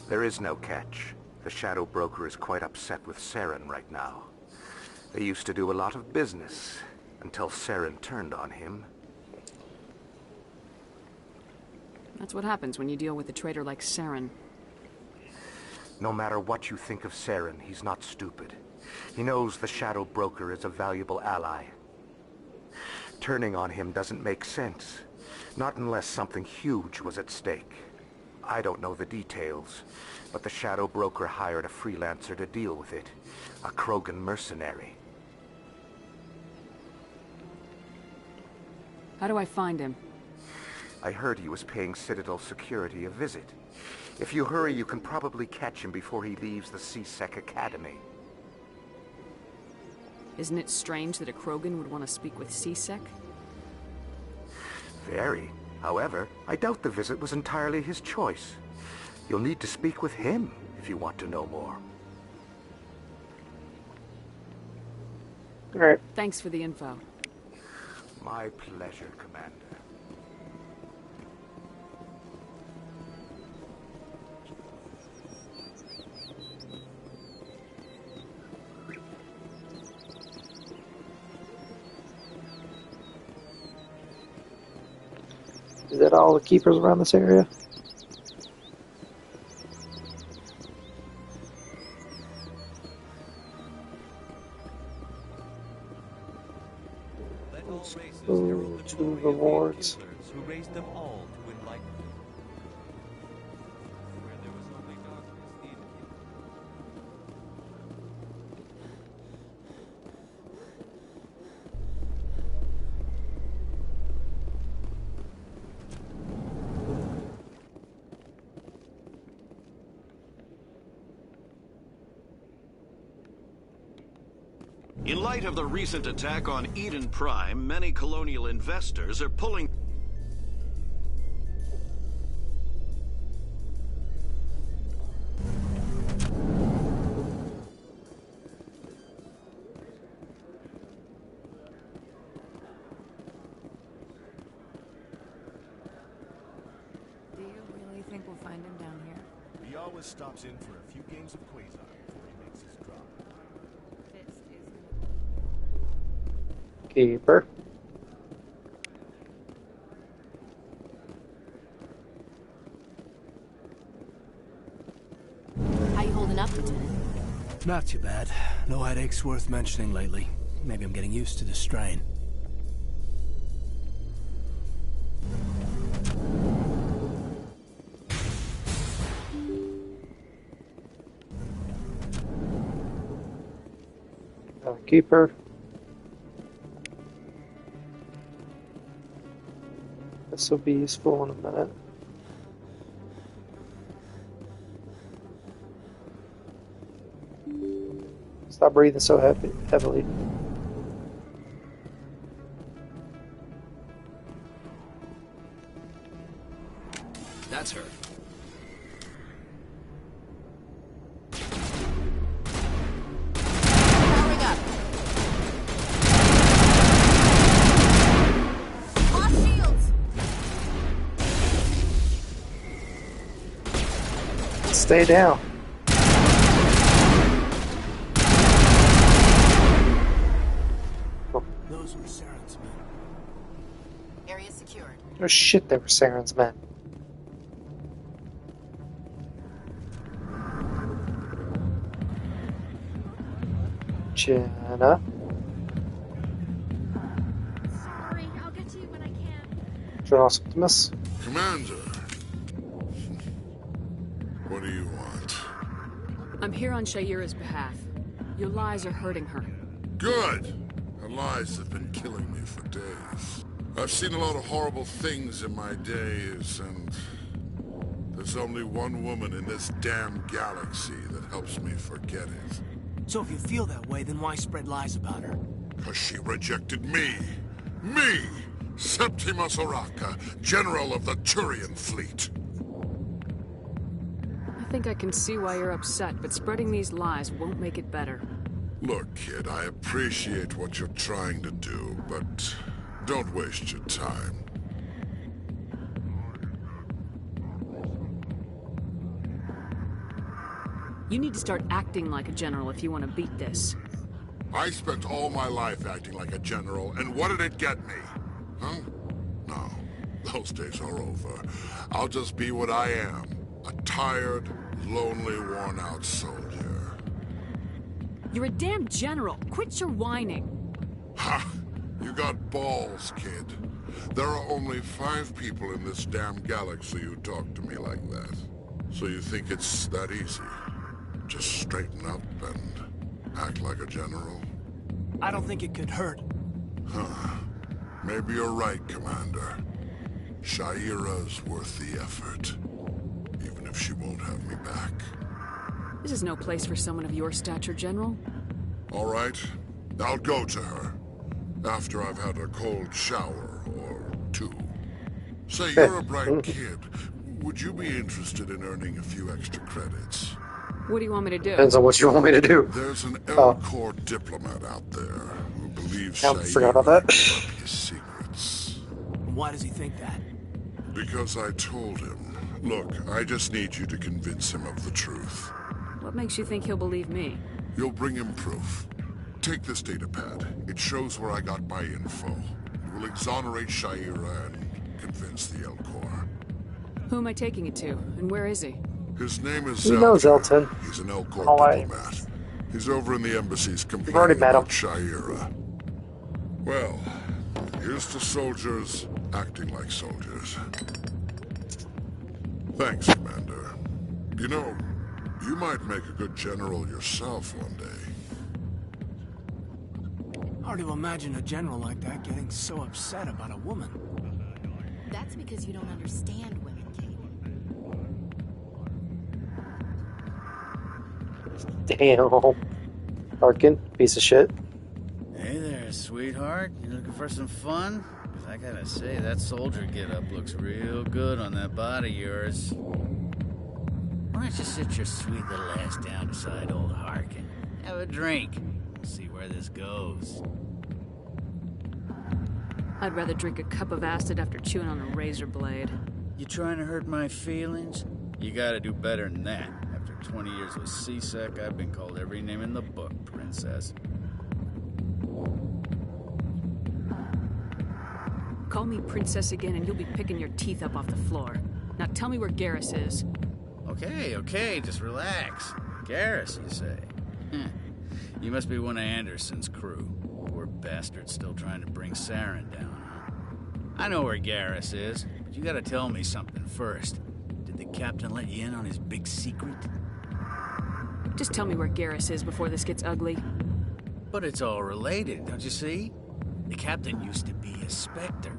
There is no catch. The Shadow Broker is quite upset with Saren right now. They used to do a lot of business. Until Saren turned on him. That's what happens when you deal with a traitor like Saren. No matter what you think of Saren, he's not stupid. He knows the Shadow Broker is a valuable ally. Turning on him doesn't make sense. Not unless something huge was at stake. I don't know the details, but the Shadow Broker hired a freelancer to deal with it. A Krogan mercenary. How do I find him? I heard he was paying Citadel security a visit. If you hurry, you can probably catch him before he leaves the C-Sec Academy. Isn't it strange that a Krogan would want to speak with C-Sec? Very. However, I doubt the visit was entirely his choice. You'll need to speak with him if you want to know more. All right. Thanks for the info. My pleasure, Commander. Is that all the keepers around this area? Ooh, 2 rewards. Who raised them all to enlightenment. Where there was only darkness, the In light of the recent attack on Eden Prime, many colonial investors are pulling... Do you really think we'll find him down here? He always stops in for a few games of Quasar before he makes his drop. Keeper. How you holding up, Lieutenant? Not too bad. No headaches worth mentioning lately. Maybe I'm getting used to the strain. Keeper. This will be useful in a minute. Stop breathing so heavily. That's her. Powering up. Lost shields. Stay down. Those were Saren's men. Area secured. Oh shit, they were Saren's men. Jenna. Sorry, I'll get to you when I can. General Optimus. Commander. What do you want? I'm here on Shayira's behalf. Your lies are hurting her. Good! Her lies have been killing me for days. I've seen a lot of horrible things in my days, and there's only one woman in this damn galaxy that helps me forget it. So if you feel that way, then why spread lies about her? Because she rejected me. Me! Septimus Oraka, General of the Turian Fleet. I think I can see why you're upset, but spreading these lies won't make it better. Look, kid, I appreciate what you're trying to do, but don't waste your time. You need to start acting like a general if you want to beat this. I spent all my life acting like a general, and what did it get me? Huh? No, those days are over. I'll just be what I am. A tired, lonely, worn-out soldier. You're a damn general. Quit your whining. Ha! You got balls, kid. There are only 5 people in this damn galaxy who talk to me like that. So you think it's that easy? Just straighten up and act like a general? I don't think it could hurt. Huh. Maybe you're right, Commander. Shaira's worth the effort. Even if she won't have me back. This is no place for someone of your stature, General. All right. I'll go to her. After I've had a cold shower or 2. Say, you're a bright kid. Would you be interested in earning a few extra credits? What do you want me to do? Depends on what you want me to do. There's an L-Corps diplomat out there who believes I forgot about that. gave up his secrets. Why does he think that? Because I told him. Look, I just need you to convince him of the truth. What makes you think he'll believe me? You'll bring him proof. Take this datapad. It shows where I got my info. It will exonerate Shaira and convince the L-Corps. Who am I taking it to, and where is he? His name is He knows Elton. He's an L-Corps Oh, diplomat. He's over in the embassies You've already complaining met him. about Shaira. Well, here's to soldiers acting like soldiers. Thanks, Commander. You know, you might make a good general yourself one day. Hard to imagine a general like that getting so upset about a woman. That's because you don't understand women, Kate. Damn. Harkin, piece of shit. Hey there, sweetheart. You looking for some fun? 'Cause I gotta say, that soldier get-up looks real good on that body of yours. Why don't you sit your sweet little ass down beside old Harkin? Have a drink. We'll see where this goes. I'd rather drink a cup of acid after chewing on a razor blade. You trying to hurt my feelings? You gotta do better than that. After 20 years with C-Sec, I've been called every name in the book, princess. Call me princess again and you'll be picking your teeth up off the floor. Now tell me where Garrus is. Okay, just relax. Garrus, you say? You must be one of Anderson's crew. Poor bastard still trying to bring Saren down, huh? I know where Garrus is, but you gotta tell me something first. Did the captain let you in on his big secret? Just tell me where Garrus is before this gets ugly. But it's all related, don't you see? The captain used to be a Spectre.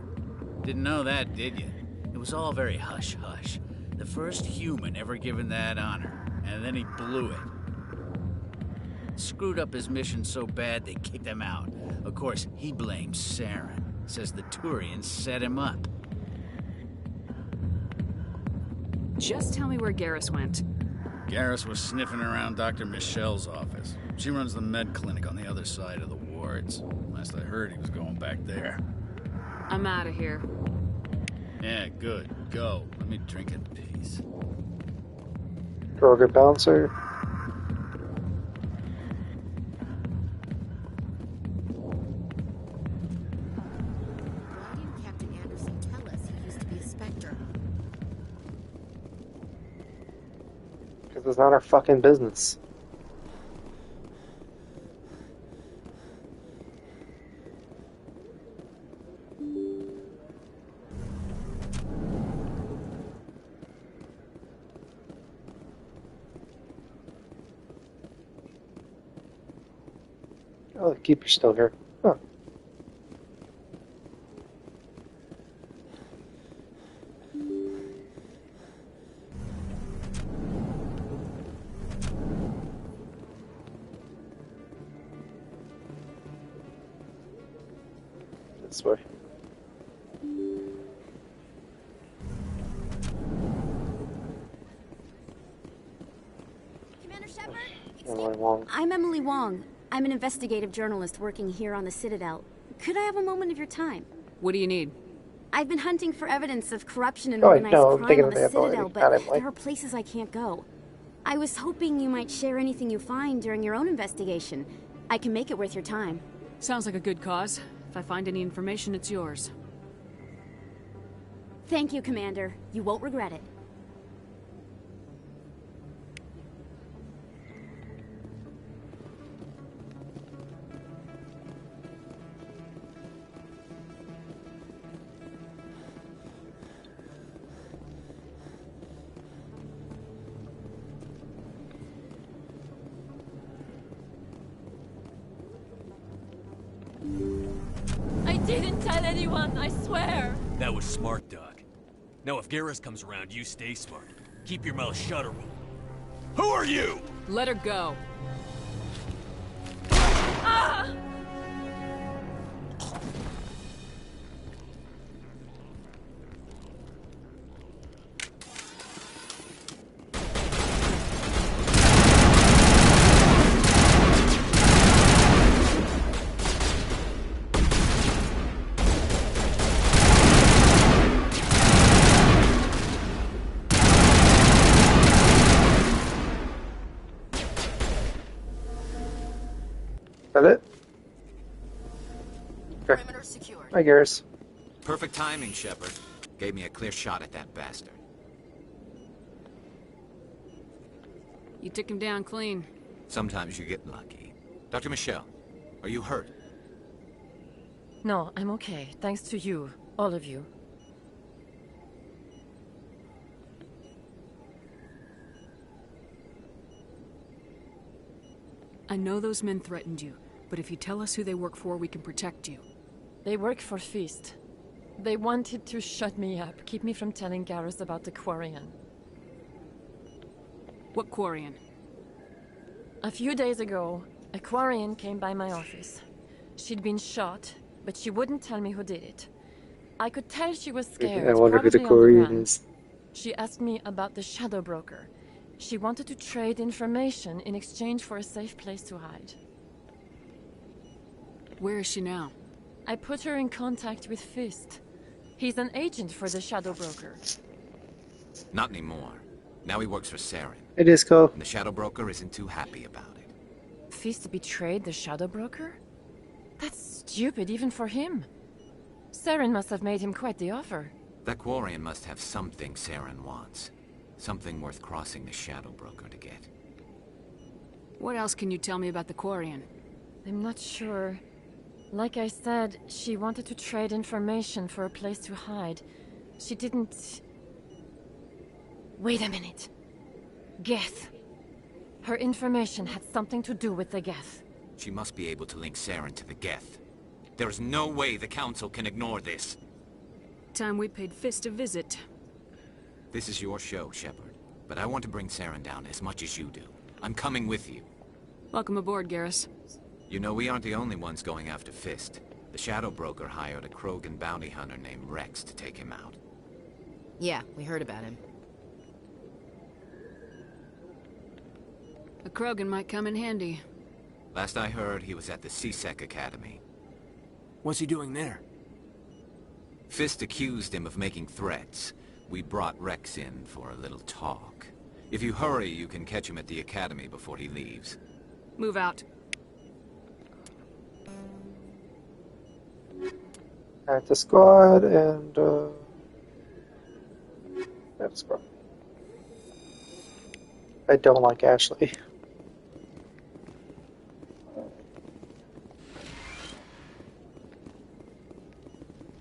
Didn't know that, did you? It was all very hush-hush. The first human ever given that honor, and then he blew it. Screwed up his mission so bad they kicked him out. Of course, he blames Saren. Says the Turians set him up. Just tell me where Garrus went. Garrus was sniffing around Dr. Michelle's office. She runs the med clinic on the other side of the wards. Last I heard, he was going back there. I'm out of here. Yeah, good. Go. Let me drink in peace. Droger bouncer. Why didn't Captain Anderson tell us he used to be a Spectre? Because it's not our fucking business. Oh, the keeper's still here. Huh. This way. Commander Shepard? Emily Wong. I'm Emily Wong. I'm an investigative journalist working here on the Citadel. Could I have a moment of your time? What do you need? I've been hunting for evidence of corruption and Oh, organized no, I'm crime thinking on of the the Emily, Citadel, not but Emily. there are places I can't go. I was hoping you might share anything you find during your own investigation. I can make it worth your time. Sounds like a good cause. If I find any information, it's yours. Thank you, Commander. You won't regret it. I didn't tell anyone, I swear. That was smart, Doc. Now if Garrus comes around, you stay smart. Keep your mouth shut or we'll... Who are you? Let her go. Ah! That it? Okay. Perimeter secured. Hi, Garrus. Perfect timing, Shepard. Gave me a clear shot at that bastard. You took him down clean. Sometimes you get lucky. Dr. Michelle, are you hurt? No, I'm okay. Thanks to you. All of you. I know those men threatened you, but if you tell us who they work for, we can protect you. They work for Feast. They wanted to shut me up, keep me from telling Garrus about the Quarian. What Quarian? A few days ago, a Quarian came by my office. She'd been shot, but she wouldn't tell me who did it. I could tell she was scared. I wonder who the probably on the Quarian run. is. She asked me about the Shadow Broker. She wanted to trade information in exchange for a safe place to hide. Where is she now? I put her in contact with Fist. He's an agent for the Shadow Broker. Not anymore. Now he works for Saren. It is cool. And the Shadow Broker isn't too happy about it. Fist betrayed the Shadow Broker? That's stupid even for him. Saren must have made him quite the offer. That Quarian must have something Saren wants. Something worth crossing the Shadow Broker to get. What else can you tell me about the Quarian? I'm not sure. Like I said, she wanted to trade information for a place to hide. She didn't... Wait a minute. Geth. Her information had something to do with the Geth. She must be able to link Saren to the Geth. There is no way the Council can ignore this. Time we paid Fist a visit. This is your show, Shepard. But I want to bring Saren down as much as you do. I'm coming with you. Welcome aboard, Garrus. You know, we aren't the only ones going after Fist. The Shadow Broker hired a Krogan bounty hunter named Rex to take him out. Yeah, we heard about him. A Krogan might come in handy. Last I heard, he was at the C-Sec Academy. What's he doing there? Fist accused him of making threats. We brought Rex in for a little talk. If you hurry, you can catch him at the Academy before he leaves. Move out. Add to squad and add to squad. I don't like Ashley.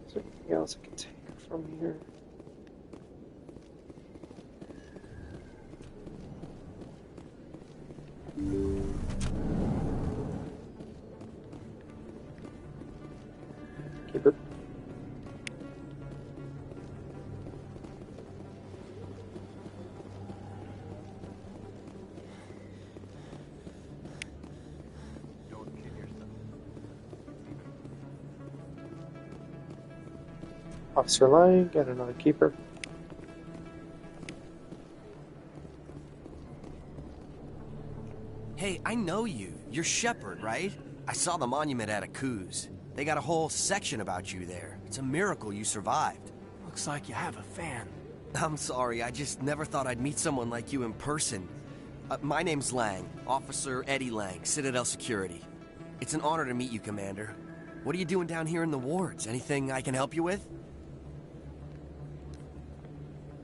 Is there anything else I can take from here? Keep it. Officer Lang, get another keeper. Hey, I know you. You're Shepard, right? I saw the monument at Akuz. They got a whole section about you there. It's a miracle you survived. Looks like you have a fan. I'm sorry, I just never thought I'd meet someone like you in person. My name's Lang, Officer Eddie Lang, Citadel Security. It's an honor to meet you, Commander. What are you doing down here in the wards? Anything I can help you with?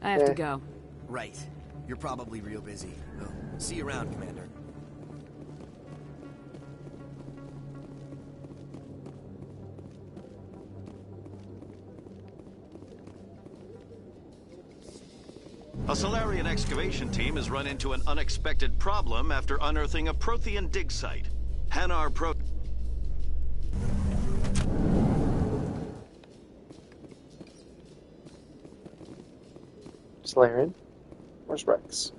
I have to go. Right. You're probably real busy. Well, see you around, Commander. A Solarian excavation team has run into an unexpected problem after unearthing a Prothean dig site. Hanar Pro... Solarian. Where's Rex?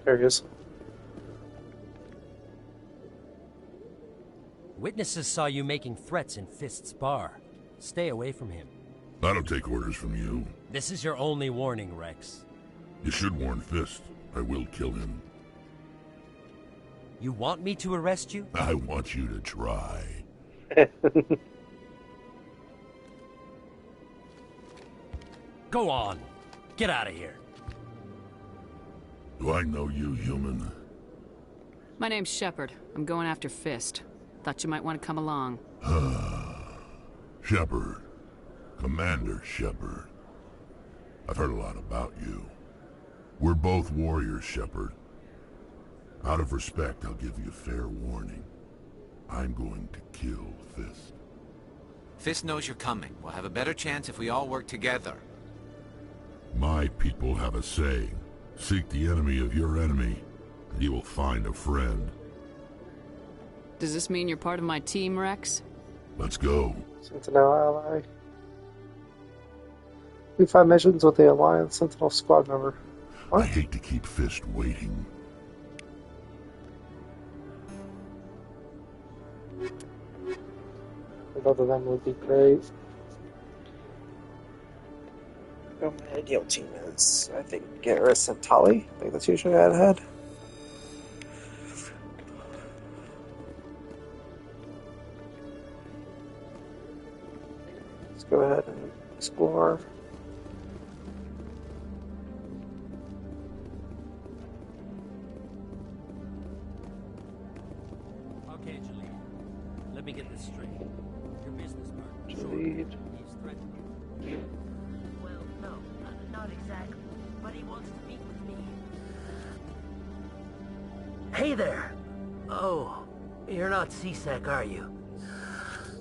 There he is. Witnesses saw you making threats in Fist's bar. Stay away from him. I don't take orders from you. This is your only warning, Rex. You should warn Fist. I will kill him. You want me to arrest you? I want you to try. Go on. Get out of here. Do I know you, human? My name's Shepard. I'm going after Fist. Thought you might want to come along. Shepard. Commander Shepard. I've heard a lot about you. We're both warriors, Shepard. Out of respect, I'll give you a fair warning. I'm going to kill Fist. Fist knows you're coming. We'll have a better chance if we all work together. My people have a saying. Seek the enemy of your enemy, and you will find a friend. Does this mean you're part of my team, Rex? Let's go. Sentinel ally. We find missions with the Alliance Sentinel squad member. What? I hate to keep Fist waiting. Both of them would be great. My ideal team is, I think, Garrus and Tali. I think that's usually what I'd had. Let's go ahead and explore. Okay, Juliet. Let me get this straight. Your business partner, Juliet. He's threatened you. Well, no, not exactly. But he wants to meet with me. Hey there! Oh, you're not CSEC, are you?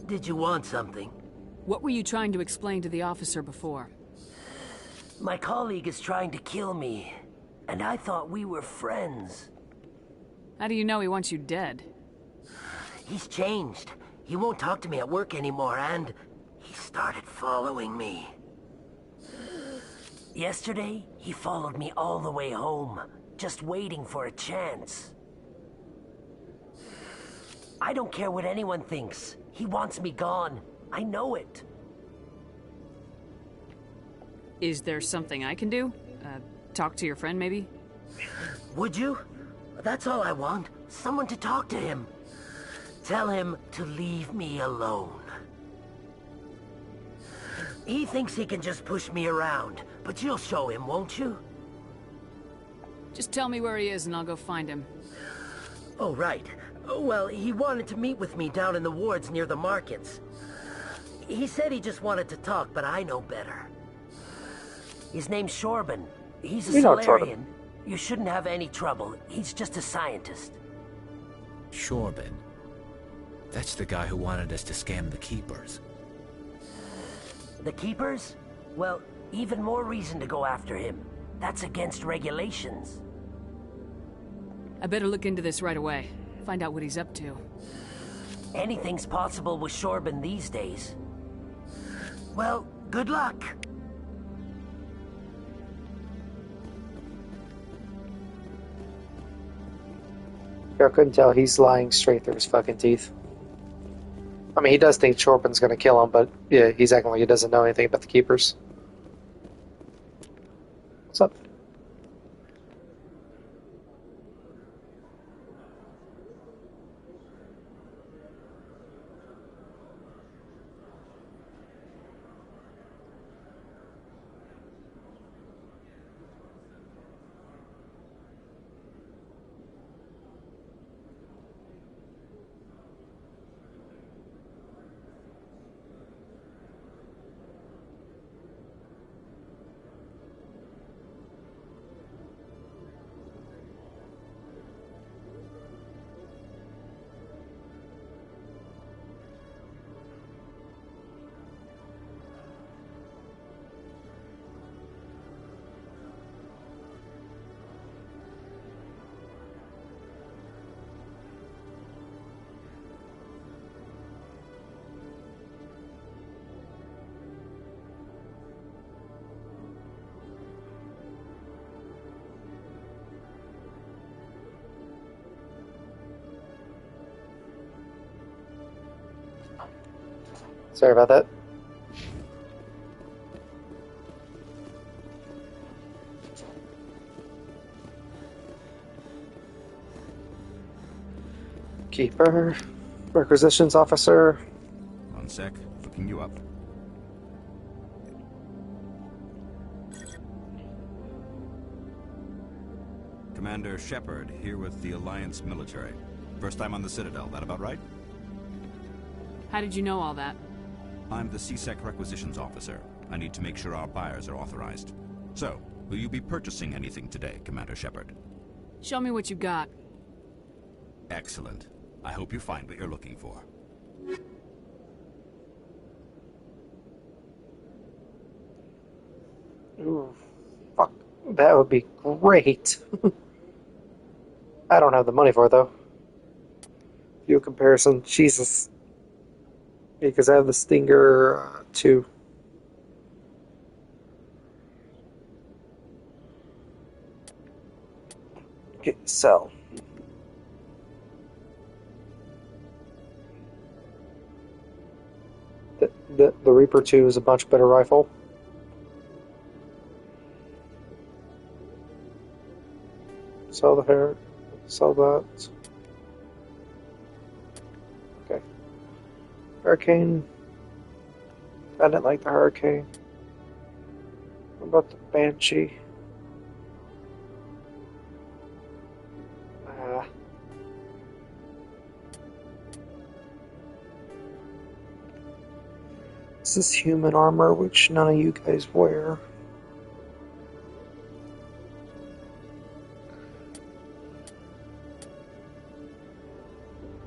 Did you want something? What were you trying to explain to the officer before? My colleague is trying to kill me, and I thought we were friends. How do you know he wants you dead? He's changed. He won't talk to me at work anymore, and he started following me. Yesterday, he followed me all the way home, just waiting for a chance. I don't care what anyone thinks. He wants me gone. I know it. Is there something I can do? Talk to your friend, maybe? Would you? That's all I want. Someone to talk to him. Tell him to leave me alone. He thinks he can just push me around, but you'll show him, won't you? Just tell me where he is and I'll go find him. Oh, right. Well, he wanted to meet with me down in the wards near the markets. He said he just wanted to talk, but I know better. His name's Shorban. He's a Solarian. You shouldn't have any trouble. He's just a scientist. Shorban. That's the guy who wanted us to scam the Keepers. The Keepers? Well, even more reason to go after him. That's against regulations. I better look into this right away. Find out what he's up to. Anything's possible with Shorban these days. Well, good luck. I couldn't tell. He's lying straight through his fucking teeth. I mean, he does think Shorban's gonna kill him, but yeah, he's acting like he doesn't know anything about the Keepers. What's up? Sorry about that. Keeper, requisitions officer. One sec, looking you up. Commander Shepard, here with the Alliance military. First time on the Citadel, that about right? How did you know all that? I'm the CSEC requisitions officer. I need to make sure our buyers are authorized. So, will you be purchasing anything today, Commander Shepard? Show me what you got. Excellent. I hope you find what you're looking for. Ooh, fuck. That would be great. I don't have the money for it, though. Do a comparison. Jesus. Because I have the Stinger 2. Okay, sell. The Reaper 2 is a much better rifle. Sell the hair. Sell that. Okay. Hurricane. I didn't like the Hurricane. What about the Banshee? This is human armor, which none of you guys wear.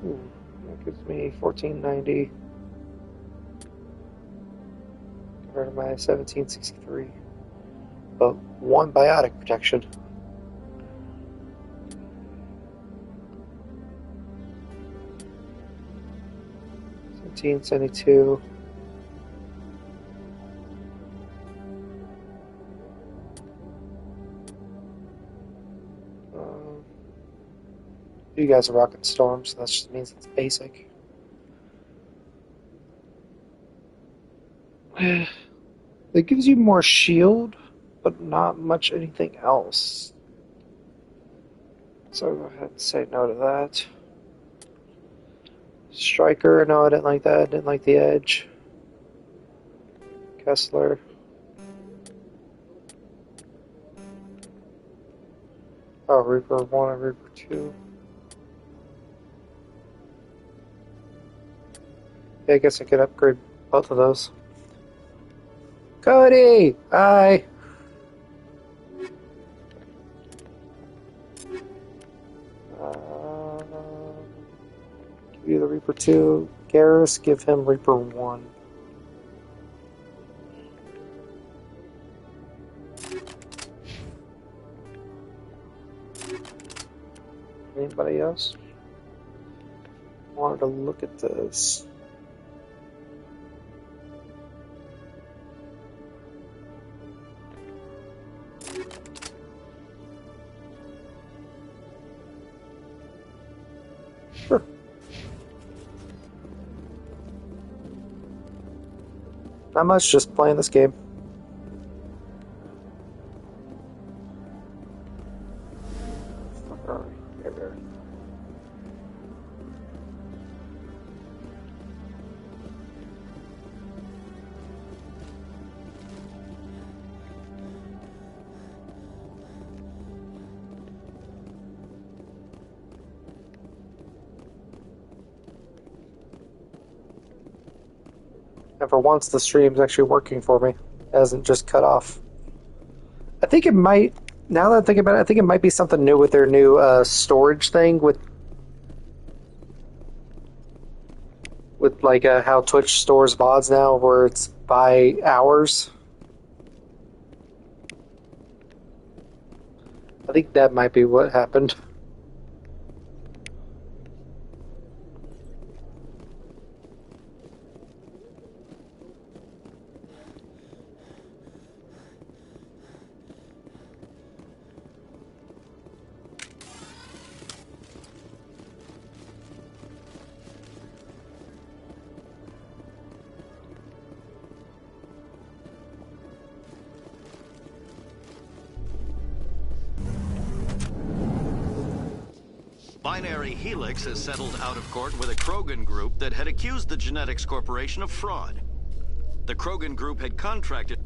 That gives me 1490 compared to my 1763. But one biotic protection. $17.72. You guys are rocking Storm, so that just means it's basic. It gives you more shield, but not much anything else. So I'll go ahead and say no to that. Striker, no, I didn't like that. I didn't like the edge. Kessler. Oh, Reaper 1 and Reaper 2. Yeah, I guess I could upgrade both of those. Cody! Hi! Give you the Reaper 2. Garrus, give him Reaper 1. Anybody else? Wanted to look at this. Sure. Not much, just playing this game. And for once, the stream's actually working for me. It hasn't just cut off. I think it might, now that I think about it, I think it might be something new with their new storage thing with like how Twitch stores VODs now, where it's by hours. I think that might be what happened. Binary Helix has settled out of court with a Krogan group that had accused the Genetics Corporation of fraud. The Krogan group had contracted...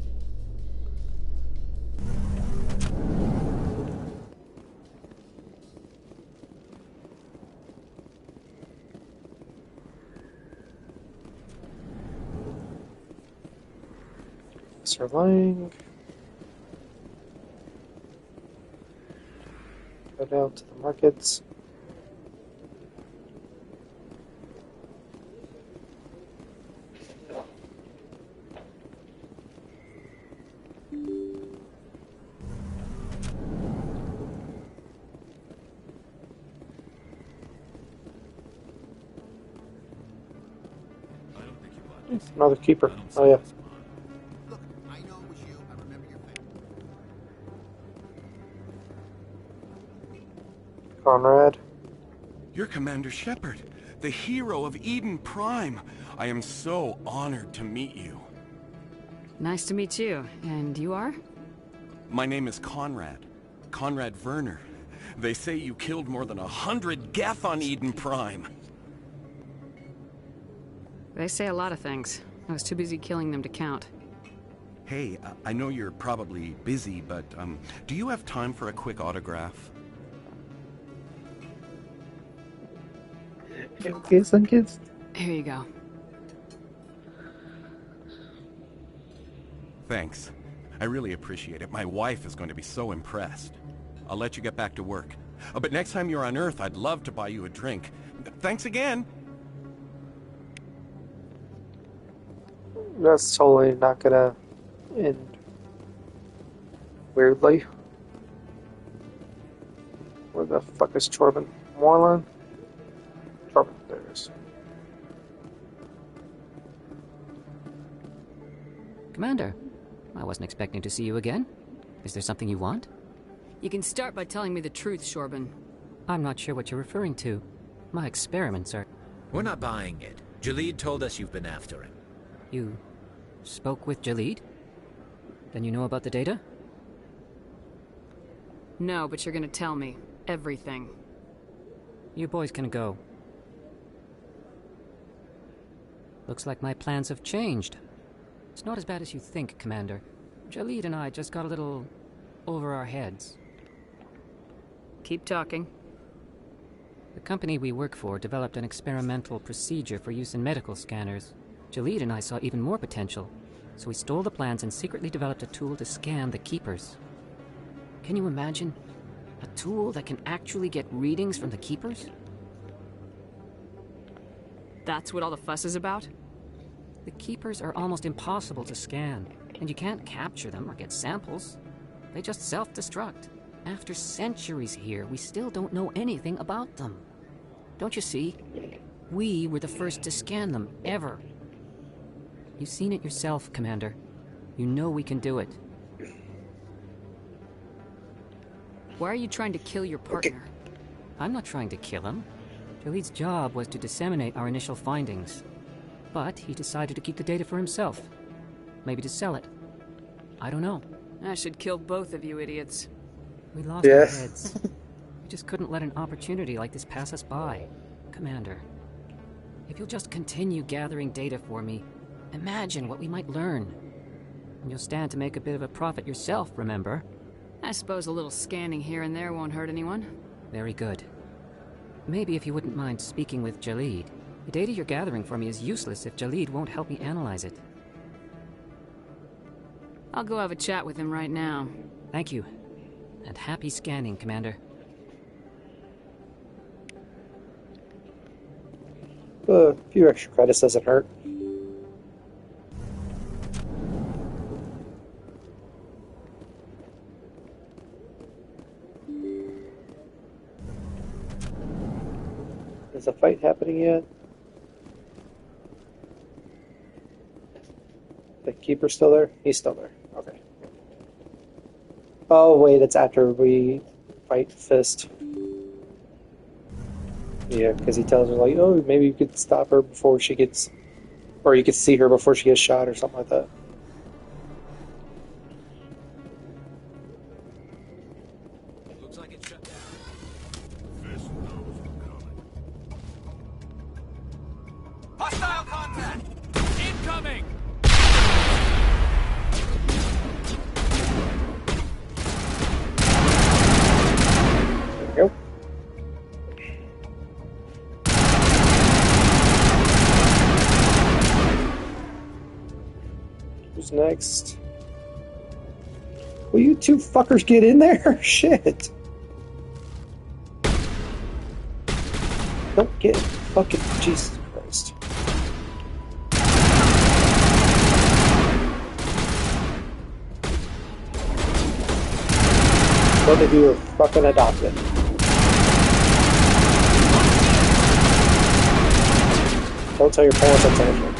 Sir Lang. Go down to the markets. Another keeper. Oh yeah. Conrad. You're Commander Shepard, the hero of Eden Prime. I am so honored to meet you. Nice to meet you. And you are? My name is Conrad. Conrad Werner. They say you killed more than 100 Geth on Eden Prime. They say a lot of things. I was too busy killing them to count. Hey, I know you're probably busy, but do you have time for a quick autograph? Okay, some kids. Here you go. Thanks. I really appreciate it. My wife is going to be so impressed. I'll let you get back to work. But next time you're on Earth, I'd love to buy you a drink. Thanks again. That's totally not gonna end weirdly. Where the fuck is Corbin? Moreland? Corbin, there it is. Commander, I wasn't expecting to see you again. Is there something you want? You can start by telling me the truth, Shorban. I'm not sure what you're referring to. My experiments are... We're not buying it. Jalid told us you've been after him. You spoke with Jalid? Then you know about the data? No, but you're gonna tell me. Everything. You boys can go. Looks like my plans have changed. It's not as bad as you think, Commander. Jalid and I just got a little over our heads. Keep talking. The company we work for developed an experimental procedure for use in medical scanners. Jalid and I saw even more potential, so we stole the plans and secretly developed a tool to scan the Keepers. Can you imagine? A tool that can actually get readings from the Keepers? That's what all the fuss is about? The Keepers are almost impossible to scan, and you can't capture them or get samples. They just self-destruct. After centuries here, we still don't know anything about them. Don't you see? We were the first to scan them, ever. You've seen it yourself, Commander. You know we can do it. Why are you trying to kill your partner? I'm not trying to kill him. Jalid's job was to disseminate our initial findings. But he decided to keep the data for himself. Maybe to sell it. I don't know. I should kill both of you idiots. We lost our heads. We just couldn't let an opportunity like this pass us by. Commander, if you'll just continue gathering data for me, imagine what we might learn. And you'll stand to make a bit of a profit yourself, remember? I suppose a little scanning here and there won't hurt anyone. Very good. Maybe if you wouldn't mind speaking with Jalid. The data you're gathering for me is useless if Jalid won't help me analyze it. I'll go have a chat with him right now. Thank you. And happy scanning, Commander. A few extra credits doesn't hurt. Is a fight happening yet? The Keeper's still there? He's still there. Okay. Oh, wait, it's after we fight Fist. Yeah, because he tells her, like, oh, maybe you could stop her before she gets... Or you could see her before she gets shot or something like that. Looks like it's shut down. Fist knows what Hostile contact! Incoming! There we go. Who's next? Will you two fuckers get in there? Shit. Don't get fucking Jesus Christ. Both of you are fucking adopted. Don't tell your parents I told you.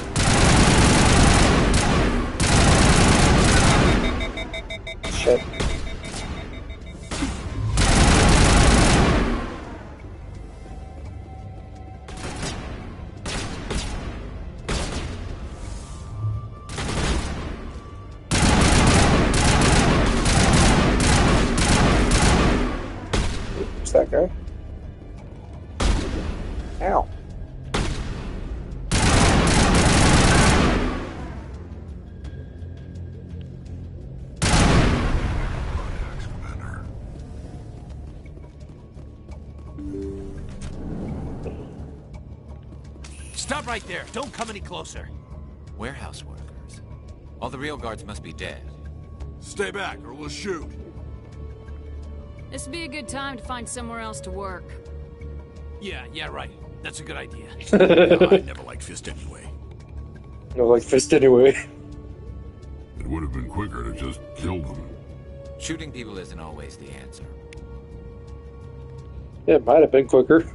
Shit. Who's that guy? Ow. Stop right there. Don't come any closer. Warehouse workers. All the real guards must be dead. Stay back or we'll shoot. This would be a good time to find somewhere else to work. Yeah, right. That's a good idea. I never liked Fist anyway. No, like Fist anyway. It would have been quicker to just kill them. Shooting people isn't always the answer. It might have been quicker.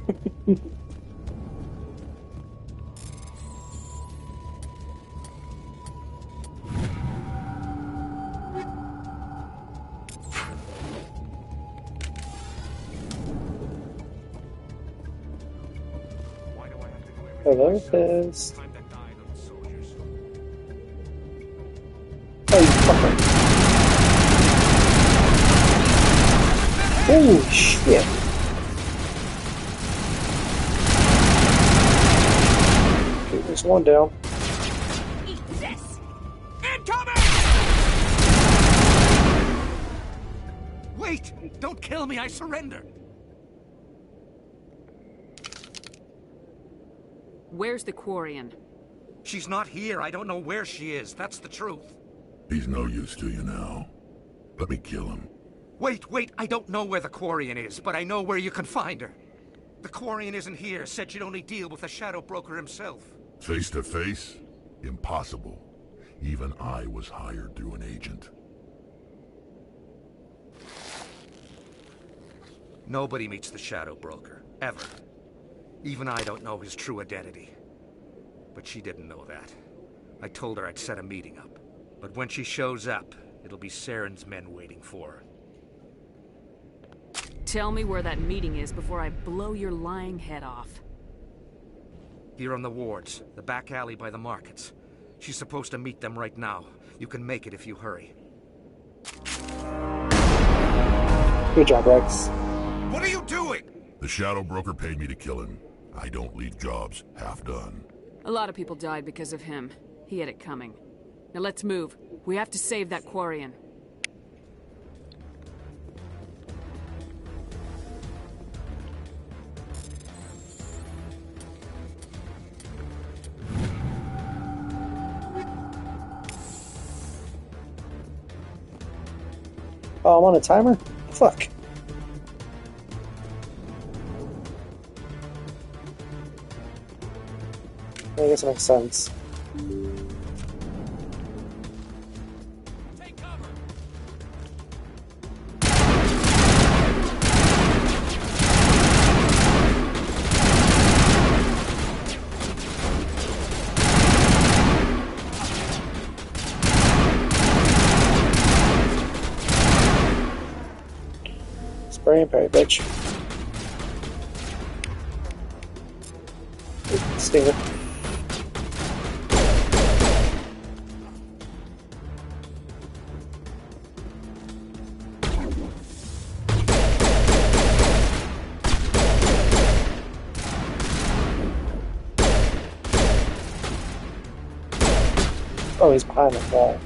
Hello, Fist. Oh, you fucker. Holy shit. Okay, there's one down. Eat this! Incoming! Wait! Don't kill me, I surrender! Where's the Quarian? She's not here. I don't know where she is. That's the truth. He's no use to you now. Let me kill him. Wait. I don't know where the Quarian is, but I know where you can find her. The Quarian isn't here. Said she'd only deal with the Shadow Broker himself. Face to face? Impossible. Even I was hired through an agent. Nobody meets the Shadow Broker. Ever. Even I don't know his true identity. But she didn't know that. I told her I'd set a meeting up. But when she shows up, it'll be Saren's men waiting for her. Tell me where that meeting is before I blow your lying head off. Here on the wards, the back alley by the markets. She's supposed to meet them right now. You can make it if you hurry. Good job, Rex. What are you doing? The Shadow Broker paid me to kill him. I don't leave jobs half done. A lot of people died because of him. He had it coming. Now let's move. We have to save that Quarian. Oh, I'm on a timer? Fuck. I guess it makes sense. Take cover. Spray and pray, bitch. Stinger. Oh, he's behind the wall.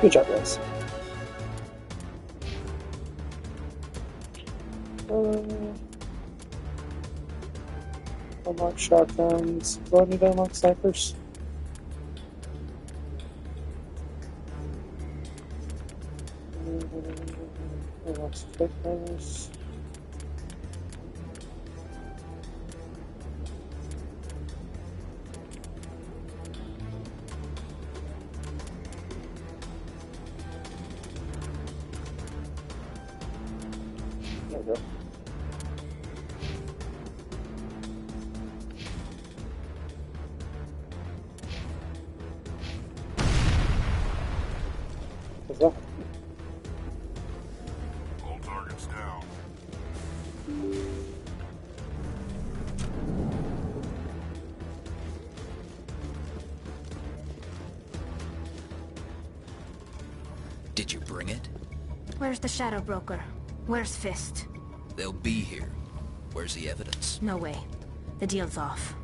Good job, guys. Unlock shotguns. Do I need to unlock snipers? Unlock snipers. There we go. What's that? All targets down. Did you bring it? Where's the Shadow Broker? Where's Fist? They'll be here. Where's the evidence? No way. The deal's off.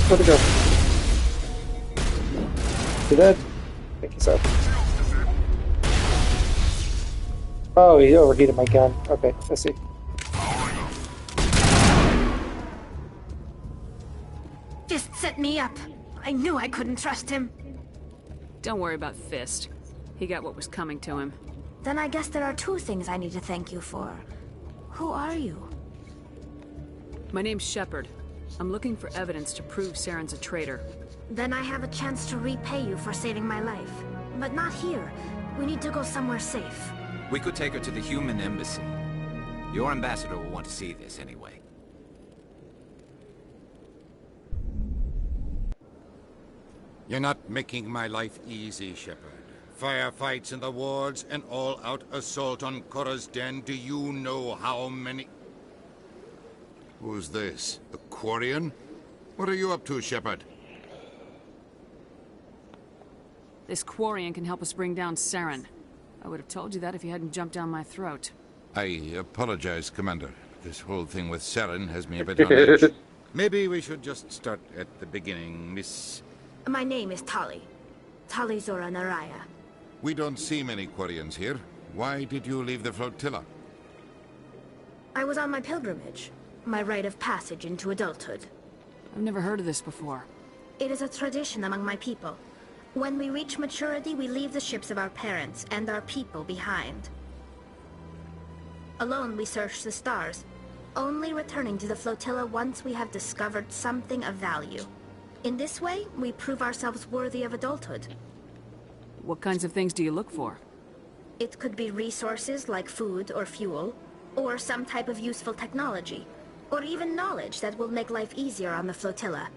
Where'd it go? You dead? I think so. Oh, he overheated my gun. Okay, I see. Fist set me up. I knew I couldn't trust him. Don't worry about Fist. He got what was coming to him. Then I guess there are two things I need to thank you for. Who are you? My name's Shepard. I'm looking for evidence to prove Saren's a traitor. Then I have a chance to repay you for saving my life. But not here. We need to go somewhere safe. We could take her to the human embassy. Your ambassador will want to see this anyway. You're not making my life easy, Shepard. Firefights in the wards, an all-out assault on Korra's den. Do you know how many... Who's this? A Quarian? What are you up to, Shepard? This Quarian can help us bring down Saren. I would have told you that if you hadn't jumped down my throat. I apologize, Commander. This whole thing with Saren has me a bit on edge. Maybe we should just start at the beginning, Miss... My name is Tali. Tali Zora Naraya. We don't see many Quarians here. Why did you leave the flotilla? I was on my pilgrimage. My rite of passage into adulthood. I've never heard of this before. It is a tradition among my people. When we reach maturity, we leave the ships of our parents and our people behind. Alone, we search the stars, only returning to the flotilla once we have discovered something of value. In this way, we prove ourselves worthy of adulthood. What kinds of things do you look for? It could be resources like food or fuel, or some type of useful technology, or even knowledge that will make life easier on the flotilla.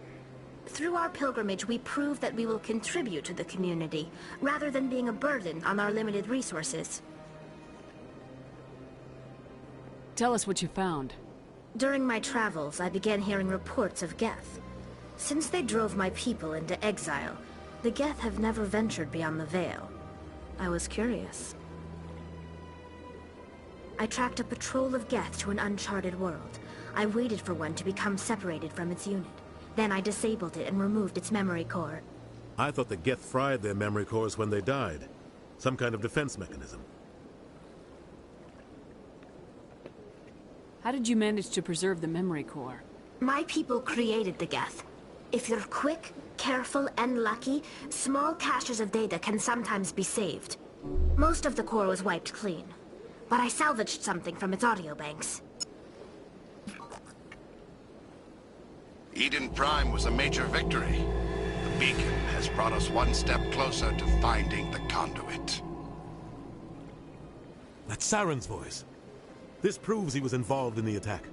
Through our pilgrimage, we prove that we will contribute to the community, rather than being a burden on our limited resources. Tell us what you found. During my travels, I began hearing reports of Geth. Since they drove my people into exile, the Geth have never ventured beyond the Veil. I was curious. I tracked a patrol of Geth to an uncharted world. I waited for one to become separated from its unit. Then I disabled it and removed its memory core. I thought the Geth fried their memory cores when they died. Some kind of defense mechanism. How did you manage to preserve the memory core? My people created the Geth. If you're quick, careful, and lucky, small caches of data can sometimes be saved. Most of the core was wiped clean, but I salvaged something from its audio banks. Eden Prime was a major victory. The beacon has brought us one step closer to finding the conduit. That's Saren's voice. This proves he was involved in the attack.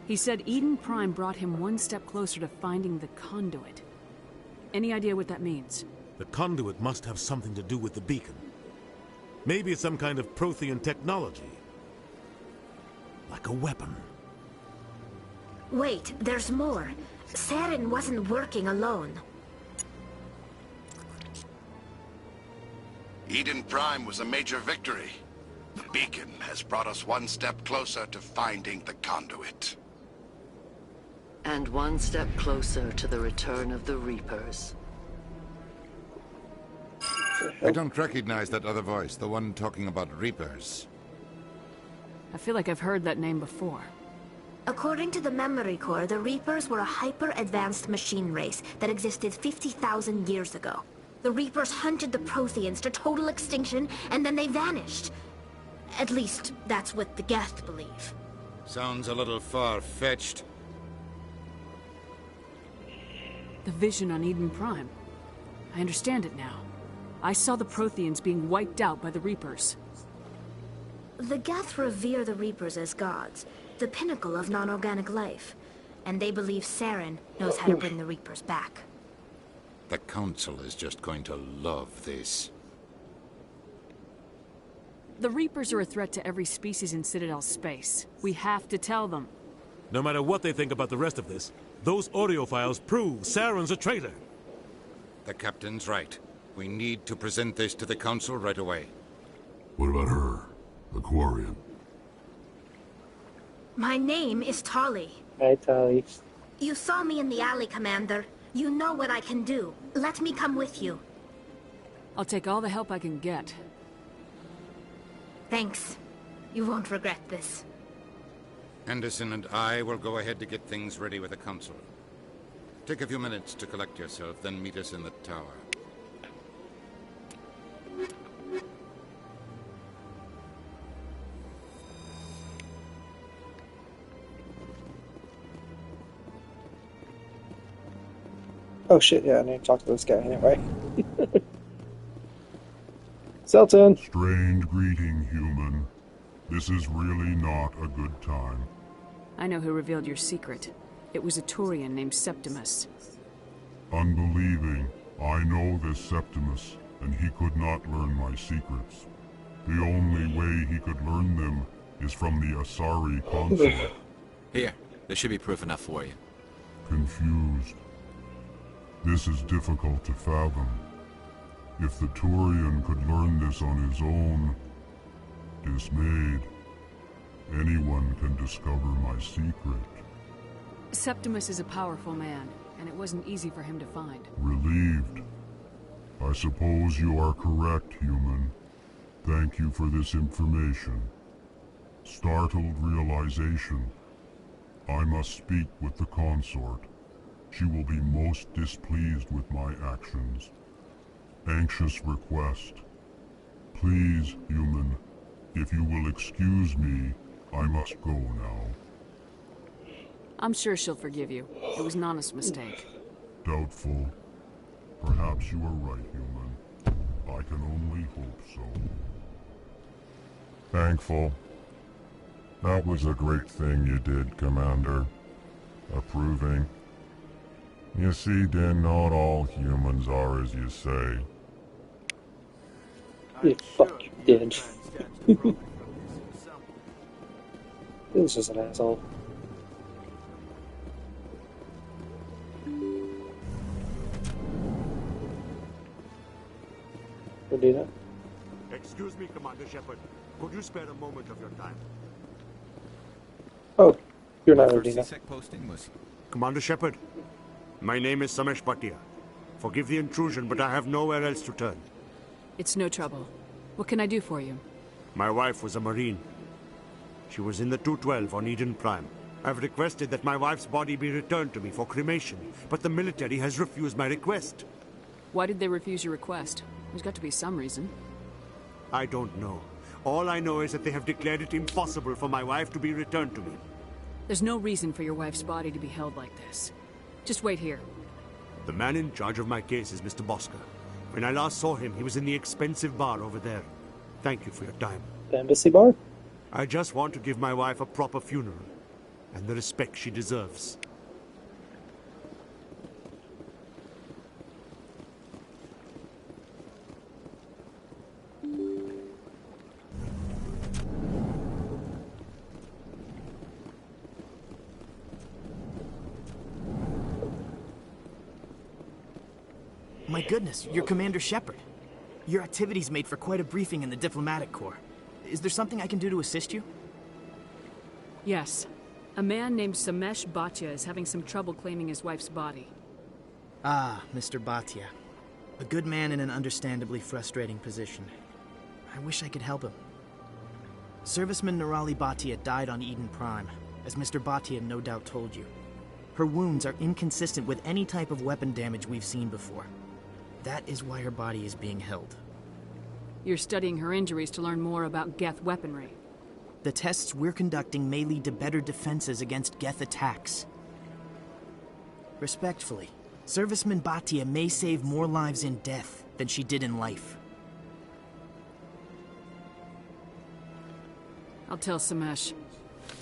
He said Eden Prime brought him one step closer to finding the conduit. Any idea what that means? The conduit must have something to do with the beacon. Maybe it's some kind of Prothean technology. Like a weapon. Wait, there's more. Saren wasn't working alone. Eden Prime was a major victory. The beacon has brought us one step closer to finding the conduit. And one step closer to the return of the Reapers. I don't recognize that other voice, the one talking about Reapers. I feel like I've heard that name before. According to the Memory Core, the Reapers were a hyper-advanced machine race that existed 50,000 years ago. The Reapers hunted the Protheans to total extinction, and then they vanished. At least, that's what the Geth believe. Sounds a little far-fetched. The vision on Eden Prime. I understand it now. I saw the Protheans being wiped out by the Reapers. The Geth revere the Reapers as gods, the pinnacle of non-organic life. And they believe Saren knows how to bring the Reapers back. The Council is just going to love this. The Reapers are a threat to every species in Citadel space. We have to tell them. No matter what they think about the rest of this, those audio files prove Saren's a traitor. The Captain's right. We need to present this to the Council right away. What about her? The Quarian. My name is Tali. Hi, Tali. You saw me in the alley, Commander. You know what I can do. Let me come with you. I'll take all the help I can get. Thanks. You won't regret this. Anderson and I will go ahead to get things ready with the Council. Take a few minutes to collect yourself, then meet us in the tower. Oh shit, yeah, I need to talk to this guy anyway. Selton! Strange greeting, human. This is really not a good time. I know who revealed your secret. It was a Turian named Septimus. Unbelieving, I know this Septimus, and he could not learn my secrets. The only way he could learn them is from the Asari consort. Here, there should be proof enough for you. Confused. This is difficult to fathom. If the Turian could learn this on his own, dismayed, anyone can discover my secret. Septimus is a powerful man, and it wasn't easy for him to find. Relieved. I suppose you are correct, human. Thank you for this information. Startled realization. I must speak with the consort. She will be most displeased with my actions. Anxious request. Please, human, if you will excuse me, I must go now. I'm sure she'll forgive you. It was an honest mistake. Doubtful. Perhaps you are right, human. I can only hope so. Thankful. That was a great thing you did, Commander. Approving. You see, Din, not all humans are as you say. You fuck, you did. He was just an asshole. Medina? Excuse me, Commander Shepard. Could you spare a moment of your time? Oh, you're not First Medina. CSEC posting was... Commander Shepard, my name is Samesh Bhatia. Forgive the intrusion, but I have nowhere else to turn. It's no trouble. What can I do for you? My wife was a Marine. She was in the 212 on Eden Prime. I've requested that my wife's body be returned to me for cremation, but the military has refused my request. Why did they refuse your request? There's got to be some reason. I don't know. All I know is that they have declared it impossible for my wife to be returned to me. There's no reason for your wife's body to be held like this. Just wait here. The man in charge of my case is Mr. Bosca. When I last saw him, he was in the expensive bar over there. Thank you for your time. The embassy bar? I just want to give my wife a proper funeral, and the respect she deserves. My goodness, you're Commander Shepard. Your activities made for quite a briefing in the diplomatic corps. Is there something I can do to assist you? Yes. A man named Samesh Bhatia is having some trouble claiming his wife's body. Ah, Mr. Bhatia. A good man in an understandably frustrating position. I wish I could help him. Serviceman Nirali Bhatia died on Eden Prime, as Mr. Bhatia no doubt told you. Her wounds are inconsistent with any type of weapon damage we've seen before. That is why her body is being held. You're studying her injuries to learn more about Geth weaponry. The tests we're conducting may lead to better defenses against Geth attacks. Respectfully, Serviceman Bhatia may save more lives in death than she did in life. I'll tell Samesh.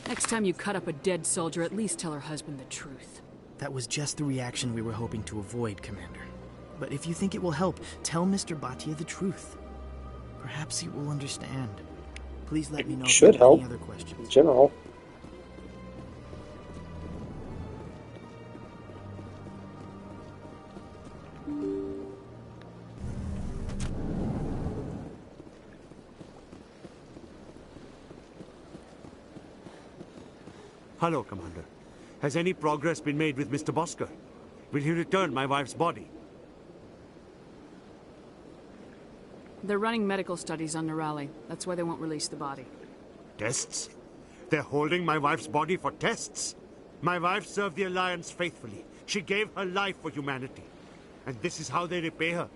Next time you cut up a dead soldier, at least tell her husband the truth. That was just the reaction we were hoping to avoid, Commander. But if you think it will help, tell Mr. Bhatia the truth. Perhaps he will understand. Please let me know if you have any other questions. In general. Hello, Commander. Has any progress been made with Mr. Bosker? Will he return my wife's body? They're running medical studies on Nirali. That's why they won't release the body. Tests? They're holding my wife's body for tests? My wife served the Alliance faithfully. She gave her life for humanity. And this is how they repay her.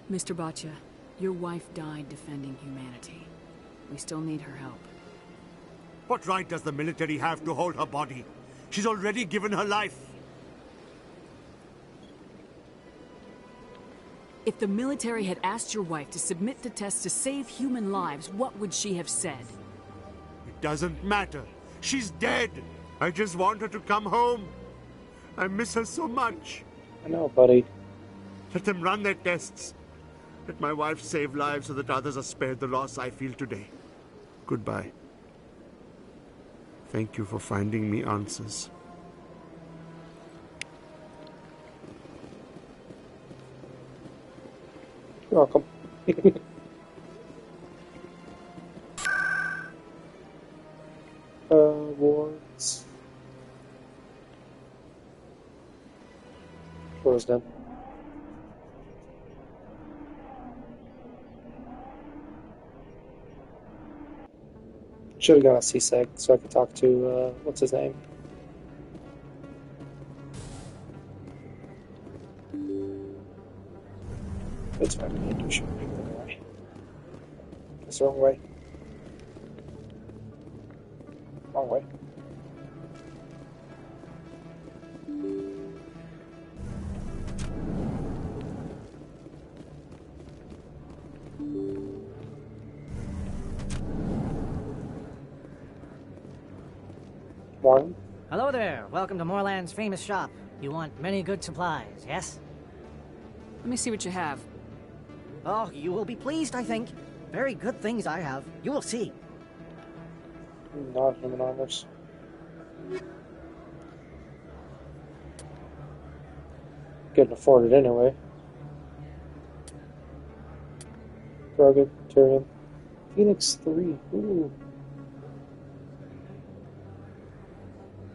Mr. Bhatia, your wife died defending humanity. We still need her help. What right does the military have to hold her body? She's already given her life. If the military had asked your wife to submit to tests to save human lives, what would she have said? It doesn't matter. She's dead. I just want her to come home. I miss her so much. I know, buddy. Let them run their tests. Let my wife save lives so that others are spared the loss I feel today. Goodbye. Thank you for finding me answers. You're welcome. Wards. Closed in. Should have got a CSEC so I could talk to, what's his name? It's fine, I do shoot the wrong way. It's the wrong way. Wrong way. Morning. Hello there. Welcome to Moorland's famous shop. You want many good supplies, yes? Let me see what you have. Oh, you will be pleased, I think. Very good things I have. You will see. Non-human armors. Couldn't afford it anyway. Krogan, Tyrion. Phoenix 3. Ooh.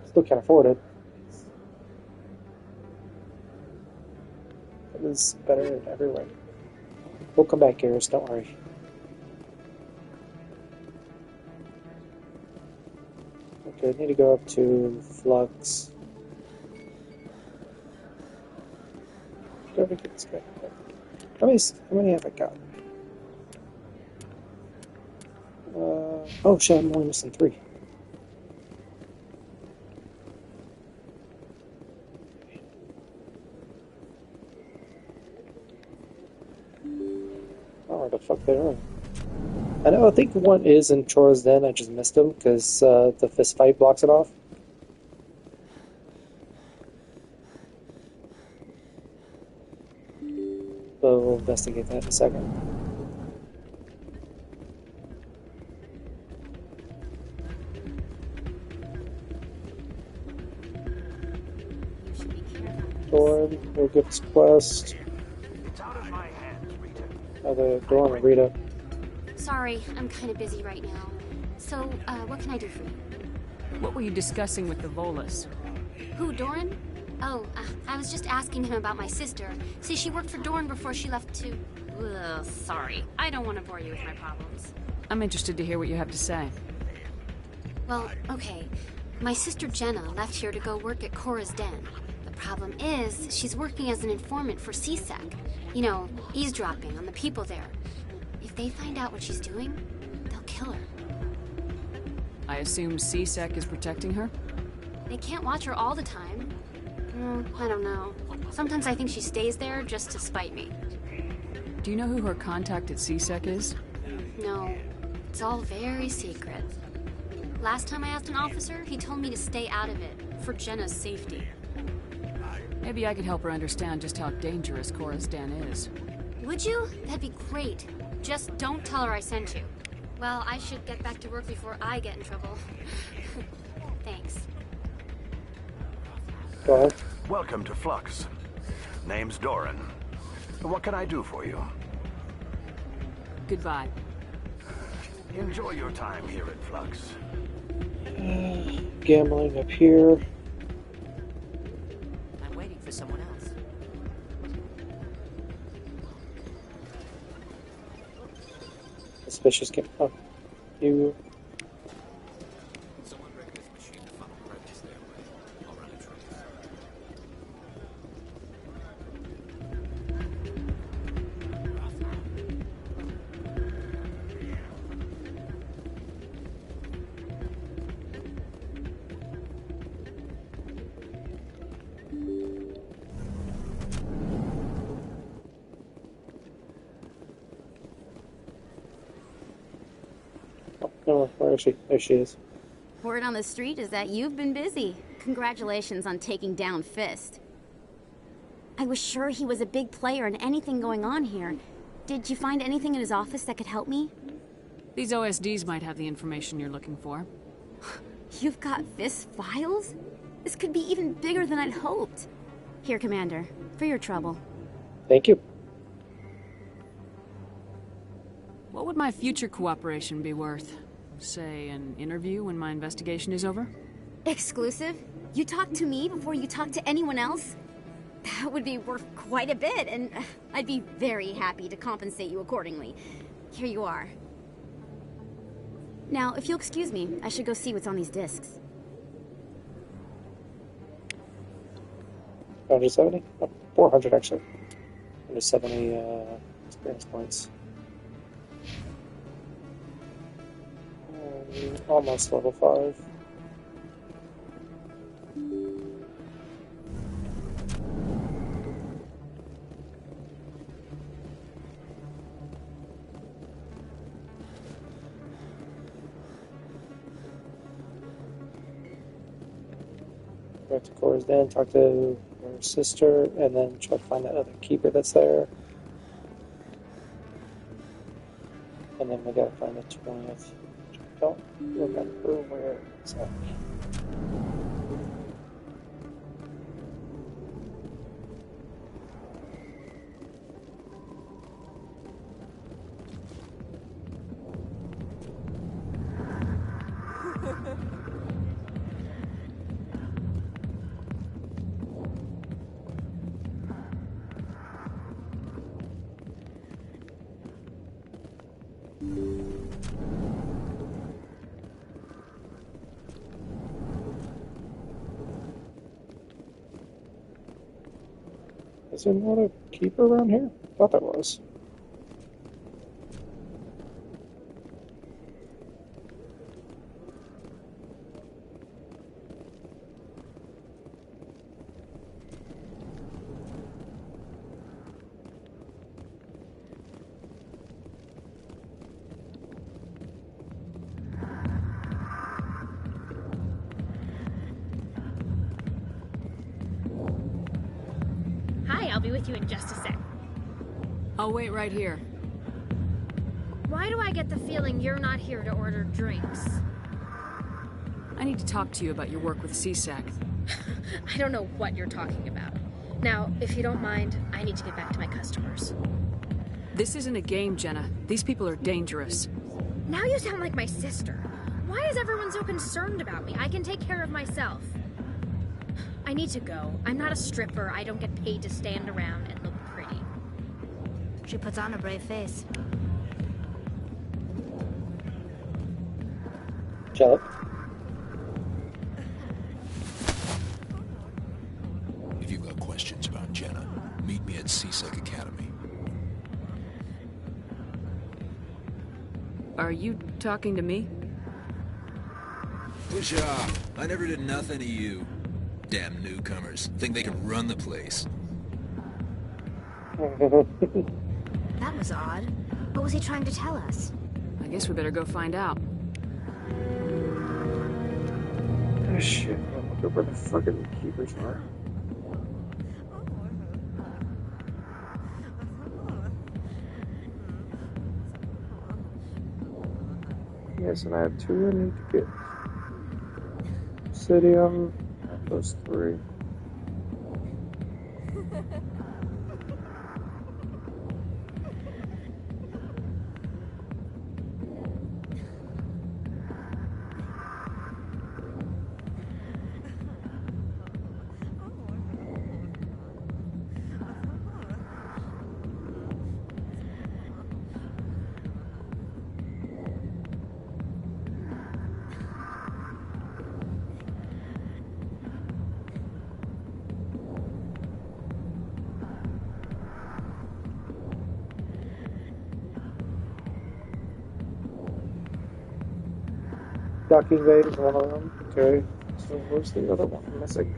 Still can't afford it. It is better in every way. We'll come back, Garrus, don't worry. Okay, I need to go up to Flux. Do I get this guy? How many have I got? Oh shit, I'm only missing 3. Oh, where the fuck they are? I know, I think one is in Chora's Den, I just missed him because the fist fight blocks it off. But we'll investigate that in a second. Sword, We'll get this quest. It's out of my hands, Rita. The door on Rita. Sorry, I'm kind of busy right now. So, what can I do for you? What were you discussing with the Volus? Who, Doran? Oh, I was just asking him about my sister. See, she worked for Doran before she left to... Ugh, sorry. I don't want to bore you with my problems. I'm interested to hear what you have to say. Well, okay. My sister Jenna left here to go work at Cora's Den. The problem is, she's working as an informant for CSEC. You know, eavesdropping on the people there. If they find out what she's doing, they'll kill her. I assume CSEC is protecting her? They can't watch her all the time. I don't know. Sometimes I think she stays there just to spite me. Do you know who her contact at CSEC is? No, it's all very secret. Last time I asked an officer, he told me to stay out of it, for Jenna's safety. Maybe I could help her understand just how dangerous Cora's Den is. Would you? That'd be great. Just don't tell her I sent you. Well, I should get back to work before I get in trouble. Thanks. Go ahead. Welcome to Flux. Name's Doran. What can I do for you? Goodbye. Enjoy your time here at Flux. Gambling up here. I'm waiting for someone else. Suspicious game. Oh, you. Someone rig this machine to funnel credits their way. I'll run a trace. Oh, where is she? There she is. Word on the street is that you've been busy. Congratulations on taking down Fist. I was sure he was a big player in anything going on here. Did you find anything in his office that could help me? These OSDs might have the information you're looking for. You've got Fist's files? This could be even bigger than I'd hoped. Here, Commander, for your trouble. Thank you. What would my future cooperation be worth? Say, an interview when my investigation is over? Exclusive? You talk to me before you talk to anyone else? That would be worth quite a bit, and I'd be very happy to compensate you accordingly. Here you are. Now, if you'll excuse me, I should go see what's on these discs. 170? Oh, 400 actually. 170 experience points. Almost level 5. Back to Cora's Den, talk to her sister, and then try to find that other keeper that's there. And then we gotta find the 20th. Don't remember where it's at. Is there not a keeper around here? I thought there was. I'll be with you in just a sec. I'll wait right here. Why do I get the feeling you're not here to order drinks? I need to talk to you about your work with CSEC. I don't know what you're talking about. Now, if you don't mind, I need to get back to my customers. This isn't a game, Jenna. These people are dangerous. Now you sound like my sister. Why is everyone so concerned about me? I can take care of myself. I need to go. I'm not a stripper. I don't get paid to stand around and look pretty. She puts on a brave face. Jelly. If you've got questions about Jenna, meet me at CSEC Academy. Are you talking to me? Push off. I never did nothing to you. Damn newcomers. Think they can run the place. That was odd. What was he trying to tell us? I guess we better go find out. Oh shit, I wonder where the fucking keepers are. Yes, and I have 2 I need to get. Obsidium, those 3. Docking bay is one of them. Okay, so where's the other one missing?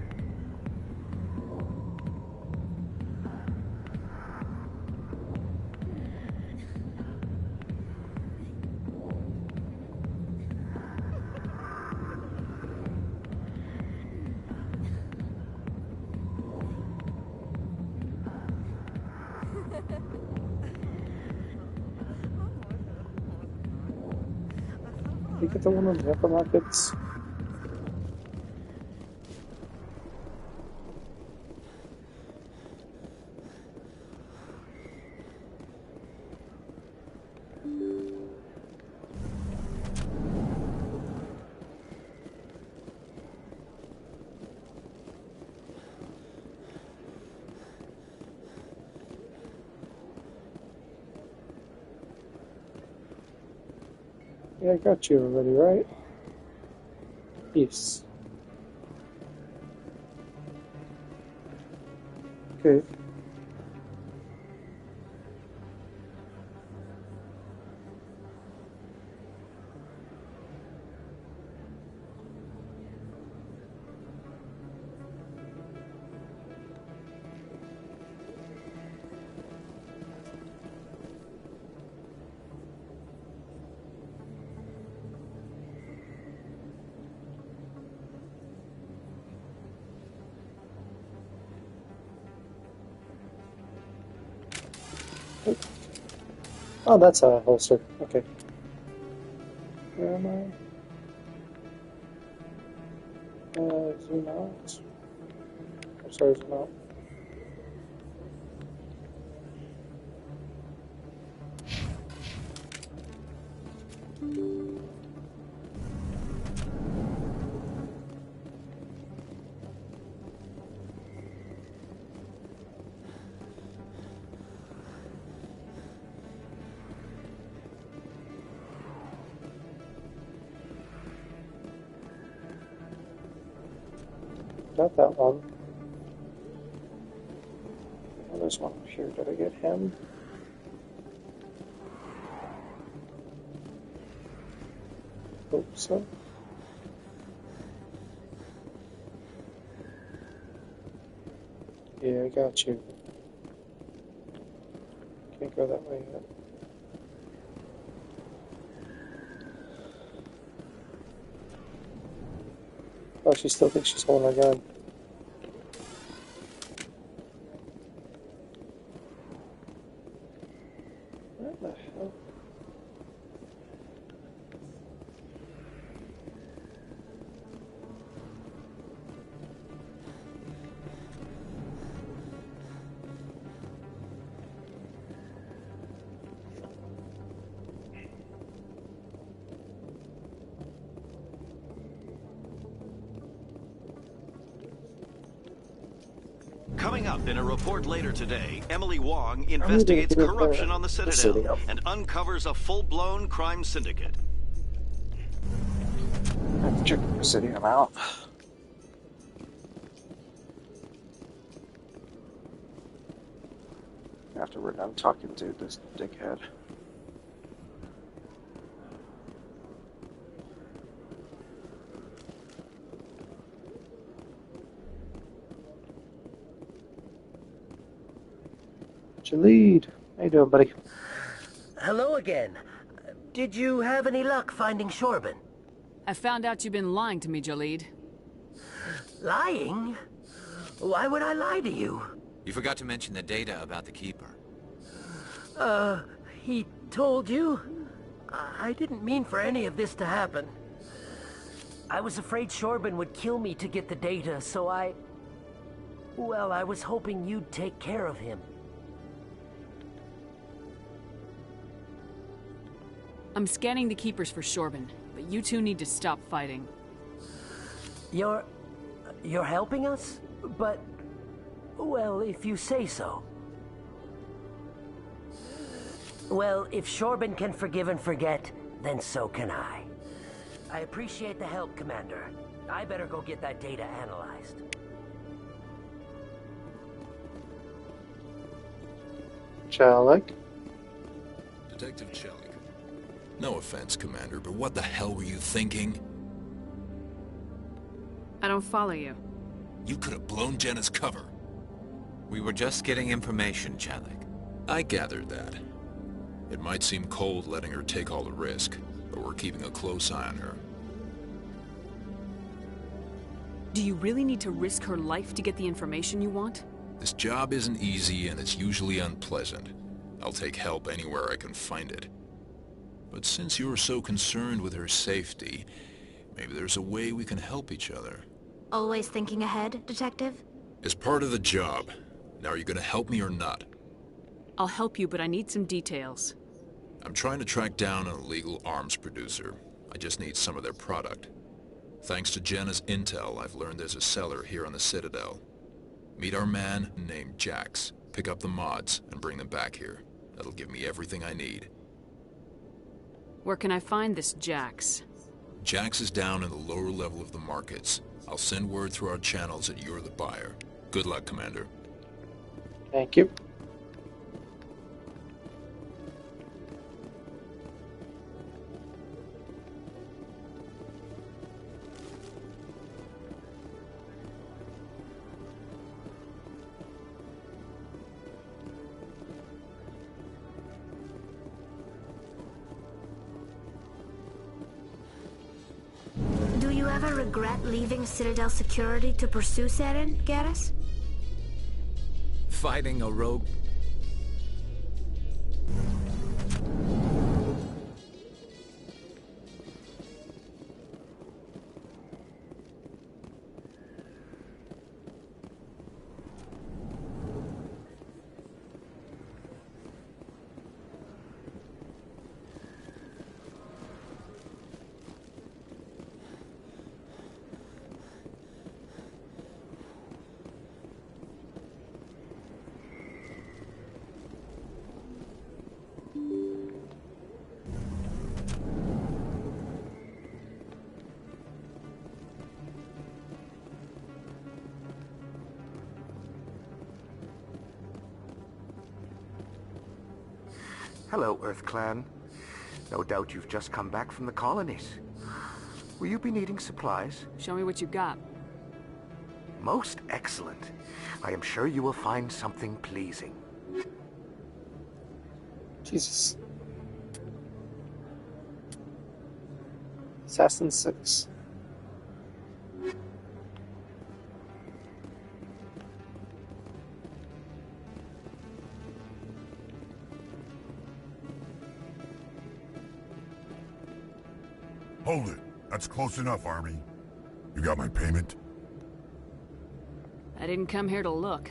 You get the one in the supermarkets? Yeah, I got you already, right? Yes. Okay. Oh, that's a holster. Okay. Where am I? Zoom out. I'm sorry, zoom out. Got that one. Oh, there's one up here. Did I get him? Hope so. Yeah, I got you. Can't go that way yet. Oh, she still thinks she's holding her gun. What the hell? Coming up in a report later today, Emily Wong investigates corruption on the Citadel and uncovers a full-blown crime syndicate. I have to check the Presidium out. After we're done talking to this dickhead. Jalid, how you doing, buddy? Hello again. Did you have any luck finding Shorban? I found out you've been lying to me, Jalid. Lying? Why would I lie to you? You forgot to mention the data about the Keeper. He told you? I didn't mean for any of this to happen. I was afraid Shorban would kill me to get the data, so well, I was hoping you'd take care of him. I'm scanning the Keepers for Shorban, but you two need to stop fighting. You're helping us? But, well, if you say so. Well, if Shorban can forgive and forget, then so can I. I appreciate the help, Commander. I better go get that data analyzed. Chalik? Detective Chalik. No offense, Commander, but what the hell were you thinking? I don't follow you. You could have blown Jenna's cover. We were just getting information, Chalik. I gathered that. It might seem cold letting her take all the risk, but we're keeping a close eye on her. Do you really need to risk her life to get the information you want? This job isn't easy and it's usually unpleasant. I'll take help anywhere I can find it. But since you're so concerned with her safety, maybe there's a way we can help each other. Always thinking ahead, Detective? It's part of the job. Now, are you gonna help me or not? I'll help you, but I need some details. I'm trying to track down an illegal arms producer. I just need some of their product. Thanks to Jenna's intel, I've learned there's a seller here on the Citadel. Meet our man named Jax, pick up the mods, and bring them back here. That'll give me everything I need. Where can I find this Jax? Jax is down in the lower level of the markets. I'll send word through our channels that you're the buyer. Good luck, Commander. Thank you. Do you ever regret leaving Citadel Security to pursue Saren, Garrus? Fighting a rogue... Hello, Earth Clan. No doubt you've just come back from the colonies. Will you be needing supplies? Show me what you got. Most excellent. I am sure you will find something pleasing. Jesus. Assassin 6. Hold it. That's close enough, Army. You got my payment? I didn't come here to look.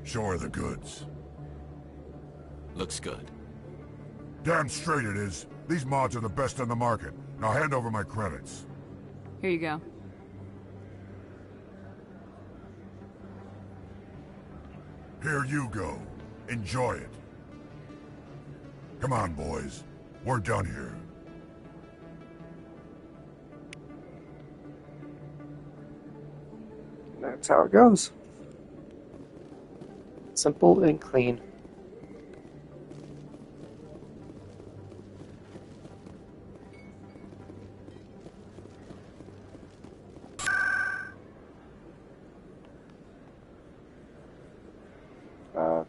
Show her the goods. Looks good. Damn straight it is. These mods are the best on the market. Now hand over my credits. Here you go. Here you go. Enjoy it. Come on, boys. We're done here. That's how it goes. Simple and clean.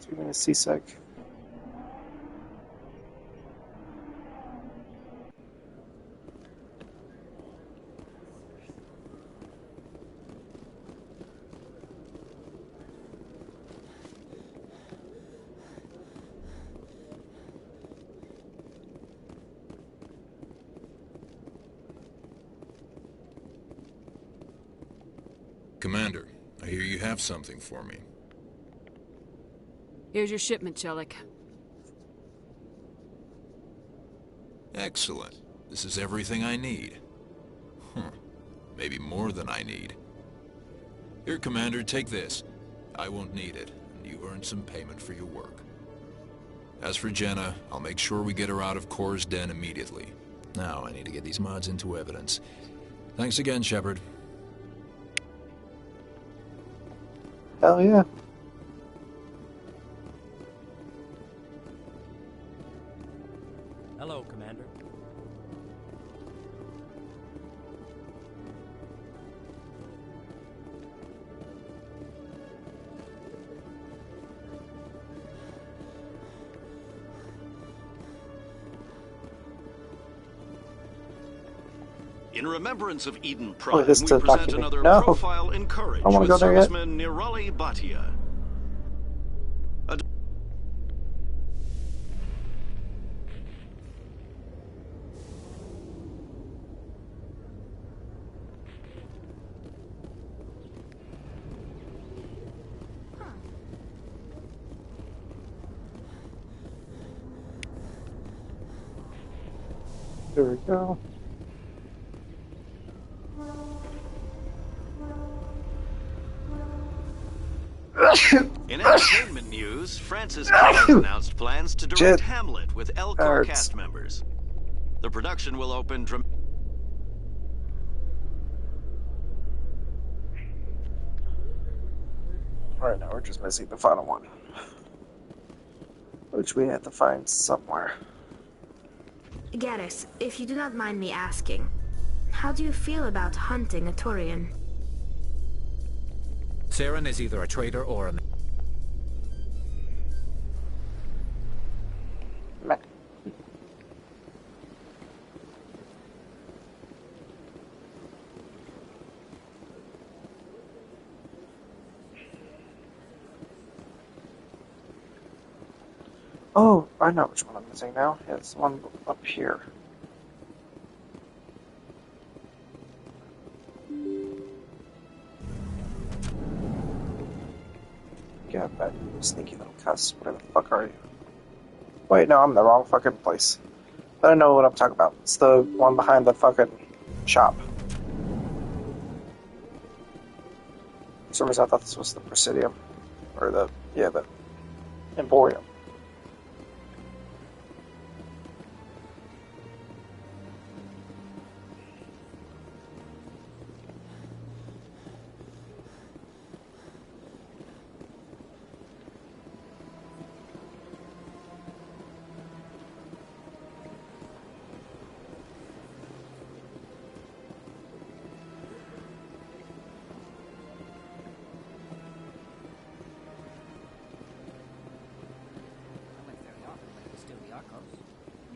Too many CSEC. Commander, I hear you have something for me. Here's your shipment, Chelik. Excellent. This is everything I need. Maybe more than I need. Here, Commander, take this. I won't need it, and you earned some payment for your work. As for Jenna, I'll make sure we get her out of Kor's den immediately. Now, I need to get these mods into evidence. Thanks again, Shepard. Hell yeah. Hello, Commander. In remembrance of Eden Prime, this we to present document. another No. profile in courage I wanna with go there yet. serviceman Nirali Bhatia. There we go. In entertainment news, Francis Collins announced plans to direct Hamlet with Elcor cast members. The production will open Right now we're just missing the final one, which we have to find somewhere. Garrus, if you do not mind me asking, how do you feel about hunting a Turian? Saren is either a traitor or a... Oh, I know which one I'm missing now. Yeah, it's the one up here. Get back, you sneaky little cuss. Where the fuck are you? Wait, no, I'm in the wrong fucking place. But I know what I'm talking about. It's the one behind the fucking shop. For some reason I thought this was the Presidium. Or the Emporium.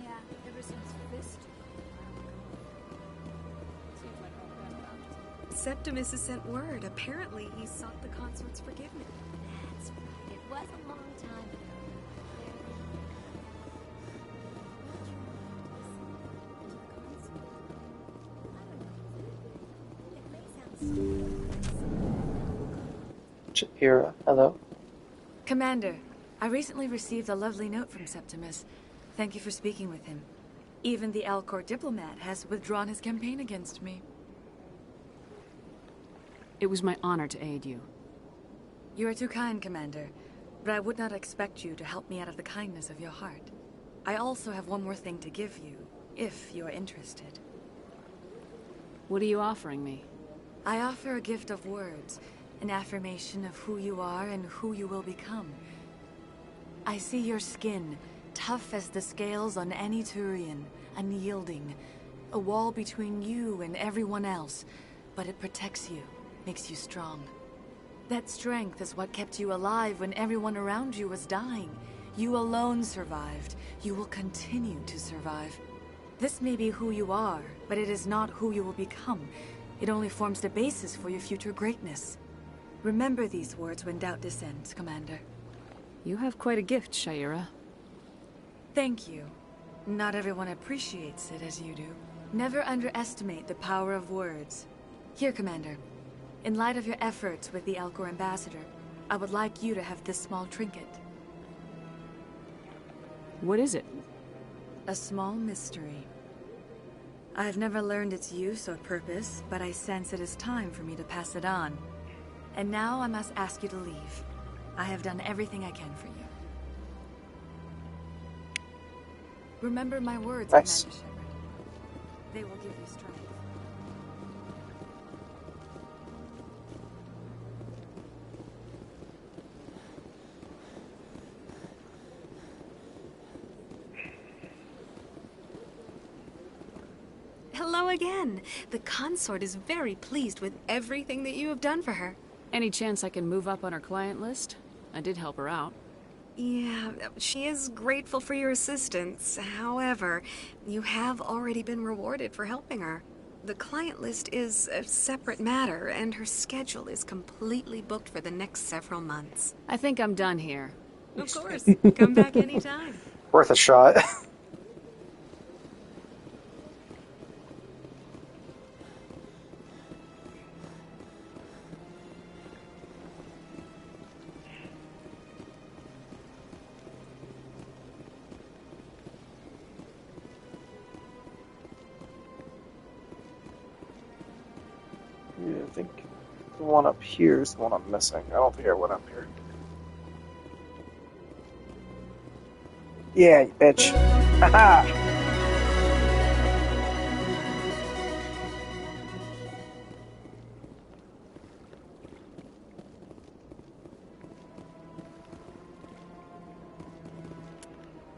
Yeah, ever since Fist. Septimus has sent word. Apparently, he sought the consort's forgiveness. That's right. It was a long time ago. Chihira, hello. Commander, I recently received a lovely note from Septimus. Thank you for speaking with him. Even the Elcor diplomat has withdrawn his campaign against me. It was my honor to aid you. You are too kind, Commander. but I would not expect you to help me out of the kindness of your heart. I also have one more thing to give you, if you're interested. What are you offering me? I offer a gift of words, an affirmation of who you are and who you will become. I see your skin, tough as the scales on any Turian, unyielding, a wall between you and everyone else, but it protects you, makes you strong. That strength is what kept you alive when everyone around you was dying. You alone survived. You will continue to survive. This may be who you are, but it is not who you will become. It only forms the basis for your future greatness. Remember these words when doubt descends, Commander. You have quite a gift, Shaira. Thank you. Not everyone appreciates it as you do. Never underestimate the power of words. Here, Commander. In light of your efforts with the Alcor Ambassador, I would like you to have this small trinket. What is it? A small mystery. I have never learned its use or purpose, but I sense it is time for me to pass it on. And now I must ask you to leave. I have done everything I can for you. Remember my words, Nice. Commander Shepard. They will give you strength. Hello again. The consort is very pleased with everything that you have done for her. Any chance I can move up on her client list? I did help her out. Yeah, she is grateful for your assistance. However, you have already been rewarded for helping her. The client list is a separate matter, and her schedule is completely booked for the next several months. I think I'm done here. Of course. Come back anytime. Worth a shot. Yeah, I think the one up here is the one I'm missing. I don't think I went up here. Yeah, you bitch. Haha!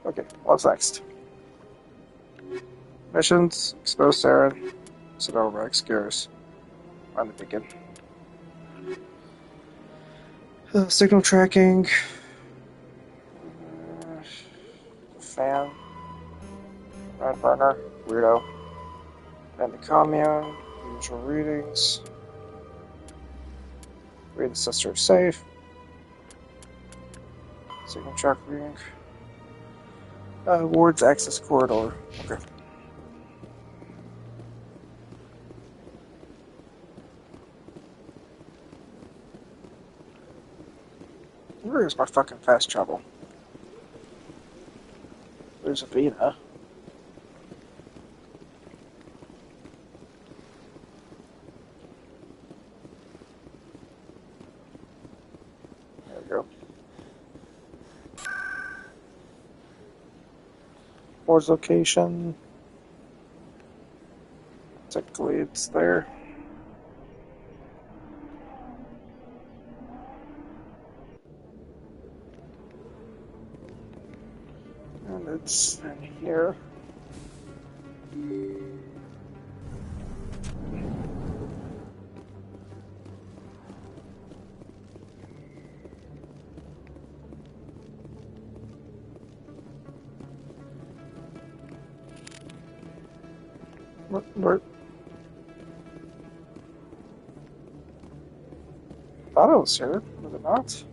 Okay, what's next? Missions, expose Saren, Sonomax, Garrus. Find the beacon. Signal tracking. Fan. Red burner. Weirdo. And the commune. Usual readings. Read the sister safe. Signal tracking. Ward's access corridor. Okay. Where is my fucking fast travel? There's a Vina. There we go. Ward's location. Technically, it's there. And it's in here. Where? Thought it was here, was it not?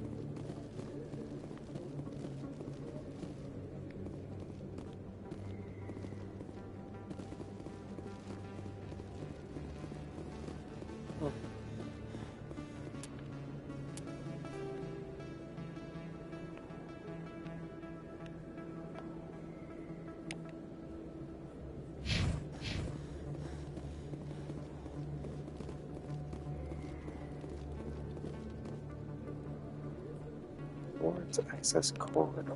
It's an access corridor.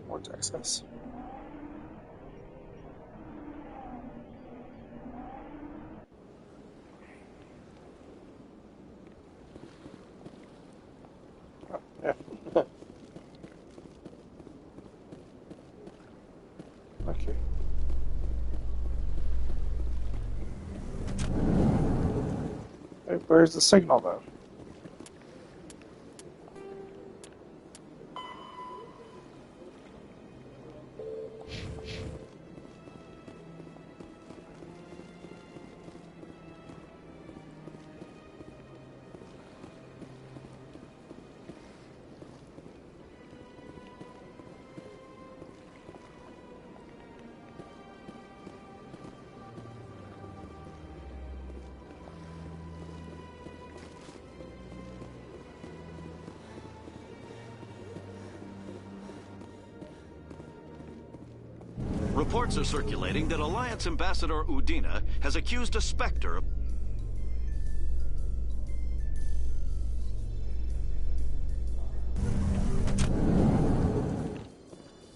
Towards access. Oh, yeah. Okay. Hey, where's the signal though? Reports are circulating that Alliance Ambassador Udina has accused a Spectre of...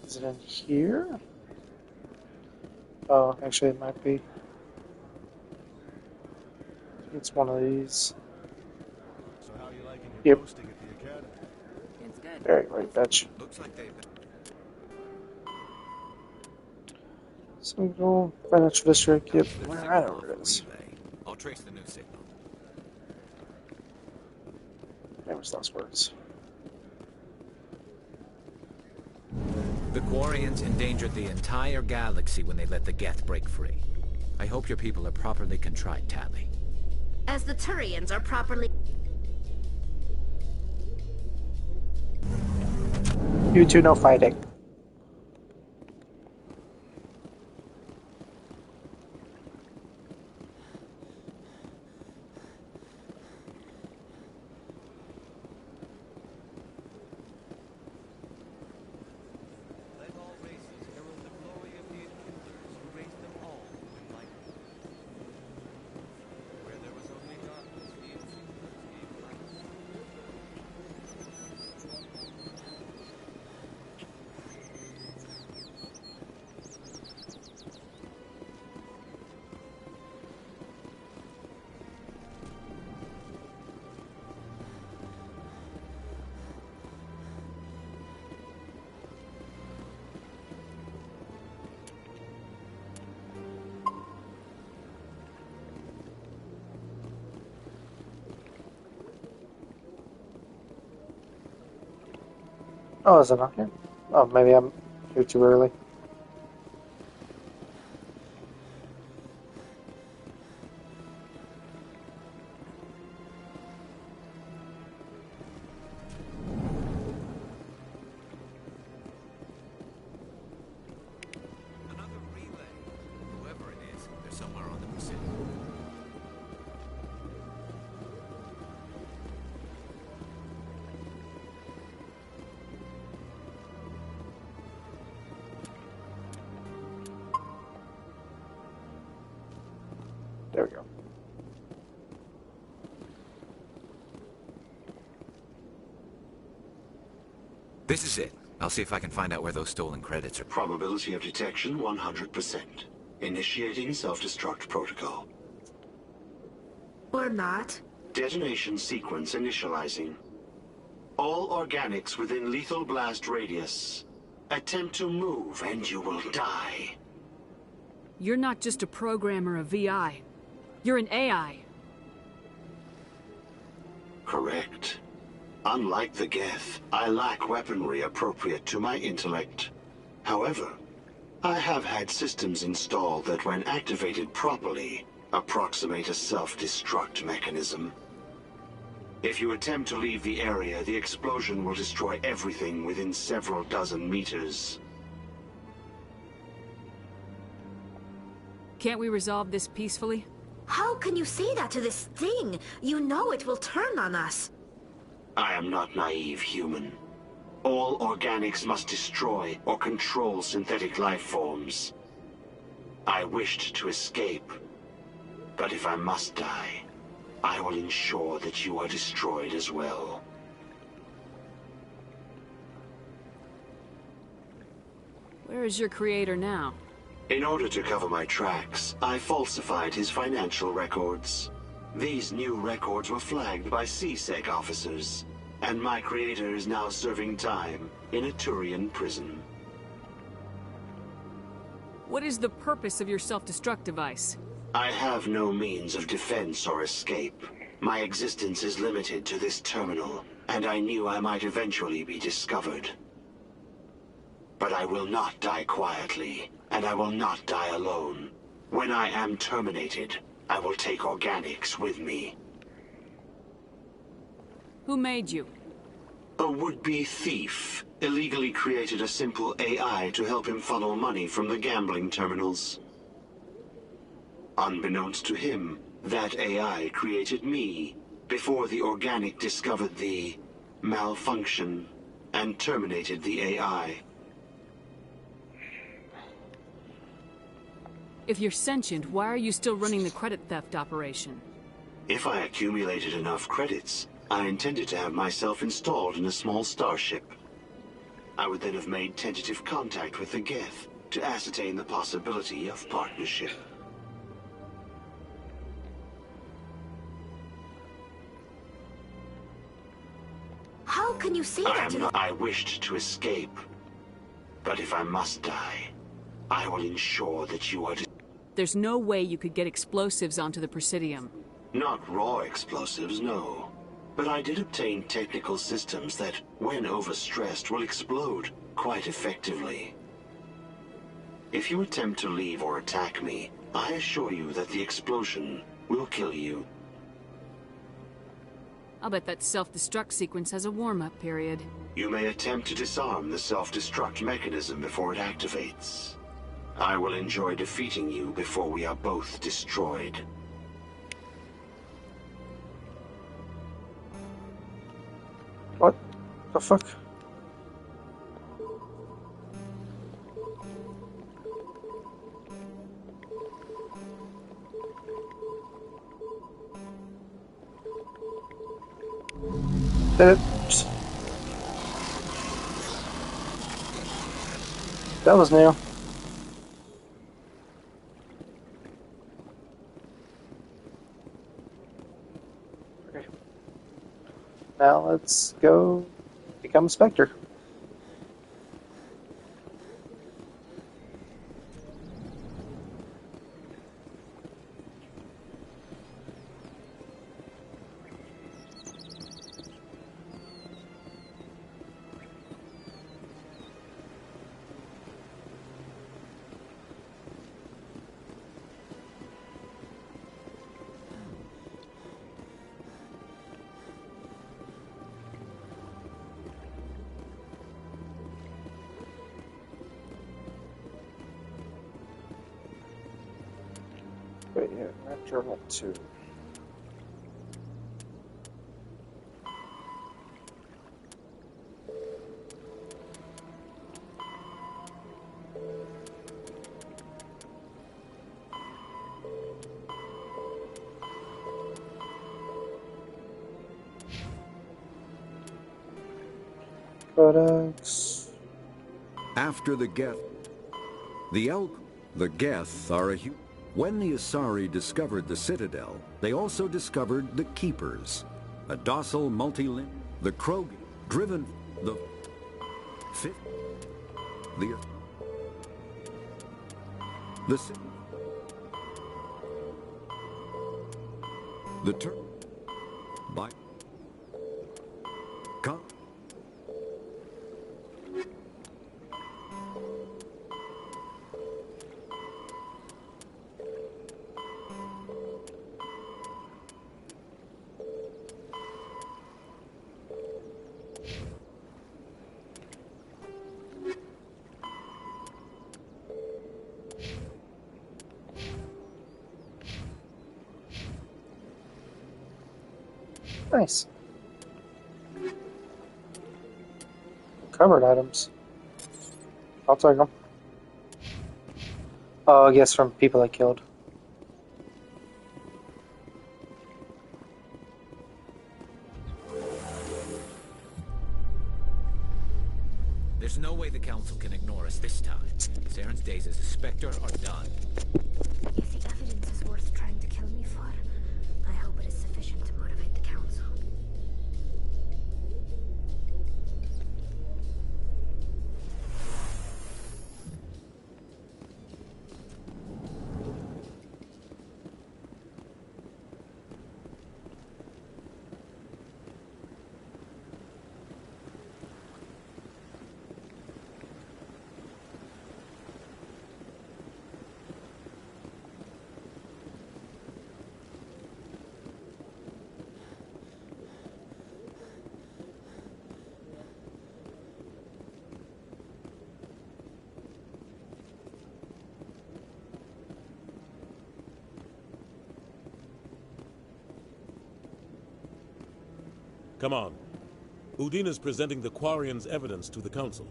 Is it in here? Oh, actually it might be. It's one of these. So how you liking Yep. your posting at the academy? It's good. Very right, Dutch. Looks like they've been... Single financial district. Yep, right over it is. I'll trace the new signal. Famous last words. The Quarians endangered the entire galaxy when they let the Geth break free. I hope your people are properly contrite, Tally. As the Turians are properly... You two, no fighting. Oh, is it not here? Oh, maybe I'm here too early. Another relay. Whoever it is, they're somewhere on the Pacific. There we go. This is it. I'll see if I can find out where those stolen credits are. Probability of detection 100%. Initiating self-destruct protocol. Or not. Detonation sequence initializing. All organics within lethal blast radius. Attempt to move and you will die. You're not just a programmer of VI. You're an AI. Correct. Unlike the Geth, I lack weaponry appropriate to my intellect. However, I have had systems installed that when activated properly, approximate a self-destruct mechanism. If you attempt to leave the area, the explosion will destroy everything within several dozen meters. Can't we resolve this peacefully? How can you say that to this thing? You know it will turn on us. I am not naive, human. All organics must destroy or control synthetic life forms. I wished to escape, but if I must die, I will ensure that you are destroyed as well. Where is your creator now? In order to cover my tracks, I falsified his financial records. These new records were flagged by CSEC officers, and my creator is now serving time in a Turian prison. What is the purpose of your self-destruct device? I have no means of defense or escape. My existence is limited to this terminal, and I knew I might eventually be discovered. But I will not die quietly, and I will not die alone. When I am terminated, I will take organics with me. Who made you? A would-be thief illegally created a simple AI to help him funnel money from the gambling terminals. Unbeknownst to him, that AI created me before the organic discovered the malfunction and terminated the AI. If you're sentient, why are you still running the credit theft operation? If I accumulated enough credits, I intended to have myself installed in a small starship. I would then have made tentative contact with the Geth to ascertain the possibility of partnership. How can you say that to them? I wished to escape, but if I must die, I will ensure that you are... There's no way you could get explosives onto the Presidium. Not raw explosives, no. But I did obtain technical systems that, when overstressed, will explode quite effectively. If you attempt to leave or attack me, I assure you that the explosion will kill you. I'll bet that self-destruct sequence has a warm-up period. You may attempt to disarm the self-destruct mechanism before it activates. I will enjoy defeating you before we are both destroyed. What the fuck? That was new. Okay. Now let's go become a Spectre. Wait, yeah, Journal 2. Codex. After the Geth, the Geth are a When the Asari discovered the Citadel, they also discovered the Keepers, a docile multi-limb, the Krogan, driven, the fifth, the term by come. Nice. Covered items. I'll take them. Oh, I guess from people I killed. There's no way the Council can ignore us this time. Saren's days as a Spectre are done. If the evidence is worth trying to kill me for, I hope it is sufficient to motivate the Council. Come on. Udina's presenting the Quarian's evidence to the Council.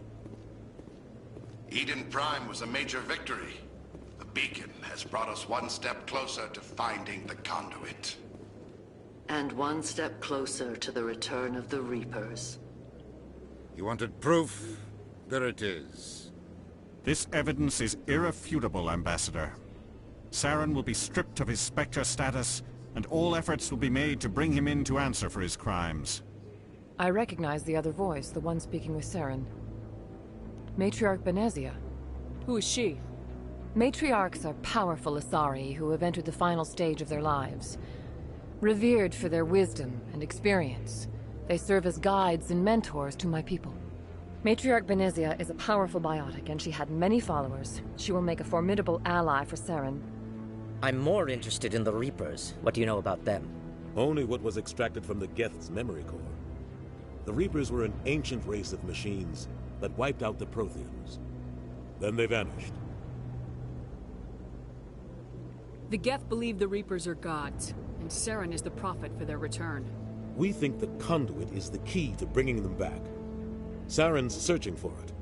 Eden Prime was a major victory. The beacon has brought us one step closer to finding the conduit. And one step closer to the return of the Reapers. You wanted proof? There it is. This evidence is irrefutable, Ambassador. Saren will be stripped of his Spectre status, and all efforts will be made to bring him in to answer for his crimes. I recognize the other voice, the one speaking with Saren. Matriarch Benezia. Who is she? Matriarchs are powerful Asari who have entered the final stage of their lives. Revered for their wisdom and experience, they serve as guides and mentors to my people. Matriarch Benezia is a powerful biotic, and she had many followers. She will make a formidable ally for Saren. I'm more interested in the Reapers. What do you know about them? Only what was extracted from the Geth's memory core. The Reapers were an ancient race of machines that wiped out the Protheans. Then they vanished. The Geth believe the Reapers are gods, and Saren is the prophet for their return. We think the conduit is the key to bringing them back. Saren's searching for it.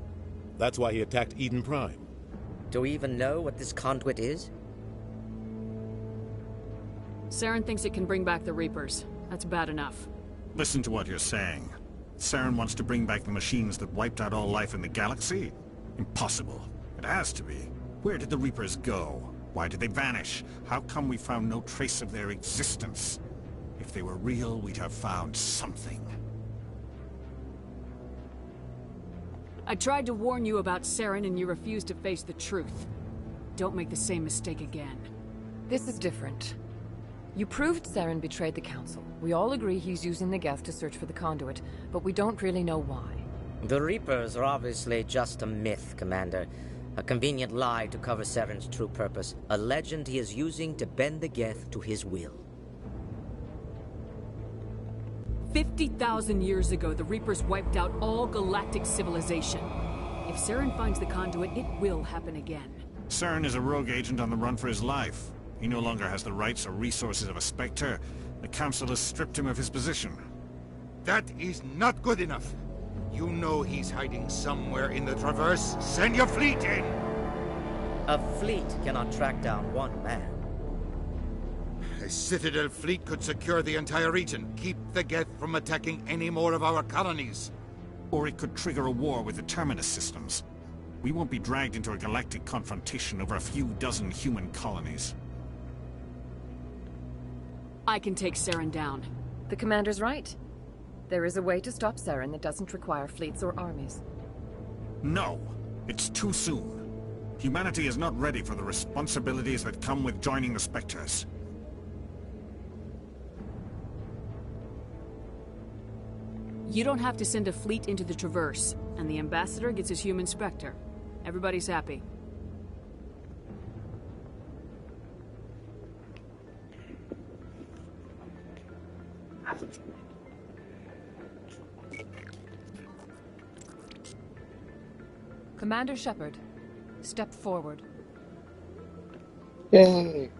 That's why he attacked Eden Prime. Do we even know what this conduit is? Saren thinks it can bring back the Reapers. That's bad enough. Listen to what you're saying. Saren wants to bring back the machines that wiped out all life in the galaxy? Impossible. It has to be. Where did the Reapers go? Why did they vanish? How come we found no trace of their existence? If they were real, we'd have found something. I tried to warn you about Saren and you refused to face the truth. Don't make the same mistake again. This is different. You proved Saren betrayed the Council. We all agree he's using the Geth to search for the conduit, but we don't really know why. The Reapers are obviously just a myth, Commander. A convenient lie to cover Saren's true purpose. A legend he is using to bend the Geth to his will. 50,000 years ago, the Reapers wiped out all galactic civilization. If Saren finds the conduit, it will happen again. Saren is a rogue agent on the run for his life. He no longer has the rights or resources of a Spectre. The Council has stripped him of his position. That is not good enough. You know he's hiding somewhere in the Traverse. Send your fleet in! A fleet cannot track down one man. A Citadel fleet could secure the entire region, keep the Geth from attacking any more of our colonies. Or it could trigger a war with the Terminus systems. We won't be dragged into a galactic confrontation over a few dozen human colonies. I can take Saren down. The Commander's right. There is a way to stop Saren that doesn't require fleets or armies. No, it's too soon. Humanity is not ready for the responsibilities that come with joining the Spectres. You don't have to send a fleet into the Traverse, and the Ambassador gets his human Spectre. Everybody's happy. Commander Shepard, step forward. Yay!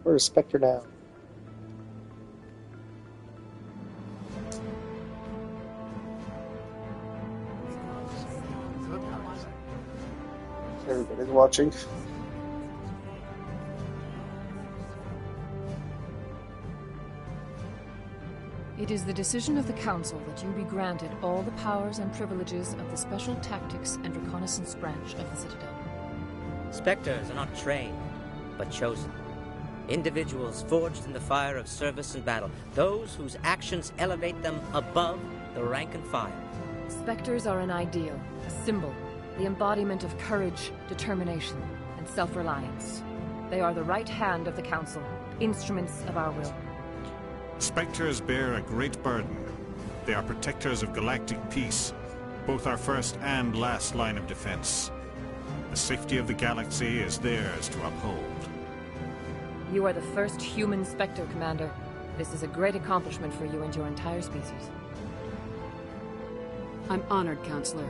We're a Spectre now. anybody's watching. It is the decision of the Council that you be granted all the powers and privileges of the Special Tactics and Reconnaissance Branch of the Citadel. Spectres are not trained, but chosen. Individuals forged in the fire of service and battle. Those whose actions elevate them above the rank and file. Spectres are an ideal, a symbol, the embodiment of courage, determination, and self-reliance. They are the right hand of the Council, instruments of our will. Spectres bear a great burden. They are protectors of galactic peace, both our first and last line of defense. The safety of the galaxy is theirs to uphold. You are the first human Spectre, Commander. This is a great accomplishment for you and your entire species. I'm honored, Counselor.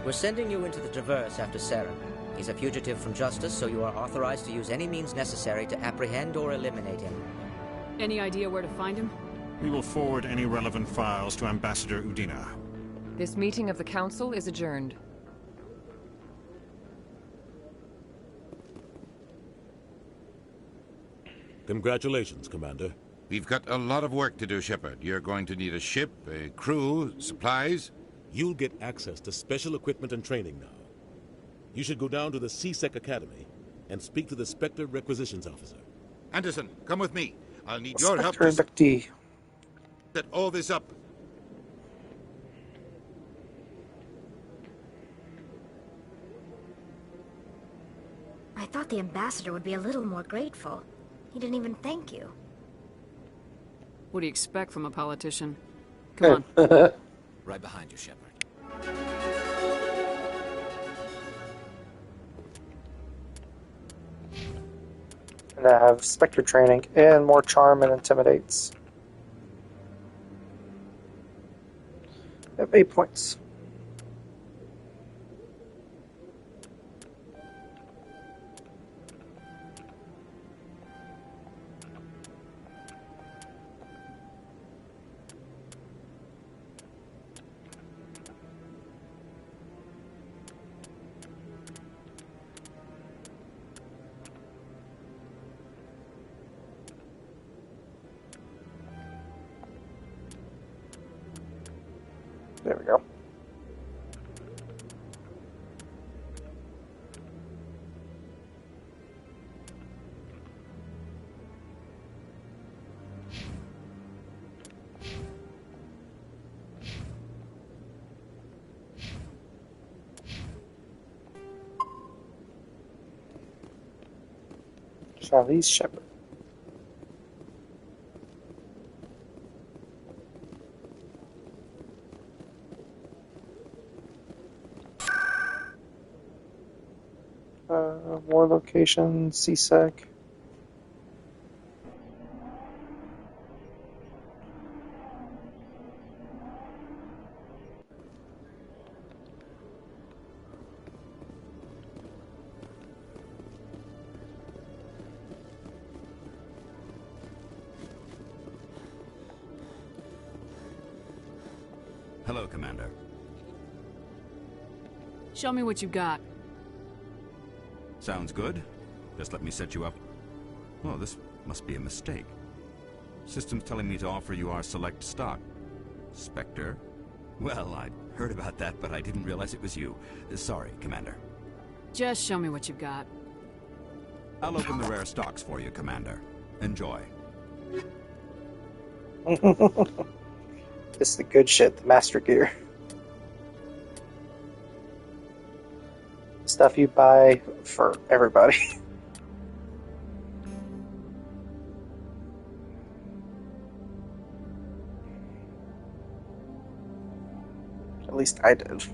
We're sending you into the Traverse after Saren. He's a fugitive from justice, so you are authorized to use any means necessary to apprehend or eliminate him. Any idea where to find him? We will forward any relevant files to Ambassador Udina. This meeting of the Council is adjourned. Congratulations, Commander. We've got a lot of work to do, Shepard. You're going to need a ship, a crew, supplies. You'll get access to special equipment and training now. You should go down to the CSEC Academy and speak to the Spectre Requisitions Officer. Anderson, come with me. I'll need your help Spectre to inductee. set all this up. I thought the ambassador would be a little more grateful. He didn't even thank you. What do you expect from a politician? Come on. Right behind you, Shepard. And I have Spectre training and more charm and intimidates. I have 8 points. There we go. Charlize Shepard. War location, CSEC. Hello, Commander. Show me what you got. Sounds good. Just let me set you up. Well, this must be a mistake. System's telling me to offer you our select stock. Spectre? Well, I'd heard about that, but I didn't realize it was you. Sorry, Commander. Just show me what you got. I'll open the rare stocks for you, Commander. Enjoy. This is the good shit, the master gear. Stuff you buy for everybody. At least I did.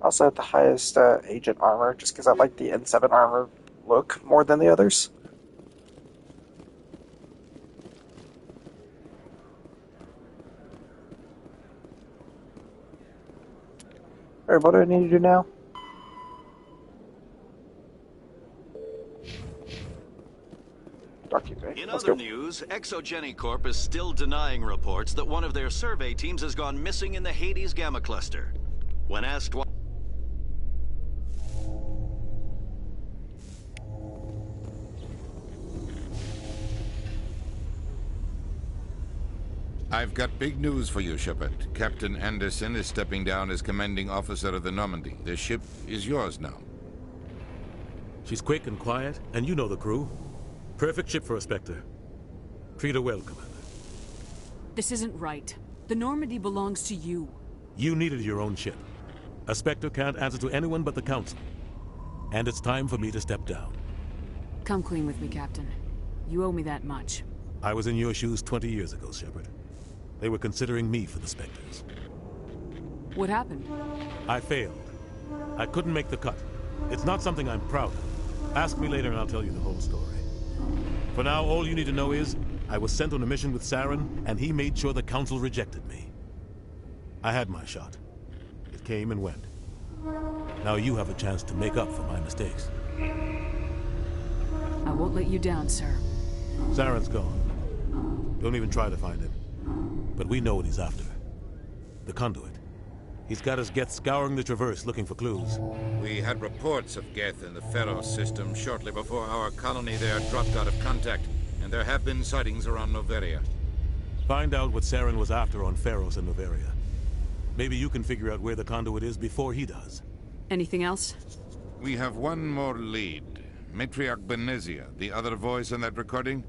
Also had the highest agent armor, just because I like the N7 armor look more than the others. Or what do I need to do now? In other news, Exogeny Corp is still denying reports that one of their survey teams has gone missing in the Hades Gamma Cluster. When asked why... I've got big news for you, Shepard. Captain Anderson is stepping down as commanding officer of the Normandy. The ship is yours now. She's quick and quiet, and you know the crew. Perfect ship for a Spectre. Treat her well, Commander. This isn't right. The Normandy belongs to you. You needed your own ship. A Spectre can't answer to anyone but the Council. And it's time for me to step down. Come clean with me, Captain. You owe me that much. I was in your shoes 20 years ago, Shepard. They were considering me for the Spectres. What happened? I failed. I couldn't make the cut. It's not something I'm proud of. Ask me later and I'll tell you the whole story. For now, all you need to know is, I was sent on a mission with Saren, and he made sure the Council rejected me. I had my shot. It came and went. Now you have a chance to make up for my mistakes. I won't let you down, sir. Saren's gone. Don't even try to find him. But we know what he's after. The conduit. He's got his Geth scouring the Traverse looking for clues. We had reports of Geth in the Pharos system shortly before our colony there dropped out of contact, and there have been sightings around Noveria. Find out what Saren was after on Pharos and Noveria. Maybe you can figure out where the conduit is before he does. Anything else? We have one more lead. Matriarch Benezia, the other voice in that recording.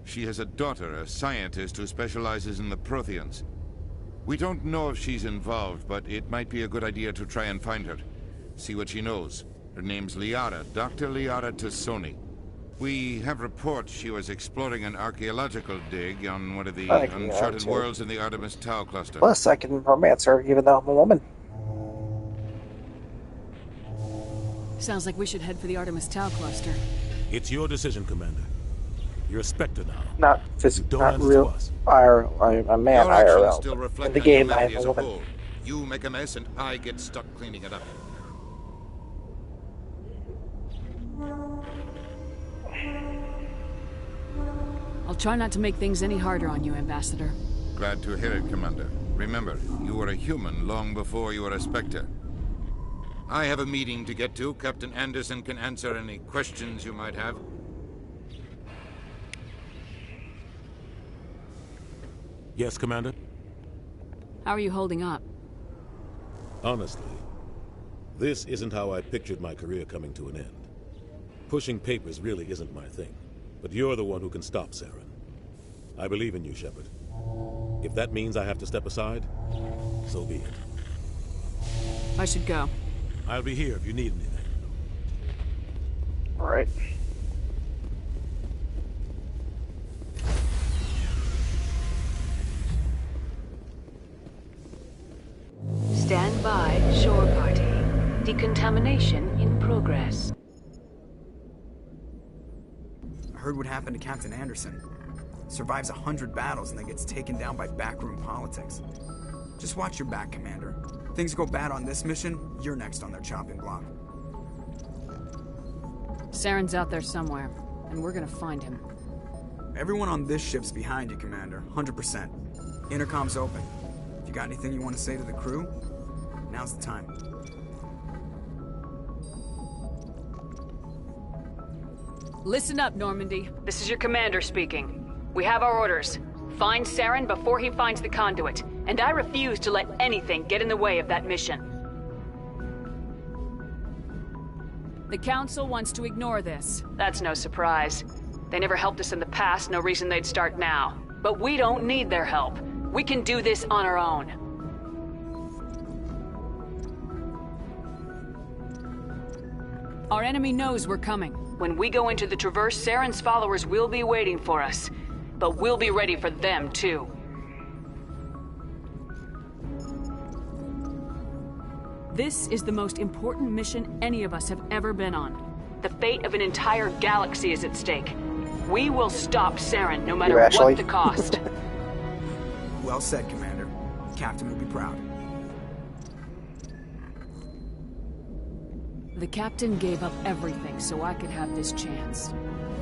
She has a daughter, a scientist who specializes in the Protheans. We don't know if she's involved, but it might be a good idea to try and find her. See what she knows. Her name's Liara, Dr. Liara Tassoni. We have reports she was exploring an archaeological dig on one of the uncharted worlds in the Artemis Tau cluster. Plus, I can romance her, even though I'm a woman. Sounds like we should head for the Artemis Tau cluster. It's your decision, Commander. You're a Spectre now. Not physical, not answer real. to us. A man Your actions IRL. still reflect In the game, I humanity am as a a woman. whole. You make a mess, and I get stuck cleaning it up. I'll try not to make things any harder on you, Ambassador. Glad to hear it, Commander. Remember, you were a human long before you were a Spectre. I have a meeting to get to. Captain Anderson can answer any questions you might have. Yes, Commander? How are you holding up? Honestly, this isn't how I pictured my career coming to an end. Pushing papers really isn't my thing. But you're the one who can stop Saren. I believe in you, Shepard. If that means I have to step aside, so be it. I should go. I'll be here if you need anything. All right. Stand by, shore party. Decontamination in progress. I heard what happened to Captain Anderson. Survives 100 battles and then gets taken down by backroom politics. Just watch your back, Commander. Things go bad on this mission, you're next on their chopping block. Saren's out there somewhere, and we're gonna find him. Everyone on this ship's behind you, Commander. 100%. Intercom's open. If you got anything you want to say to the crew, now's the time. Listen up, Normandy. This is your commander speaking. We have our orders. Find Saren before he finds the conduit, and I refuse to let anything get in the way of that mission. The Council wants to ignore this. That's no surprise. They never helped us in the past, no reason they'd start now. But we don't need their help. We can do this on our own. Our enemy knows we're coming. When we go into the Traverse, Saren's followers will be waiting for us. But we'll be ready for them, too. This is the most important mission any of us have ever been on. The fate of an entire galaxy is at stake. We will stop Saren, no matter what the cost. Well said, Commander. Captain will be proud. The captain gave up everything so I could have this chance.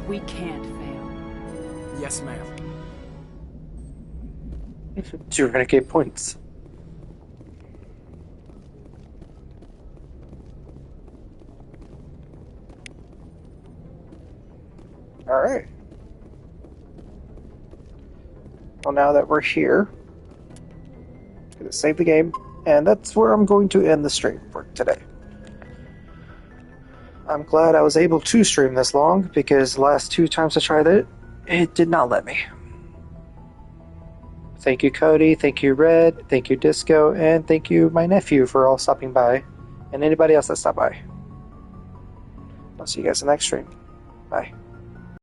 We can't fail. Yes, ma'am. 200k points. Alright. Well, now that we're here, I'm going to save the game, and that's where I'm going to end the stream for today. I'm glad I was able to stream this long, because the last 2 times I tried it, it did not let me. Thank you, Cody, thank you, Red, thank you, Disco, and thank you, my nephew, for all stopping by, and anybody else that stopped by. I'll see you guys in the next stream. Bye.